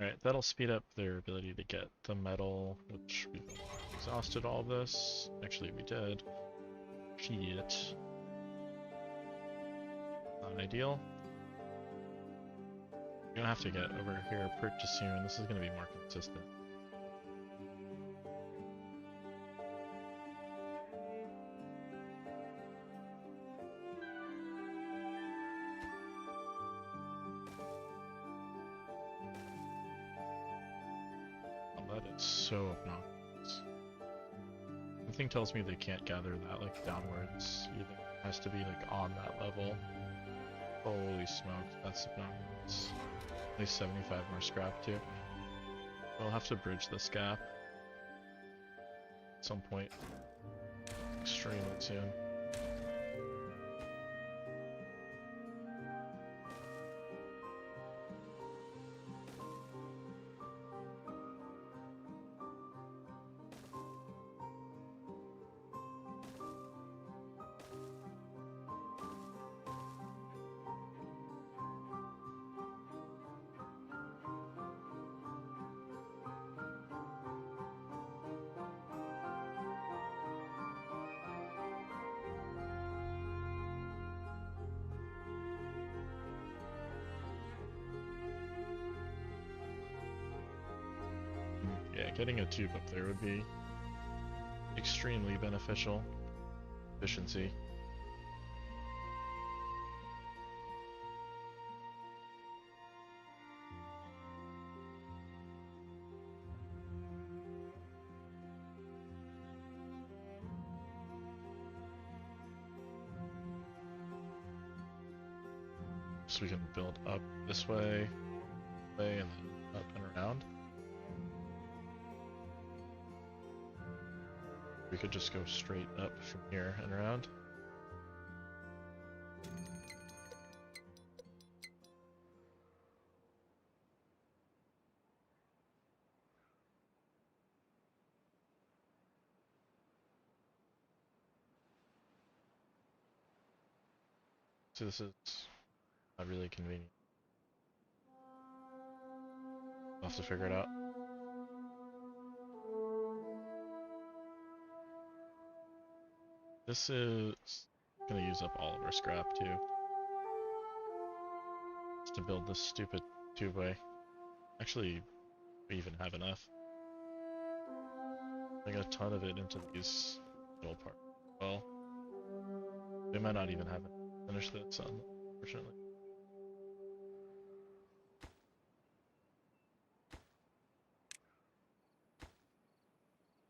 Alright, that'll speed up their ability to get the metal, which we've exhausted all this. Actually, we did. Shit. Not ideal. We're gonna have to get over here pretty soon. This is gonna be more consistent. It's so obnoxious. Something tells me they can't gather that like downwards either. It has to be like on that level. Holy smokes, that's obnoxious. At least 75 more scrap too. We'll have to bridge this gap at some point extremely soon. Yeah, getting a tube up there would be extremely beneficial. Efficiency. So we can build up this way, and then up and around. We could just go straight up from here and around. So this is not really convenient. I'll have to figure it out. This is gonna use up all of our scrap too. Just to build this stupid tubeway. Actually, we even have enough. I got a ton of it into these middle parts. Well, we might not even have it finish this, unfortunately.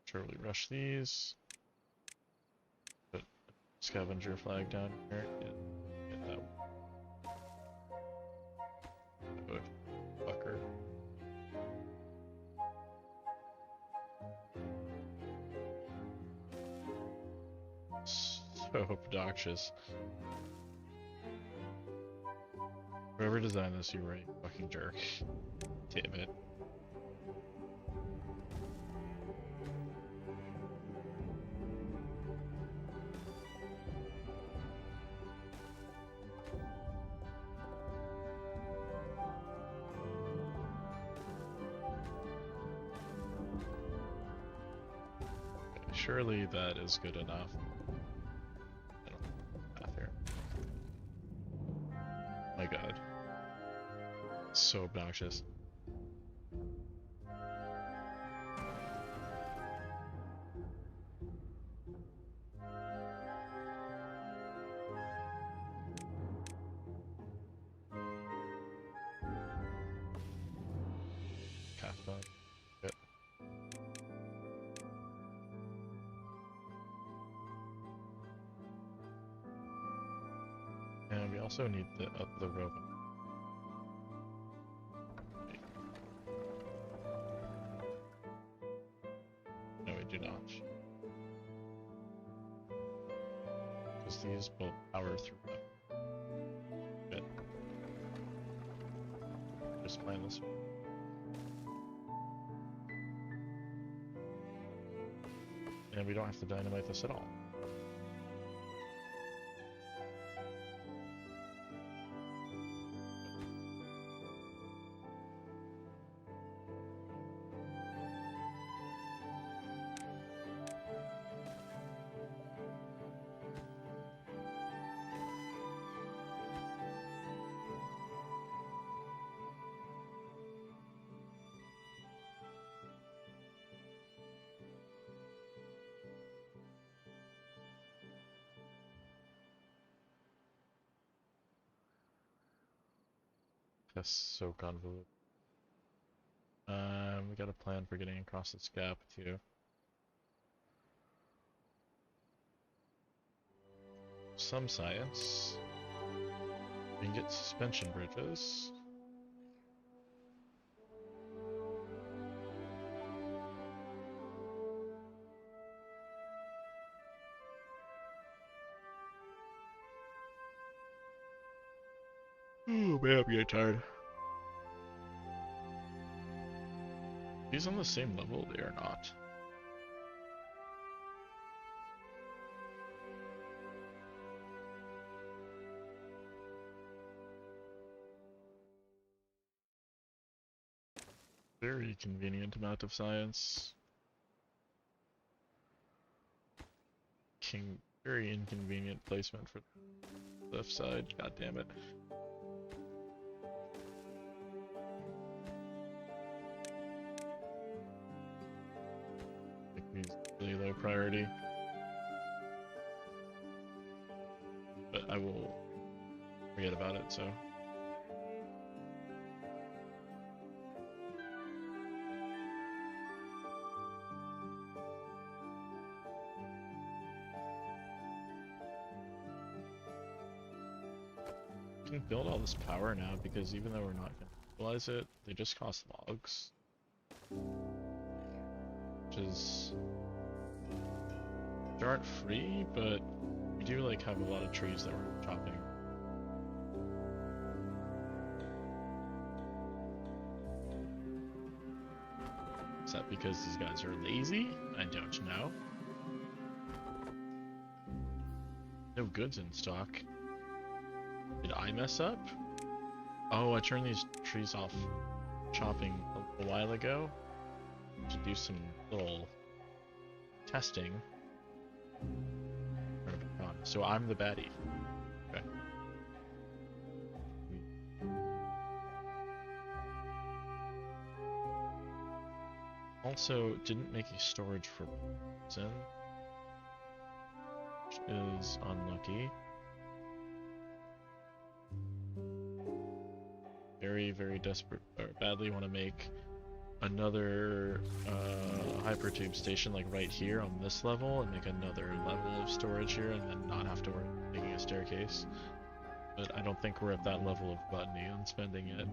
Sure, we rush these. Put scavenger flag down here. Get that good fucker. So obnoxious. Whoever designed this, you were a fucking jerk. Damn it. Surely that is good enough. I don't know, math here. My god. So obnoxious. Kappa. Good. And we also need the robot. No, we do not. Because these will power through them. Good. Just plan this one. And we don't have to dynamite this at all. That's so convoluted. We got a plan for getting across this gap too. Some science. We can get suspension bridges. Oh man, I'm getting tired. These on the same level? They are not. Very convenient amount of science. Very inconvenient placement for the left side. God damn it. He's really low priority. But I will forget about it, so. We can build all this power now because even though we're not going to utilize it, they just cost logs. Which is... They aren't free, but we do like have a lot of trees that we're chopping. Is that because these guys are lazy? I don't know. No goods in stock. Did I mess up? Oh, I turned these trees off chopping a while ago to do some little testing. So I'm the baddie. Okay. Also, didn't make a storage for Zen, which is unlucky. Very, very desperate, or badly want to make another hypertube station like right here on this level and make another level of storage here and then not have to worry about making a staircase. But I don't think we're at that level of gluttony on spending it.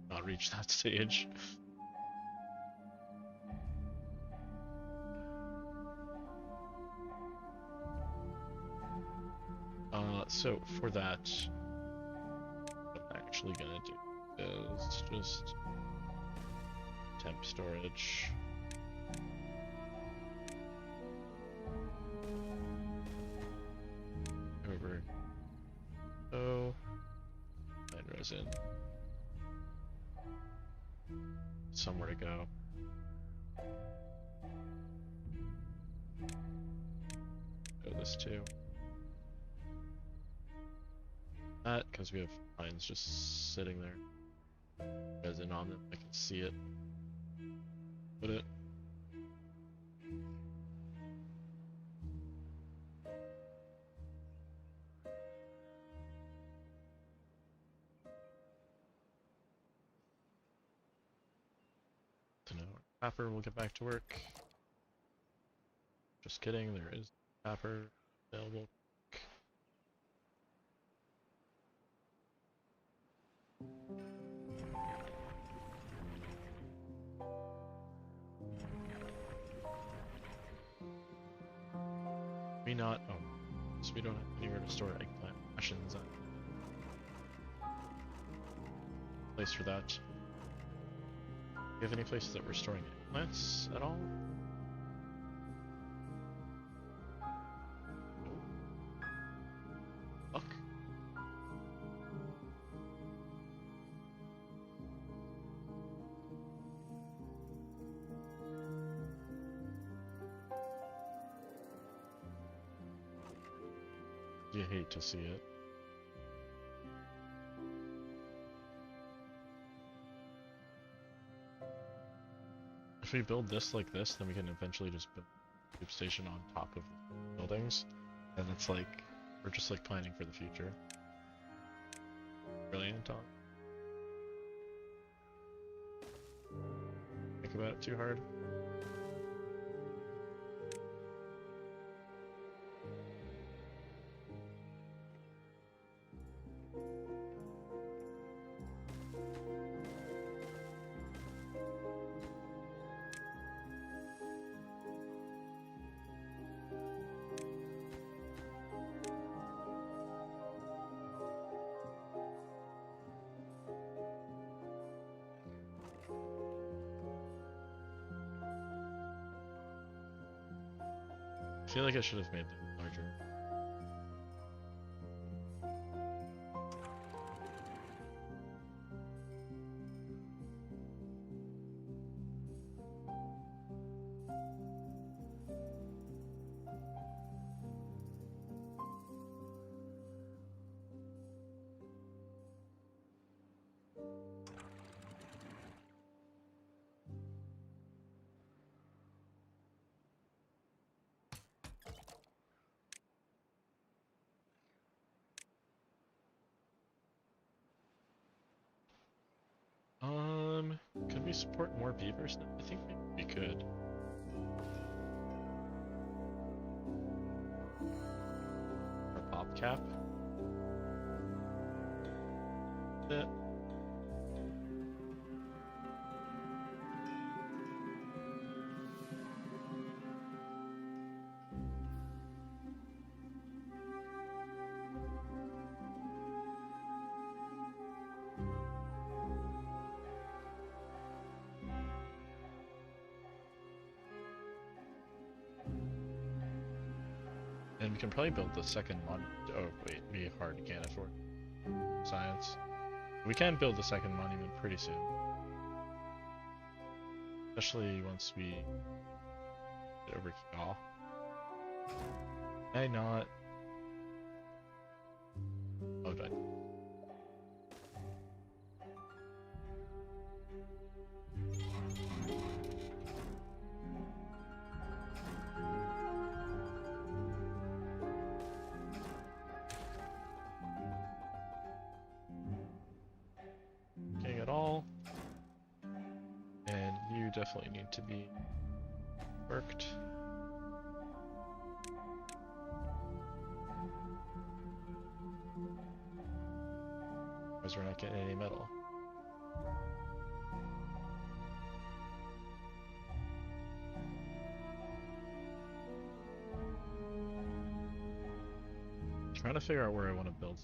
Not reach that stage. So for that, what I'm actually gonna do is just temp storage. Over. Oh, and resin. Somewhere to go. Go this too. That, because we have pines just sitting there. Resin on it, I can see it. Put it. So now Pepper will get back to work. Just kidding, there is Pepper available. Not, oh, so we don't have anywhere to store eggplant rations. Place for that. Do you have any places that we're storing eggplants at all? No. Fuck. You hate to see it. If we build this like this, then we can eventually just build a tube station on top of the buildings. And it's like, we're just like planning for the future. Brilliant, Tom. Think about it too hard. I feel like I should have made them larger. Could we support more beavers? I think we could. Or pop cap. Yeah. And we can probably build the second one. Oh wait, be hard, can't afford science. We can build the second monument pretty soon. Especially once we get over Kigal. Can I not? Oh, did I? Getting it all. And you definitely need to be worked. Because we're not getting any metal. Trying to figure out where I want to build.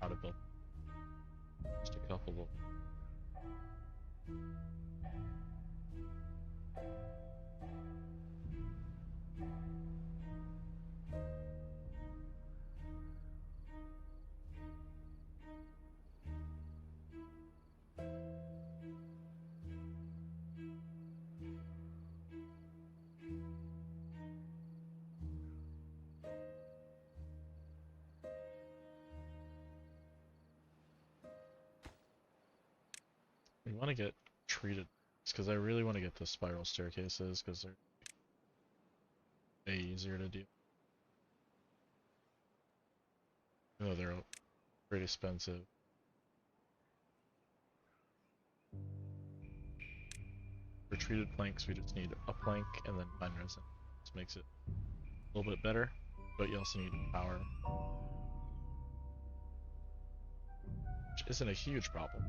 How to build. Just a couple of. We want to get treated because I really want to get the spiral staircases because they're way easier to do. Even though they're pretty expensive. For treated planks, we just need a plank and then fine resin. This makes it a little bit better, but you also need power, which isn't a huge problem.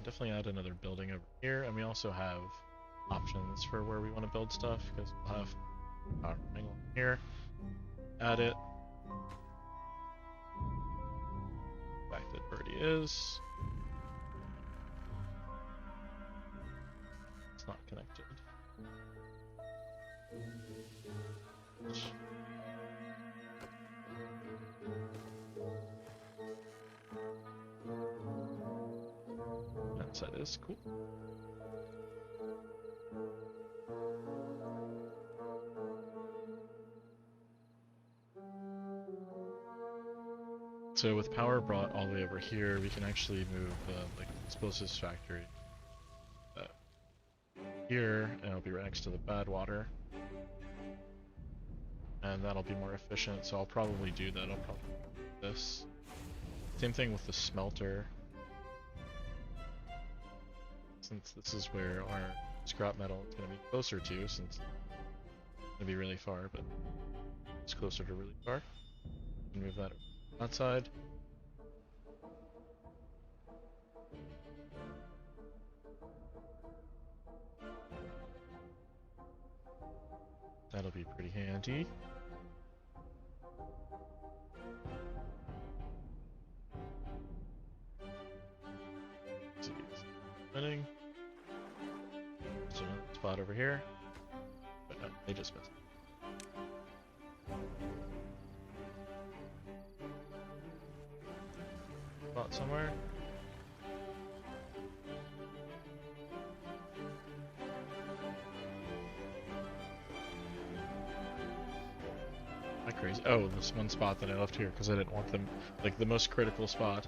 Definitely add another building over here, and we also have options for where we want to build stuff because we'll have power running along here. Add it. The fact that it already is. It's not connected. That is cool. So with power brought all the way over here, we can actually move the explosives factory here, and it'll be right next to the bad water. And that'll be more efficient, so I'll probably do that. I'll probably do this. Same thing with the smelter. Since this is where our scrap metal is going to be closer to, since it's going to be really far, but it's closer to really far. Move that outside. That'll be pretty handy. over here. But no, they just missed. Spot somewhere. Am I crazy? Oh, this one spot that I left here because I didn't want them, like the most critical spot,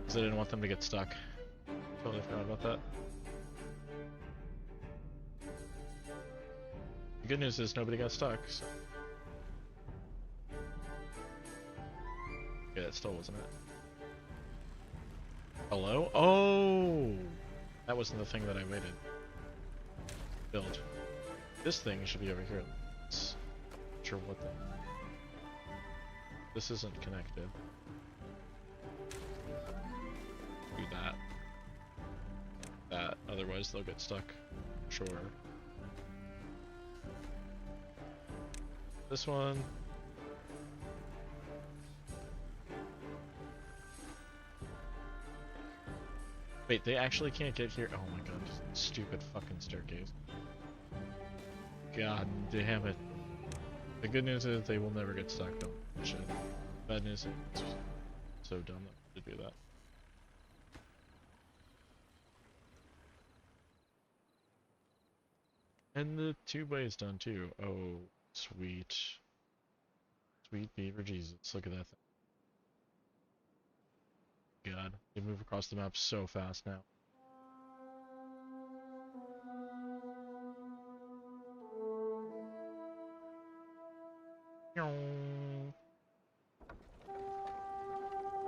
because I didn't want them to get stuck. Totally forgot about that. The good news is nobody got stuck, so. Yeah, it still wasn't it. Hello? Oh! That wasn't the thing that I waited. Build. This thing should be over here. It's not sure what the... This isn't connected. Do that. That. Otherwise they'll get stuck. Sure. This one. Wait, they actually can't get here? Oh my god, stupid fucking staircase. God damn it. The good news is they will never get stuck though. Shit. Bad news is it's so dumb to do that. And the tube-way is done too. Oh, sweet. Sweet beaver Jesus, look at that thing. God, they move across the map so fast now.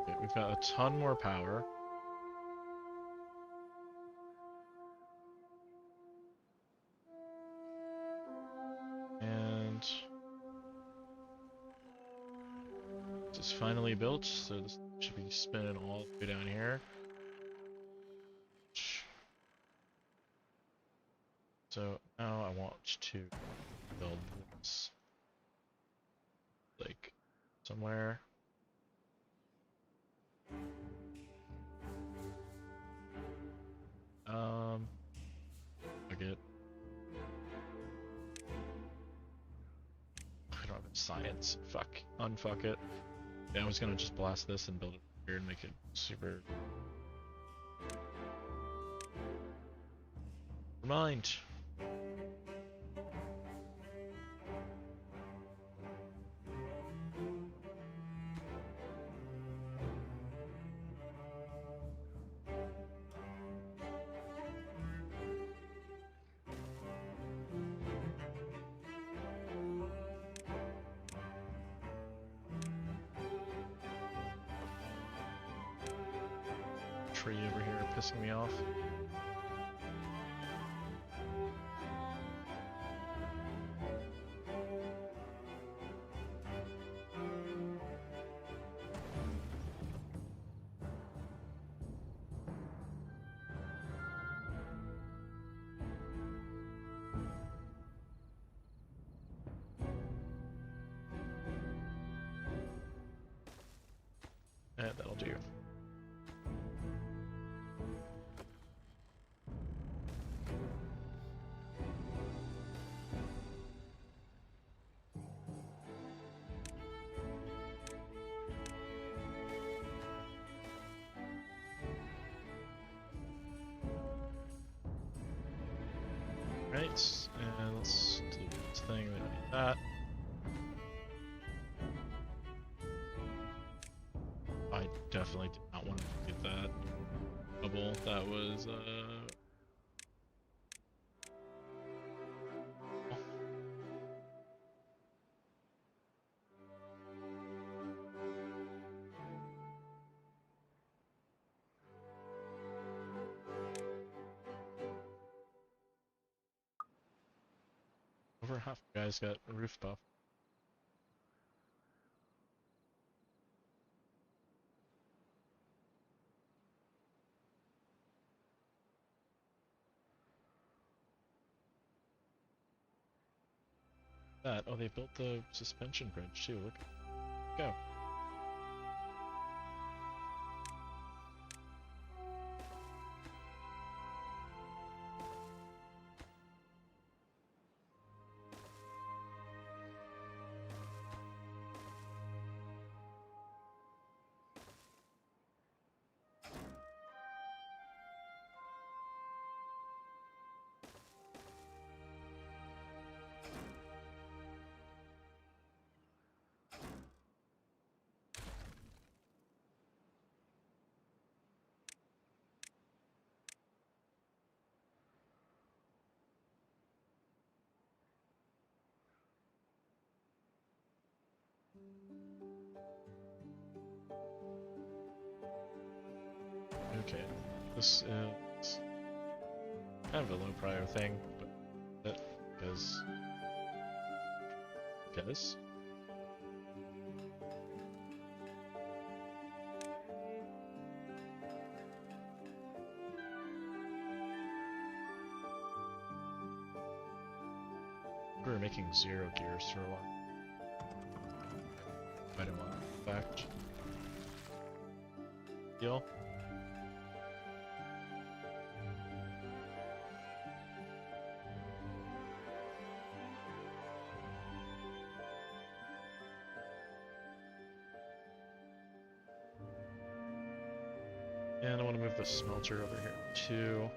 Okay, we've got a ton more power. And this is finally built, so this should be spinning all the way down here. So now I want to build this like somewhere. Fuck it. I don't have science. Fuck. Unfuck it. Yeah, I was gonna just blast this and build it here and make it super. Never mind. Tree over here pissing me off. And that'll do. Right, and let's do this thing, we don't need that. I definitely did not want to get that bubble. That was, over half the guys got a roof buff. That. Oh, they built the suspension bridge too. Look. Go. this is kind of a low prior thing, but because we were making 0 gears for a while. Quite a while, in fact. Deal? And I want to move the smelter over here too.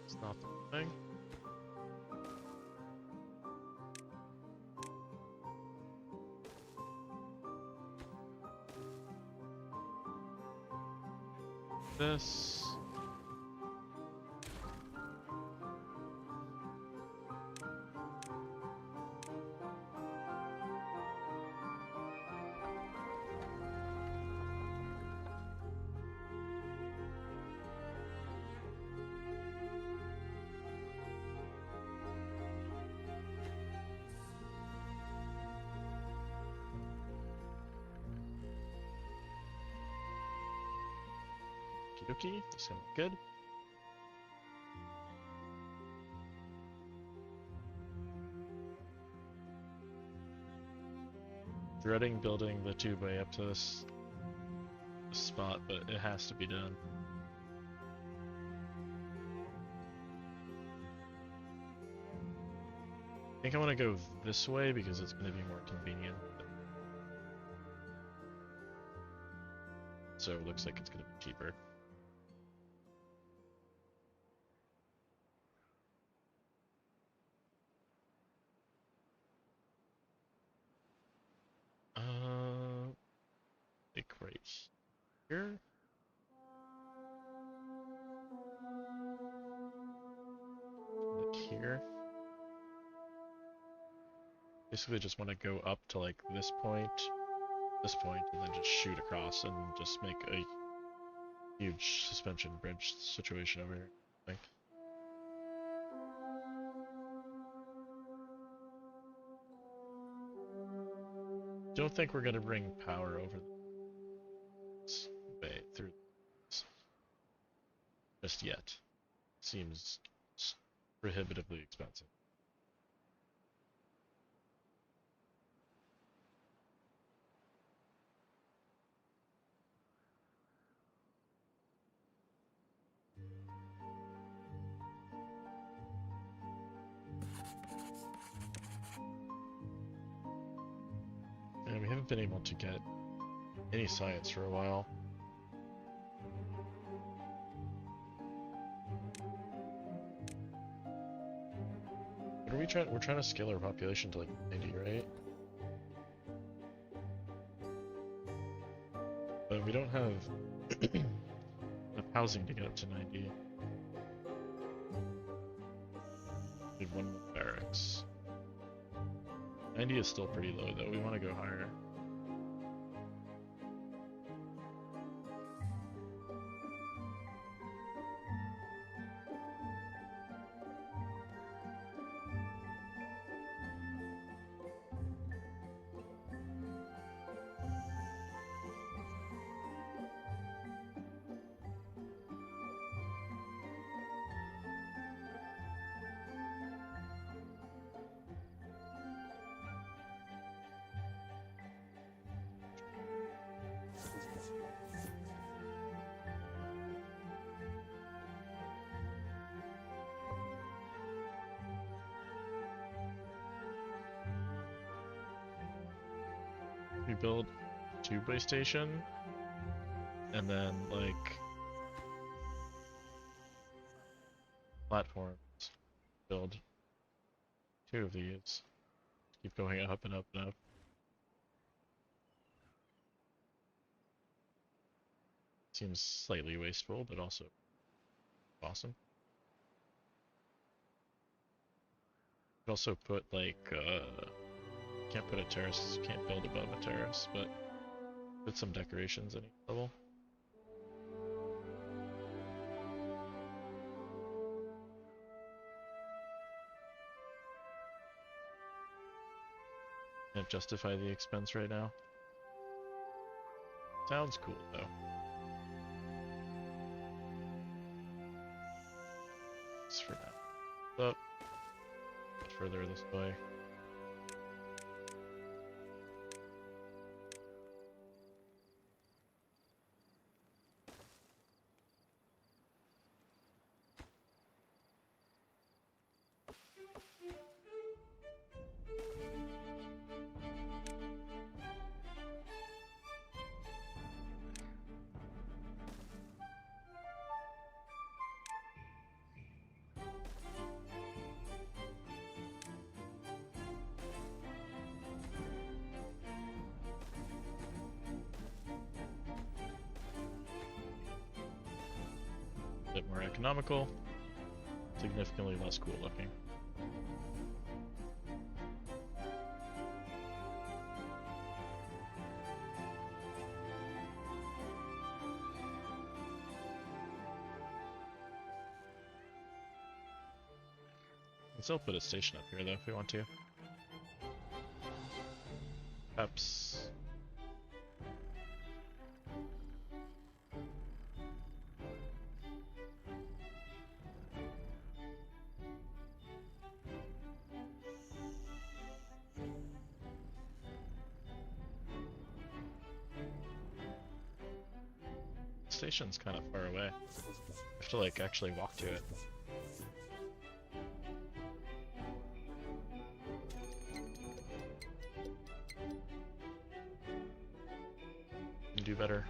It's not the thing. This. Okie, this gonna be good. Dreading building the tubeway up to this spot, but it has to be done. I think I want to go this way because it's going to be more convenient. So it looks like it's going to be cheaper. Like right here. Like here. Basically just want to go up to like this point, and then just shoot across and just make a huge suspension bridge situation over here. Like, don't think we're gonna bring power over this way through this just yet. Seems prohibitively expensive. And we haven't been able to get any science for a while. What are we trying? We're trying to scale our population to like 90, right? But we don't have enough housing to get up to 90. Need one more barracks. 90 is still pretty low though, we want to go higher. We build a tubeway station, and then like platforms. Build 2 of these. Keep going up and up and up. Seems slightly wasteful, but also awesome. Could also put like can't put a terrace, can't build above a terrace, but Put some decorations in each level. Can't justify the expense right now. Sounds cool though. Just for now. Up. Much further this way. Bit more economical, significantly less cool looking. Let's still put a station up here though if we want to. Perhaps. Station's kind of far away. I have to like actually walk to it. Can do better.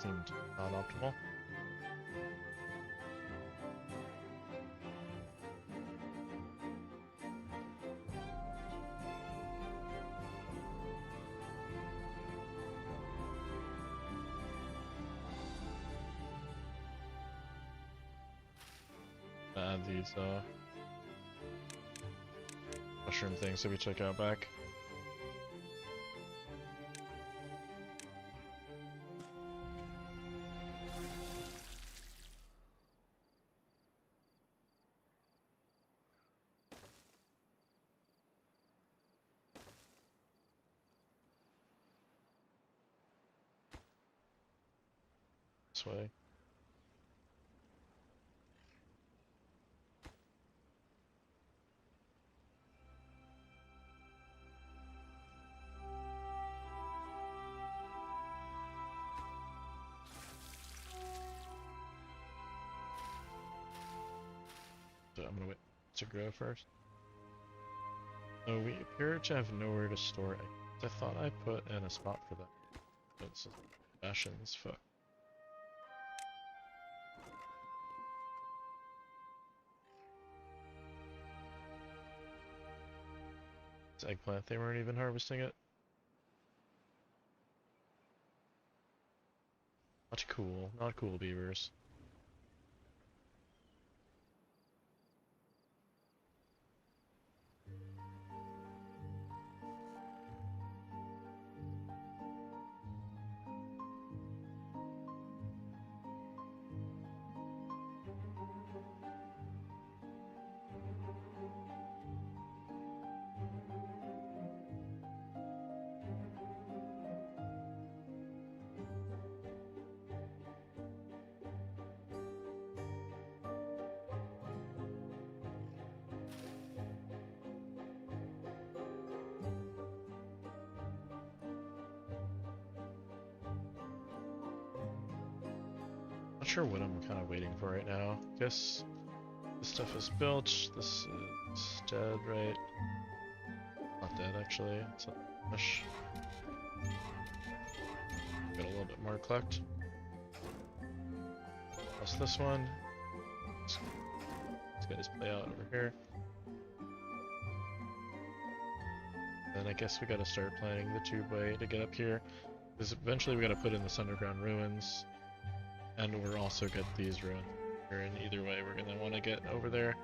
Seemed not optimal. Add these mushroom things that we took out back. This way. So I'm gonna wait to grow first. Oh, we appear to have nowhere to store it. I thought I put in a spot for that. It's fashions, fuck. This eggplant, they weren't even harvesting it. Not cool, not cool, beavers. Not sure what I'm kind of waiting for right now. Guess this stuff is built. This is dead, right? Not dead actually. It's not much. Get a little bit more collect. Plus this one. These guys play out over here. Then I guess we gotta start planning the tubeway to get up here. Because eventually we gotta put in this underground ruins. And we're also get these ruins here, and either way we're gonna wanna get over there.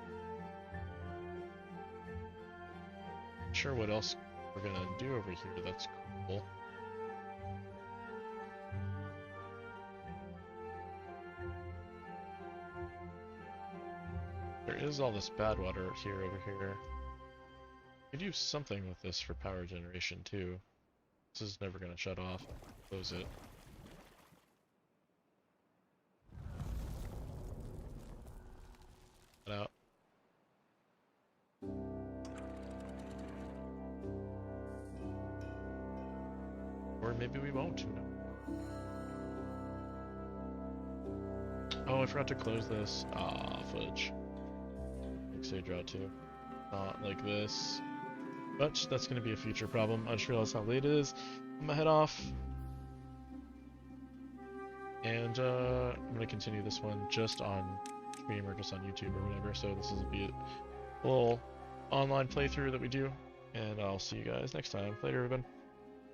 Not sure what else we're gonna do over here that's cool. There is all this bad water here over here. We could use something with this for power generation too. This is never gonna shut off. Close it. Get out. Or maybe we won't. Oh, I forgot to close this. Ah, fudge. Say draw too. Not like this. But that's gonna be a future problem. I just realized how late it is. I'm gonna head off. And I'm gonna continue this one just on stream or just on YouTube or whatever. So this is a little online playthrough that we do. And I'll see you guys next time. Later, everyone.